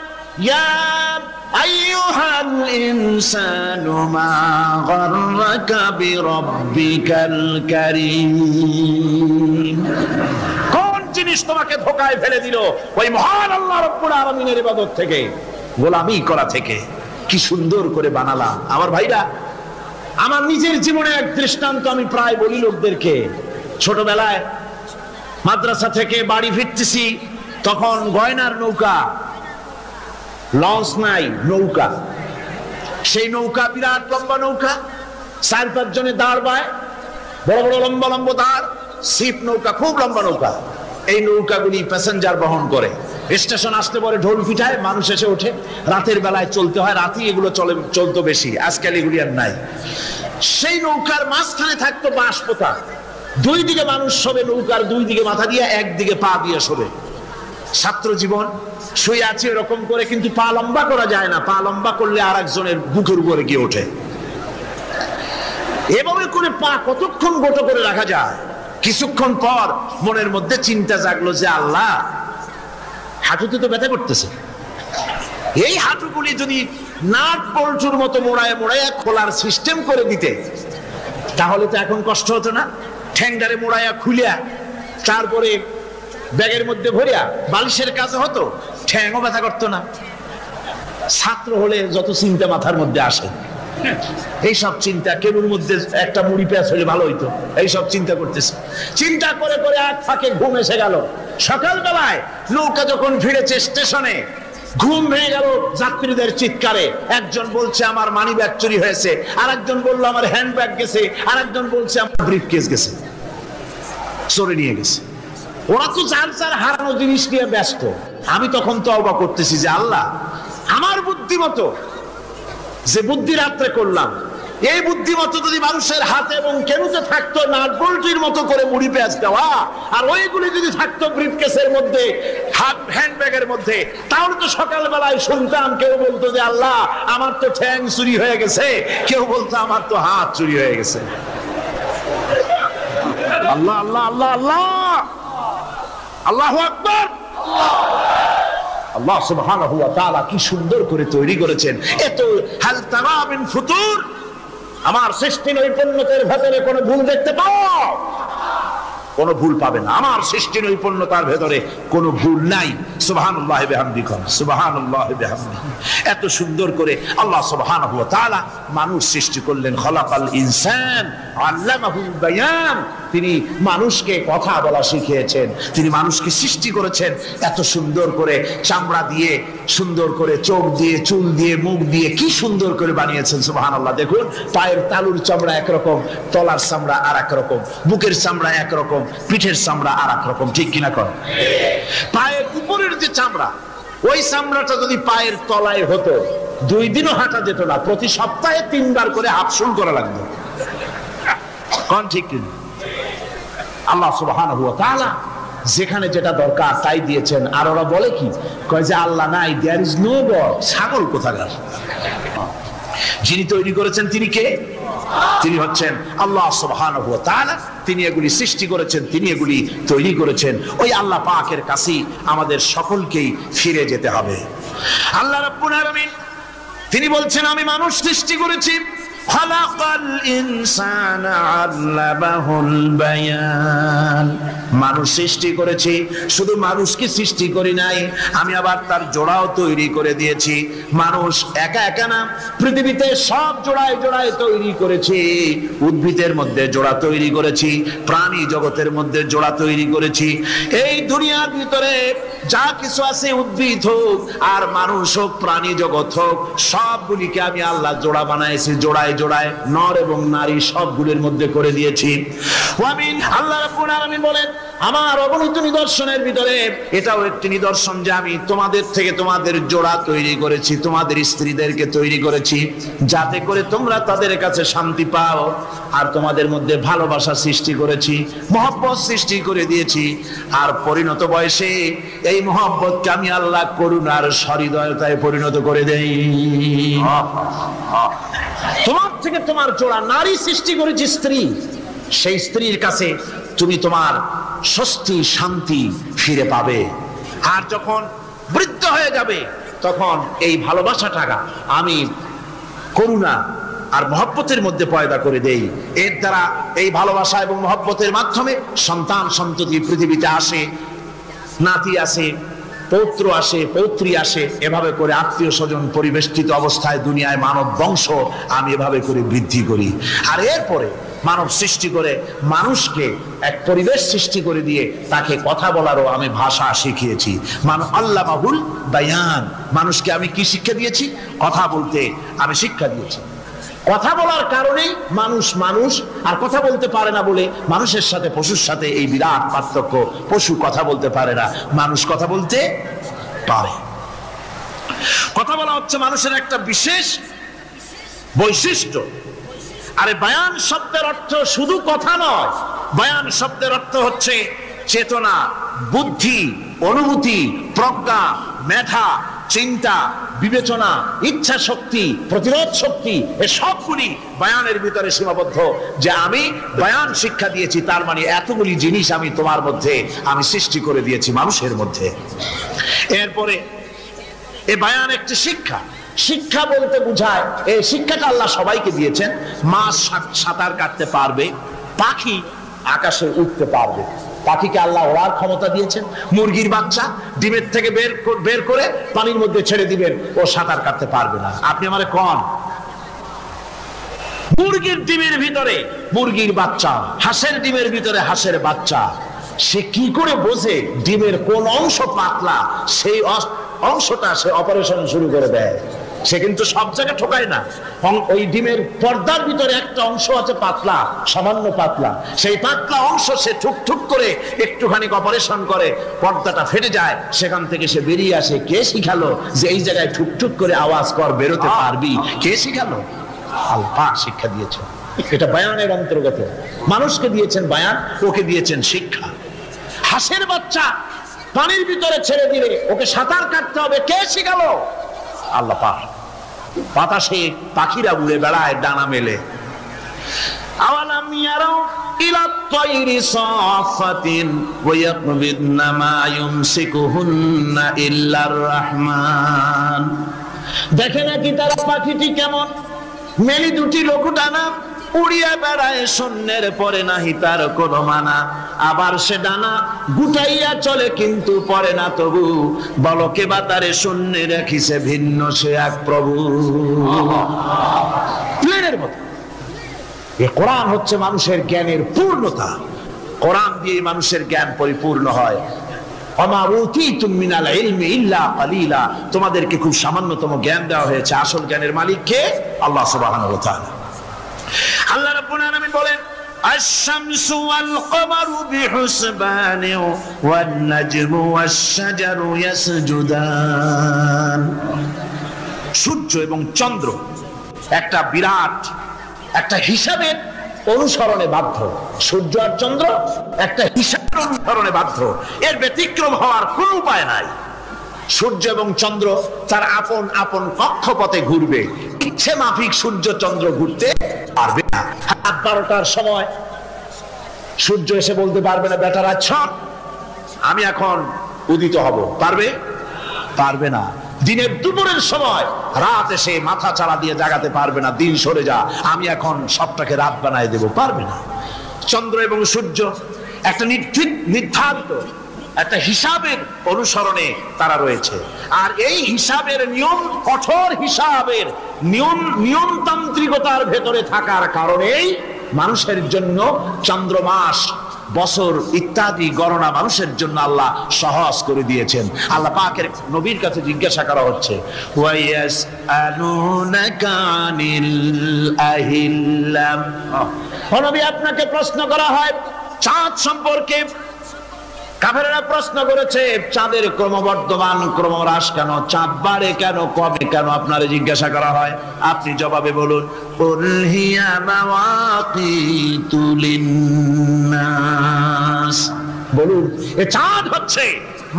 ইয়া আইয়ুহাল ইনসানু মা গাররাকা বিরাব্বিকাল কারীম। কোন জিনিস তোমাকে ধোঁকায় ফেলে দিল ওই মহান আল্লাহ রাব্বুল আলামিনের ইবাদত থেকে, গোলামি করা থেকে? কি সুন্দর করে বানালাম। আমার ভাইরা, আমার নিজের জীবনে এক দৃষ্টান্ত আমি প্রায় বলি লোকদেরকে। ছোটবেলায় মাদ্রাসা থেকে বাড়ি ফিরতেছি, তখন গয়নার নৌকা, লঞ্চ নাই, নৌকা। সেই নৌকা বিরাট লম্বা নৌকা, 4-5 জনে দাঁড় বায়, বড় বড় লম্বা লম্বা দাঁড়, শিপ নৌকা, খুব লম্বা নৌকা। এই নৌকাগুলি প্যাসেঞ্জার বহন করে। স্টেশন আসতে পরে ঢোল পিঠায়, মানুষ এসে ওঠে। রাতের বেলায় চলতে হয়, রাতেই এগুলো চলতো বেশি, আজকাল এগুলি আর নাই। সেই নৌকার মাঝখানে থাকতো বাঁশ পোতা, 2 দিকে মানুষ শোবে, নৌকার 2 দিকে মাথা দিয়ে, একদিকে পা দিয়ে শোবে। ছাত্র জীবন শুয়ে আছে এরকম করে, কিন্তু পা লম্বা করা যায় না, পা লম্বা করলে আর একজনের বুকের উপরে গিয়ে ওঠে। এভাবে করে পা কতক্ষণ গোটো করে রাখা যায়? কিছুক্ষণ পর মনের মধ্যে চিন্তা জাগলো যে আল্লাহ, হাঁটুতে তো ব্যথা করতেছে, এই হাঁটুগুলি যদি নাট বল্টুর মতো মোড়ায় মোড়ায় খোলার সিস্টেম করে দিতে, তাহলে তো এখন কষ্ট হতো না। ঠ্যাংডারে মোড়ায়া খুলিয়া তারপরে ব্যাগের মধ্যে ভরিয়া বালিশের কাছে হতো, ঠ্যাংও ব্যথা করতো না। ছাত্র হলে যত চিন্তা মাথার মধ্যে আসে, এইসব চিন্তা, কেবল মধ্যে একটা মুড়ি পেঁয়াজ হলে ভালো হইতো, এইসব চিন্তা করতেছে। চিন্তা করে করে এক ফাঁকে ঘুম এসে গেল। সকালবেলায় নৌকা যখন ফিরেছে স্টেশনে, ঘুম ভেঙে গেল যাত্রীদের চিৎকারে। একজন বলছে আমার মানি ব্যাগ চুরি হয়েছে, আর একজন বললো আমার হ্যান্ড ব্যাগ গেছে, আর একজন বলছে আমার ব্রিফকেস গেছে, চোরে নিয়ে গেছে। ওরা তো যার যার হারানো জিনিস নিয়ে ব্যস্ত। আমি তখন তওবা করতেছি যে আল্লাহ, আমার বুদ্ধিমতো যে বুদ্ধি রাত্রে করলাম, এই বুদ্ধিমতো যদি মানুষের হাতে এবং কেনুতে থাকতো নাট বল্টুর মতো করে মুড়ি পেঁয়াজ দেওয়া, আর ওইগুলি যদি থাকতো ব্রিফকেসের মধ্যে, হ্যান্ডব্যাগের মধ্যে, তাহলে তো সকালবেলায় শুনতাম কেউ বলতো যে আল্লাহ আমার তো ঠ্যাং চুরি হয়ে গেছে, কেউ বলতো আমার তো হাত চুরি হয়ে গেছে। আল্লাহ আল্লাহ আল্লাহ আল্লাহ, আল্লাহু আকবার। আল্লাহ সুবহানাহু ওয়া তাআলা কি সুন্দর করে তৈরি করেছেন। এত হাল তারা মিন ফুতুর, আমার সৃষ্টি নৈপুণ্যতার ভেতরে কোনো ভুল দেখতে পাও? কোনো ভুল পাবে না। আমার সৃষ্টি নৈপুণ্যতার ভেতরে কোনো ভুল নাই। সুবহানাল্লাহি বিহামদিহি, সুবহানাল্লাহি বিহামদিহি। এত সুন্দর করে আল্লাহ সুবহানাহু ওয়া তাআলা মানুষ সৃষ্টি করলেন। খলাকাল ইনসান আল্লামাহুল বায়ান, তিনি মানুষকে কথা বলা শিখিয়েছেন, তিনি মানুষকে সৃষ্টি করেছেন এত সুন্দর করে, চামড়া দিয়ে, সুন্দর করে চোখ দিয়ে, চুল দিয়ে, মুখ দিয়ে, কি সুন্দর করে বানিয়েছেন। সুবহানাল্লাহ। দেখুন, পায়ের তালুর চামড়া একরকম, তলার চামড়া আর এক রকম, বুকের চামড়া একরকম, পিঠের চামড়া আর এক রকম, ঠিক কিনা কর? পায়ের উপরের যে চামড়া, ওই চামড়াটা যদি পায়ের তলায় হতো, 2 দিনও হাঁটা যেত না, প্রতি সপ্তাহে 3 বার করে হাফসুল করা লাগতো। কোন ঠিক কিনা? আল্লাহ সুবহানাহু ওয়া তাআলা যেখানে যেটা দরকার তাই দিয়েছেন। আর ওরা বলে কি, কয় যে আল্লাহ নাই, দেয়ার ইজ নো গড। ছাগল কোথাকার? যিনি তৈরি করেছেন তিনি কে? তিনি হচ্ছেন আল্লাহ সুবহানাহু ওয়া তাআলা। তিনি এগুলি সৃষ্টি করেছেন, তিনি এগুলি তৈরি করেছেন। ওই আল্লাহ পাকের কাছেই আমাদের সকলকেই ফিরে যেতে হবে। আল্লাহ রাব্বুল আলামিন তিনি বলছেন, আমি মানুষ সৃষ্টি করেছি। খালাকাল ইনসানা আল্লামাহুল বায়ান, মানুষ সৃষ্টি করেছি। শুধু মানুষকে সৃষ্টি করি নাই, আমি আবার তার জোড়াও তৈরি করে দিয়েছি। মানুষ একা একা না, পৃথিবীতে সব জোড়ায় জোড়ায় তৈরি করেছি। উদ্ভিদের মধ্যে জোড়া তৈরি করেছি, প্রাণী জগতের মধ্যে জোড়া তৈরি করেছি। এই দুনিয়ার ভিতরে যা কিছু আছে, উদ্ভিদ হোক আর মানুষ হোক, প্রাণী জগৎ হোক, সবগুলিকে আমি আল্লাহ জোড়া বানাইছি। জোড়ায় জোড়ায় নর এবং নারী সবগুলির মধ্যে করে দিয়েছি। আল্লাহ রাব্বুল আলামিন বলেন, আমার অগণিত নিদর্শনের ভিতরে এটাও একটি নিদর্শন যে আমি তোমাদের থেকে তোমাদের জোড়া তৈরি করেছি, তোমাদের স্ত্রীদেরকে তৈরি করেছি, যাতে করে তোমরা তাদের কাছে শান্তি পাও। আর তোমাদের মধ্যে ভালোবাসা সৃষ্টি করেছি, মহব্বত সৃষ্টি করে দিয়েছি। আর পরিণত বয়সে এই মহব্বতকে আমি আল্লাহ করুণার সহৃদয়তায় পরিণত করে দেই। তোমার থেকে তোমার জোড়া নারী সৃষ্টি করেছি, স্ত্রী। সেই স্ত্রীর কাছে তুমি তোমার স্বস্তি, শান্তি ফিরে পাবে। আর যখন বৃদ্ধ হয়ে যাবে, তখন এই ভালোবাসাটা আমি করুণা আর মহব্বতের মধ্যে পয়দা করে দেই। এর দ্বারা এই ভালোবাসা এবং মহব্বতের মাধ্যমে সন্তান সন্ততি পৃথিবীতে আসে, নাতি আসে, পৌত্র আসে, পৌত্রী আসে। এভাবে করে আত্মীয় স্বজন পরিবেষ্টিত অবস্থায় দুনিয়ায় মানব বংশ আমি এভাবে করে বৃদ্ধি করি। আর এরপরে মানব সৃষ্টি করে মানুষকে এক পরিবেশ সৃষ্টি করে দিয়ে তাকে কথা বলারও আমি ভাষা শিখিয়েছি। আল্লামাহুল বায়ান, মানুষকে আমি কি শিক্ষা দিয়েছি? কথা বলতে আমি শিক্ষা দিয়েছি। কথা বলার কারণেই মানুষ আর কথা বলতে পারে না বলে মানুষের সাথে পশুর সাথে এই বিরাট পার্থক্য। পশু কথা বলতে পারে না, মানুষ কথা বলতে পারে। কথা বলা হচ্ছে মানুষের একটা বিশেষ বৈশিষ্ট্য। আরে বায়ান শব্দের অর্থ শুধু কথা নয়, বায়ান শব্দের অর্থ হচ্ছে চেতনা, বুদ্ধি, অনুভূতি, প্রজ্ঞা, মেধা, চিন্তা, বিবেচনা, ইচ্ছা শক্তি, প্রতিরোধ শক্তি, এই সবগুলি বায়ানের ভিতরে সীমাবদ্ধ। যে আমি বায়ান শিক্ষা দিয়েছি, তার মানে এতগুলি জিনিস আমি তোমার মধ্যে আমি সৃষ্টি করে দিয়েছি মানুষের মধ্যে। এরপরে এই বায়ান একটি শিক্ষা। শিক্ষা বলতে বোঝায়, এই শিক্ষাটা আল্লাহ সবাইকে দিয়েছেন। মাছ সাঁতার কাটতে পারবে, পাখি আকাশে উঠতে পারবে, পাখিকে আল্লাহ ওড়ার ক্ষমতা দিয়েছেন। মুরগির বাচ্চা ডিমের থেকে বের করে পানির মধ্যে ছেড়ে দিবেন, ও সাঁতার কাটতে পারবে না। আপনি আমারে কোন মুরগির ডিমের ভিতরে মুরগির বাচ্চা, হাঁসের ডিমের ভিতরে হাঁসের বাচ্চা, সে কি করে বোঝে ডিমের কোন অংশ পাতলা? সেই অংশটা সে অপারেশন শুরু করে দেয়। সে কিন্তু সব জায়গায় ঠকায় না। ওই ডিমের পর্দার ভিতরে একটা অংশ আছে পাতলা, সামান্য পাতলা, সেই পাতলা অংশ সে ঠুক করে একটুখানি অপারেশন করে, পর্দাটা ফেটে যায়, সেখান থেকে সে বেরিয়ে আসে। কে শিখালো যে এই জায়গায় ঠুক করে আওয়াজ কর, বেরোতে পারবি? কে শিখালো? আল্লাহ শিক্ষা দিয়েছেন। এটা বায়ানের অন্তর্গত। মানুষকে দিয়েছেন বায়ান, ওকে দিয়েছেন শিক্ষা। হাঁসের বাচ্চা পানির ভিতরে ছেড়ে দিলে ওকে সাঁতার কাটতে হবে, কে শিখালো? আল্লাহ পাক। বাতাসে পাখিরা উড়ে বেড়ায় ডানা মেলে। আওয়ালাম ইয়ারাউ ইলা তায়রি সাফাতিন ওয়া ইয়াকবিদনা মা ইউমসিকুহুন্না ইল্লার রহমান। দেখে নাকি তারা পাখিটি কেমন? মেলি দুটি লঘু ডানা, উড়িয়া বেড়ায় শূন্যের পরে নাহি তার কোন মানা। আবার সে ডানা গুটাইয়া চলে কিন্তু পরে না তবু, বলকে বাতারে শূন্যে রাখিছে ভিন্ন সে এক প্রভু। প্লেনের মতো এ কোরআন হচ্ছে মানুষের জ্ঞানের পূর্ণতা। কোরআন দিয়ে মানুষের জ্ঞান পরিপূর্ণ হয়। ওমা উতীতুম মিনাল ইলমি ইল্লা কালিলা, তোমাদেরকে খুব সামান্যতম জ্ঞান দেওয়া হয়েছে। আসল জ্ঞানের মালিক কে? আল্লাহ সুবহানাহু ওয়া তাআলা। আল্লাহ রাব্বুল আলামিন বলেন, আশ-শামসু ওয়াল কমারু বিহুসবান ওয়ান নাজমু ওয়াশ-শাজারু ইয়াসজুদান। সূর্য এবং চন্দ্র একটা বিরাট একটা হিসাবের অনুসরণে বাধ্য। সূর্য আর চন্দ্র একটা হিসাবের অনুসরণে বাধ্য, এর ব্যতিক্রম হওয়ার কোনো উপায় নাই। সূর্য এবং চন্দ্র তার আপন আপন কক্ষপথে ঘুরবে, ইচ্ছে মাফিক সূর্য চন্দ্র ঘুরতে পারবে না। রাত 12টার সময় সূর্য এসে বলতে পারবে না, বেটারা ছট আমি এখন উদিত হব, পারবে? পারবে না। দিনের দুপুরের সময় রাত এসে মাথা চালা দিয়ে জাগাতে পারবে না, দিন সরে যা আমি এখন সবটাকে রাত বানায় দেব, পারবে না। চন্দ্র এবং সূর্য একটা নির্ধারিত একটা হিসাবের অনুসরণে তারা রয়েছে। আর এই হিসাবের নিয়ম, কঠোর হিসাবের নিয়মতান্ত্রিকতার ভেতরে থাকার কারণেই মানুষের জন্য চন্দ্র, মাস, বছর ইত্যাদি গণনা মানুষের জন্য আল্লাহ সহজ করে দিয়েছেন। আল্লাহ পাকের নবীর কাছে জিজ্ঞাসা করা হচ্ছে, ওয়ায়াসআলুনাকা আনিল আহিল্লাম। নবী, আপনাকে প্রশ্ন করা হয় চাঁদ সম্পর্কে। কাফেররা প্রশ্ন করেছে, চাঁদের ক্রমবর্ধমান ক্রমহ্রাস কেন, চাঁদ বাড়ে কেন, কমে কেন? আপনারে জিজ্ঞাসা করা হয়, আপনি জবাবে বলুন, কুল হিয়া মাওয়াকিতু লিন্নাস। বলুন, এ চাঁদ হচ্ছে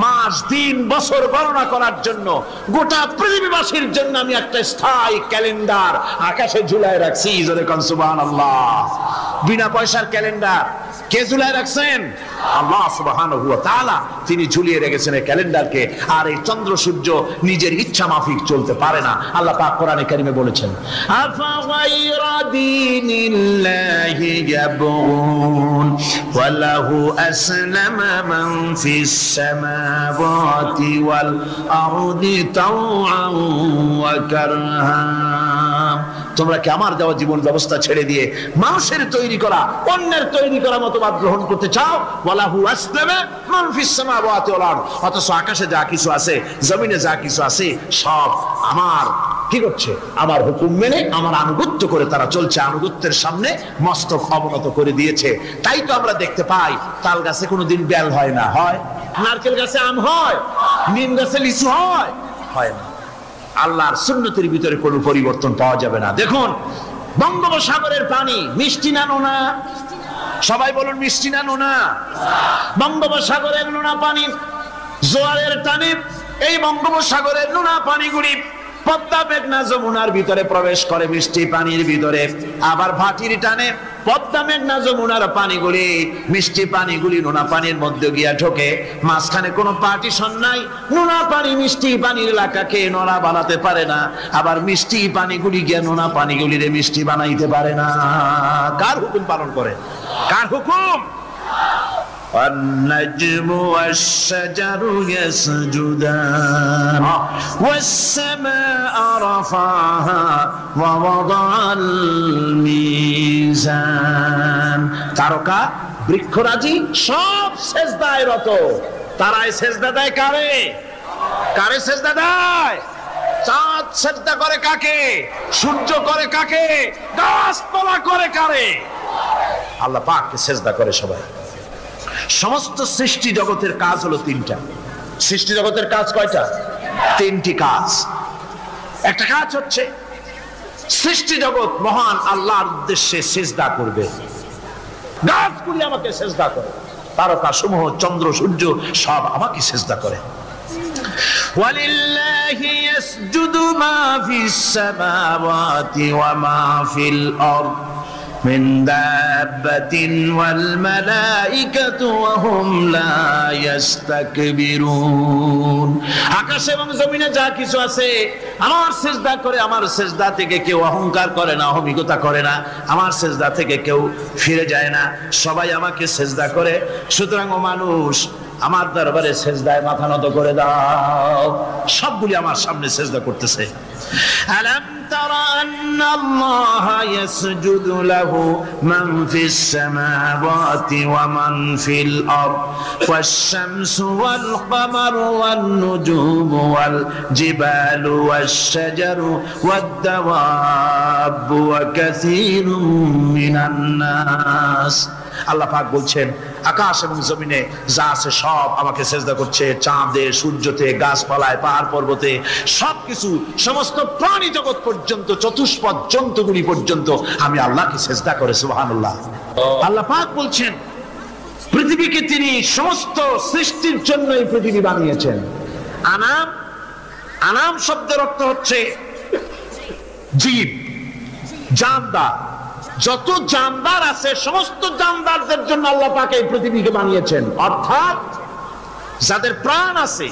মাস, দিন, বছর গণনা করার জন্য, গোটা পৃথিবীবাসীর জন্য আমি একটা স্থায়ী ক্যালেন্ডার আকাশে ঝুলায় রাখছি। জোরে কোন সুবহানাল্লাহ। বিনা পয়সার ক্যালেন্ডার কে ঝুলায় রাখছেন? আল্লাহ সুবহানাহু ওয়া তাআলা। তিনি ঝুলিয়ে রেখেছেন এই ক্যালেন্ডারকে। আর এই চন্দ্র সূর্য নিজের ইচ্ছা মাফিক চলতে পারে না। আল্লাহ পাক কোরআনে কারিমে বলেছেন, আফা গায়রা দীনিল্লাহি ইয়াবগুন ওয়া লাহু আসলামা মান ফিস সামাওয়াতি ওয়াল আরদি তাওআন ওয়া কারহা তোমরা কি আমার দেওয়া জীবন ব্যবস্থা ছেড়ে দিয়ে মানুষের তৈরি করা, অন্যের তৈরি করা মতবাদ গ্রহণ করতে চাও? ওয়ালাহু আসলামা মান ফিস সামাওয়াতি ওয়াল আরদ, অথচ আকাশে যা কিছু আছে, জমিনে যা কিছু আছে, সব আমার কি করছে? আমার হুকুম মেনে, আমার আনুগত্য করে তারা চলছে। আনুগত্যের সামনে মস্তক অবনত করে দিয়েছে। তাই তো আমরা দেখতে পাই তাল গাছে কোনোদিন বেল হয় না, হয়? নারকেল গাছে আম হয়? নিম গাছে লিচু হয়? হয় না। আল্লাহর সুন্নতের ভিতরে কোনো পরিবর্তন পাওয়া যাবে না। দেখুন, বঙ্গোপসাগরের পানি মিষ্টি না নোনা? সবাই বলুন, মিষ্টি না নোনা? বঙ্গোপসাগরের নোনা পানি, জোয়ারের টানে এই বঙ্গোপসাগরের নোনা পানিগুলি পদ্মা মেঘনা যমুনার ভিতরে প্রবেশ করে মিষ্টি পানির ভিতরে। আবার ভাটির টানে পদ্মা মেঘনা যমুনার পানিগুলি, মিষ্টি পানিগুলি নোনা পানির মধ্যে গিয়া ঢোকে। মাঝখানে কোনো পার্টিশন নাই। নোনা পানি মিষ্টি পানির এলাকাকে নোনা বানাতে পারে না, আবার মিষ্টি পানিগুলি গিয়া নোনা পানিগুলিরে মিষ্টি বানাইতে পারে না। কার হুকুম পালন করে? কার হুকুম? والنجم والشجر يسجدان والسماء رفعها ووضع الميزان। তারকা বৃক্ষরাজি সব সেজদায় রত। তারাই সেজদা দেয় কারে? কারে সেজদা দেয়? চাঁদ সেজদা করে কাকে? সূর্য করে কাকে? গাছপালা করে কারে? আল্লাহ পাককে সেজদা করে সবাই। সমস্ত সৃষ্টি জগতের কাজ হলো তিনটা। সৃষ্টি জগতের কাজ কয়টা? তিনটি কাজ। একটা কাজ হচ্ছে সৃষ্টি জগৎ মহান আল্লাহর উদ্দেশ্যে সিজদা করবে। গাছগুলি আমাকে সিজদা করে, তারকা সমূহ, চন্দ্র সূর্য সব আমাকে সিজদা করে। ওয়ালিল্লাহি ইয়াসজুদু মা ফিস সামাওয়াতি ওয়া মা ফিল আরদ মিন দাব্বাতিন ওয়াল মালাইকাতু ওয়া হুম লা ইস্তাকবিরুন। আকাশ এবং জমিনে যা কিছু আছে আমার সিজদা করে। আমার সিজদা থেকে কেউ অহংকার করে না, অহমিকতা করে না। আমার সিজদা থেকে কেউ ফিরে যায় না, সবাই আমাকে সিজদা করে। সুতরাং ও মানুষ, আমার দরবারে সিজদায় মাথা নত করে দাও। সবগুলি আমার সামনে সিজদা করতেছে। আলাম তারা আন্নাল্লাহা ইয়াসজুদু লাহু মান ফিস সামাওয়াতি ওয়া মান ফিল আরদ ওয়াশ-শামসু ওয়াল কামারু ওয়ান নুজুমু ওয়াল জিবালু ওয়াশ-শাজারু ওয়াদ-দাওয়াবু ওয়া কাসীরুম মিনান নাস। আল্লাহ পাক বলছেন, আকাশ এবং জমিনে যা আছে সব আমাকে সিজদা করছে। চাঁদে, সূর্যতে, গাছপালায়, পাহাড় পর্বতে, সবকিছু, সমস্ত প্রাণী জগৎ পর্যন্ত, চতুষ্পদ জন্তুগুলি পর্যন্ত আমি আল্লাহকে সিজদা করে। সুবহানাল্লাহ। আল্লাহ পাক বলছেন, পৃথিবীকে তিনি সমস্ত সৃষ্টির জন্য এই পৃথিবী বানিয়েছেন। আনাম, আনাম শব্দের অর্থ হচ্ছে জীব, জানদার। যত জানদার আছে সমস্ত জানদারদের জন্য আল্লাহ পাক এই পৃথিবীকে বানিয়েছেন। অর্থাৎ যাদের প্রাণ আছে,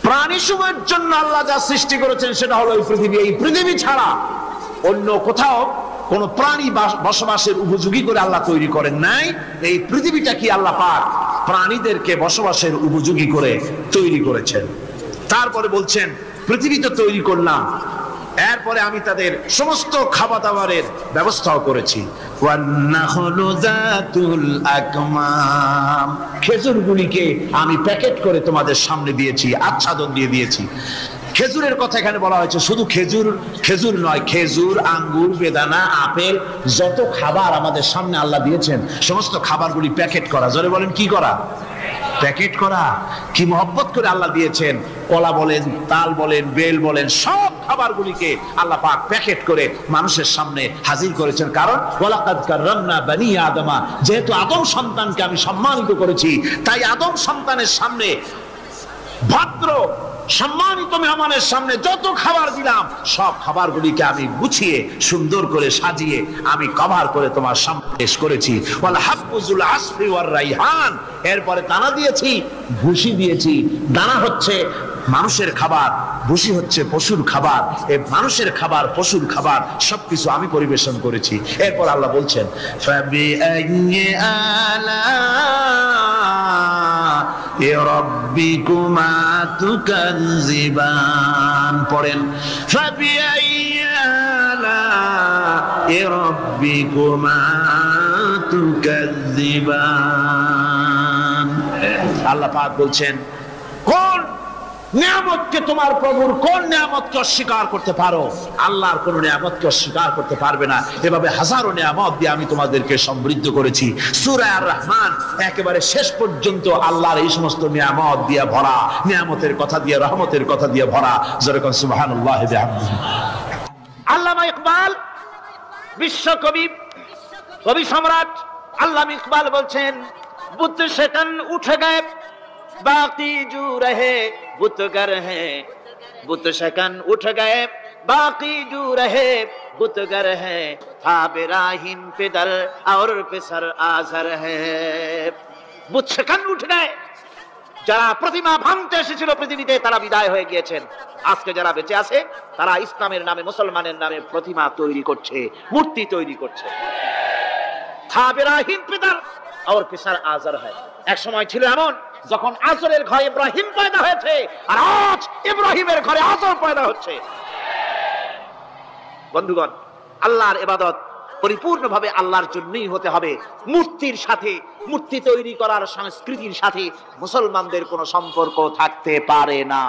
প্রাণী সময়ের জন্য আল্লাহ যা সৃষ্টি করেছেন সেটা হলো এই পৃথিবী। এই পৃথিবী ছাড়া অন্য কোথাও কোন প্রাণী বসবাসের উপযোগী করে আল্লাহ তৈরি করেন নাই। এই পৃথিবীটা কি আল্লাহ পাক প্রাণীদেরকে বসবাসের উপযোগী করে তৈরি করেছেন। তারপরে বলছেন, পৃথিবী তো তৈরি করলাম, এরপরে আমি তাদের সমস্ত খাবার দাবারের ব্যবস্থাও করেছি। খেজুরগুলিকে আমি প্যাকেট করে তোমাদের সামনে দিয়েছি, আচ্ছাদন দিয়ে দিয়েছি। খেজুরের কথা এখানে বলা হয়েছে। শুধু খেজুর, খেজুর নয়, খেজুর, আঙ্গুর, বেদানা, আপেল, যত খাবার আমাদের সামনে আল্লাহ দিয়েছেন সমস্ত খাবারগুলি প্যাকেট করা। জোরে বলেন, কি করা? প্যাকেট করা। কি মহব্বত করে আল্লাহ দিয়েছেন। কলা বলেন, তাল বলেন, বেল বলেন, সব খাবারগুলিকে আল্লাহ পাক প্যাকেট করে মানুষের সামনে হাজির করেছেন। কারণ ওয়ালাকাদ কাররামনা বানি আদমা, যেহেতু আদম সন্তানকে আমি সম্মানিত করেছি, তাই আদম সন্তানের সামনে, ভদ্র সম্মানিত মেহমানের সামনে যত খাবার দিলাম সব খাবারগুলিকে আমি গুছিয়ে সুন্দর করে সাজিয়ে আমি কভার করে তোমার সামনে পেশ করেছি। ওয়াল হাবুজুল আসফি ওয়ার রাইহান, এরপরে দানা দিয়েছি, ভুসি দিয়েছি। দানা হচ্ছে মানুষের খাবার, ভুসি হচ্ছে পশুর খাবার। এই মানুষের খাবার, পশুর খাবার সবকিছু আমি পরিবেশন করেছি। এরপর আল্লাহ বলছেন, ফাবিআইয়ি আলা'i রাব্বিকুমা তুকাযযিবান। পড়েন, ফাবিআইয়ি ربكما تكذبان আল্লাহ পাক বলছেন, কোন নিয়ামতকে তোমার প্রভুর কোন নিয়ামতকে অস্বীকার করতে পারো? আল্লাহর কোন নিয়ামতকে অস্বীকার করতে পারবে না। এভাবে হাজারো নিয়ামত দিয়ে আমি তোমাদেরকে সমৃদ্ধ করেছি। সূরা আর রহমান একেবারে শেষ পর্যন্ত আল্লাহর এই সমস্ত নিয়ামত দিয়ে ভরা, নিয়ামতের কথা দিয়ে, রহমতের কথা দিয়ে ভরা। যেরকম সুবহানাল্লাহ বিহামদিহি। আল্লামা ইকবাল, বিশ্বকবি, কবি সম্রাট আল্লামা ইকবাল বলছেন, বুত সেকন উঠ গয়ে बाकी जू रहे बुतगर है, बुत शकन उठ गए बाकी जू रहे बुतगर है, था बिराहिम पिदर और पिसर आजर है। বুত সেকন উঠ গয়ে, যারা প্রতিমা ভাঙতে এসেছিল পৃথিবীতে তারা বিদায় হয়ে গিয়েছেন। আজকে যারা বেঁচে আছে তারা ইসলামের নামে, মুসলমানের নামে প্রতিমা তৈরি করছে, মূর্তি তৈরি করছে। था बिराहिम पिदर और पिसर आजर है। এক সময় ছিল এমন যখন আজরের ঘরে ইব্রাহিম পয়দা হয়েছে, আর আজ ইব্রাহিমের ঘরে আজর পয়দা হচ্ছে। বন্ধুগণ, আল্লাহর ইবাদত পরিপূর্ণভাবে আল্লাহর জন্যই হতে হবে। মূর্তির সাথে, মূর্তি তৈরি করার সংস্কৃতির সাথে মুসলমানদের কোনো সম্পর্ক থাকতে পারে না।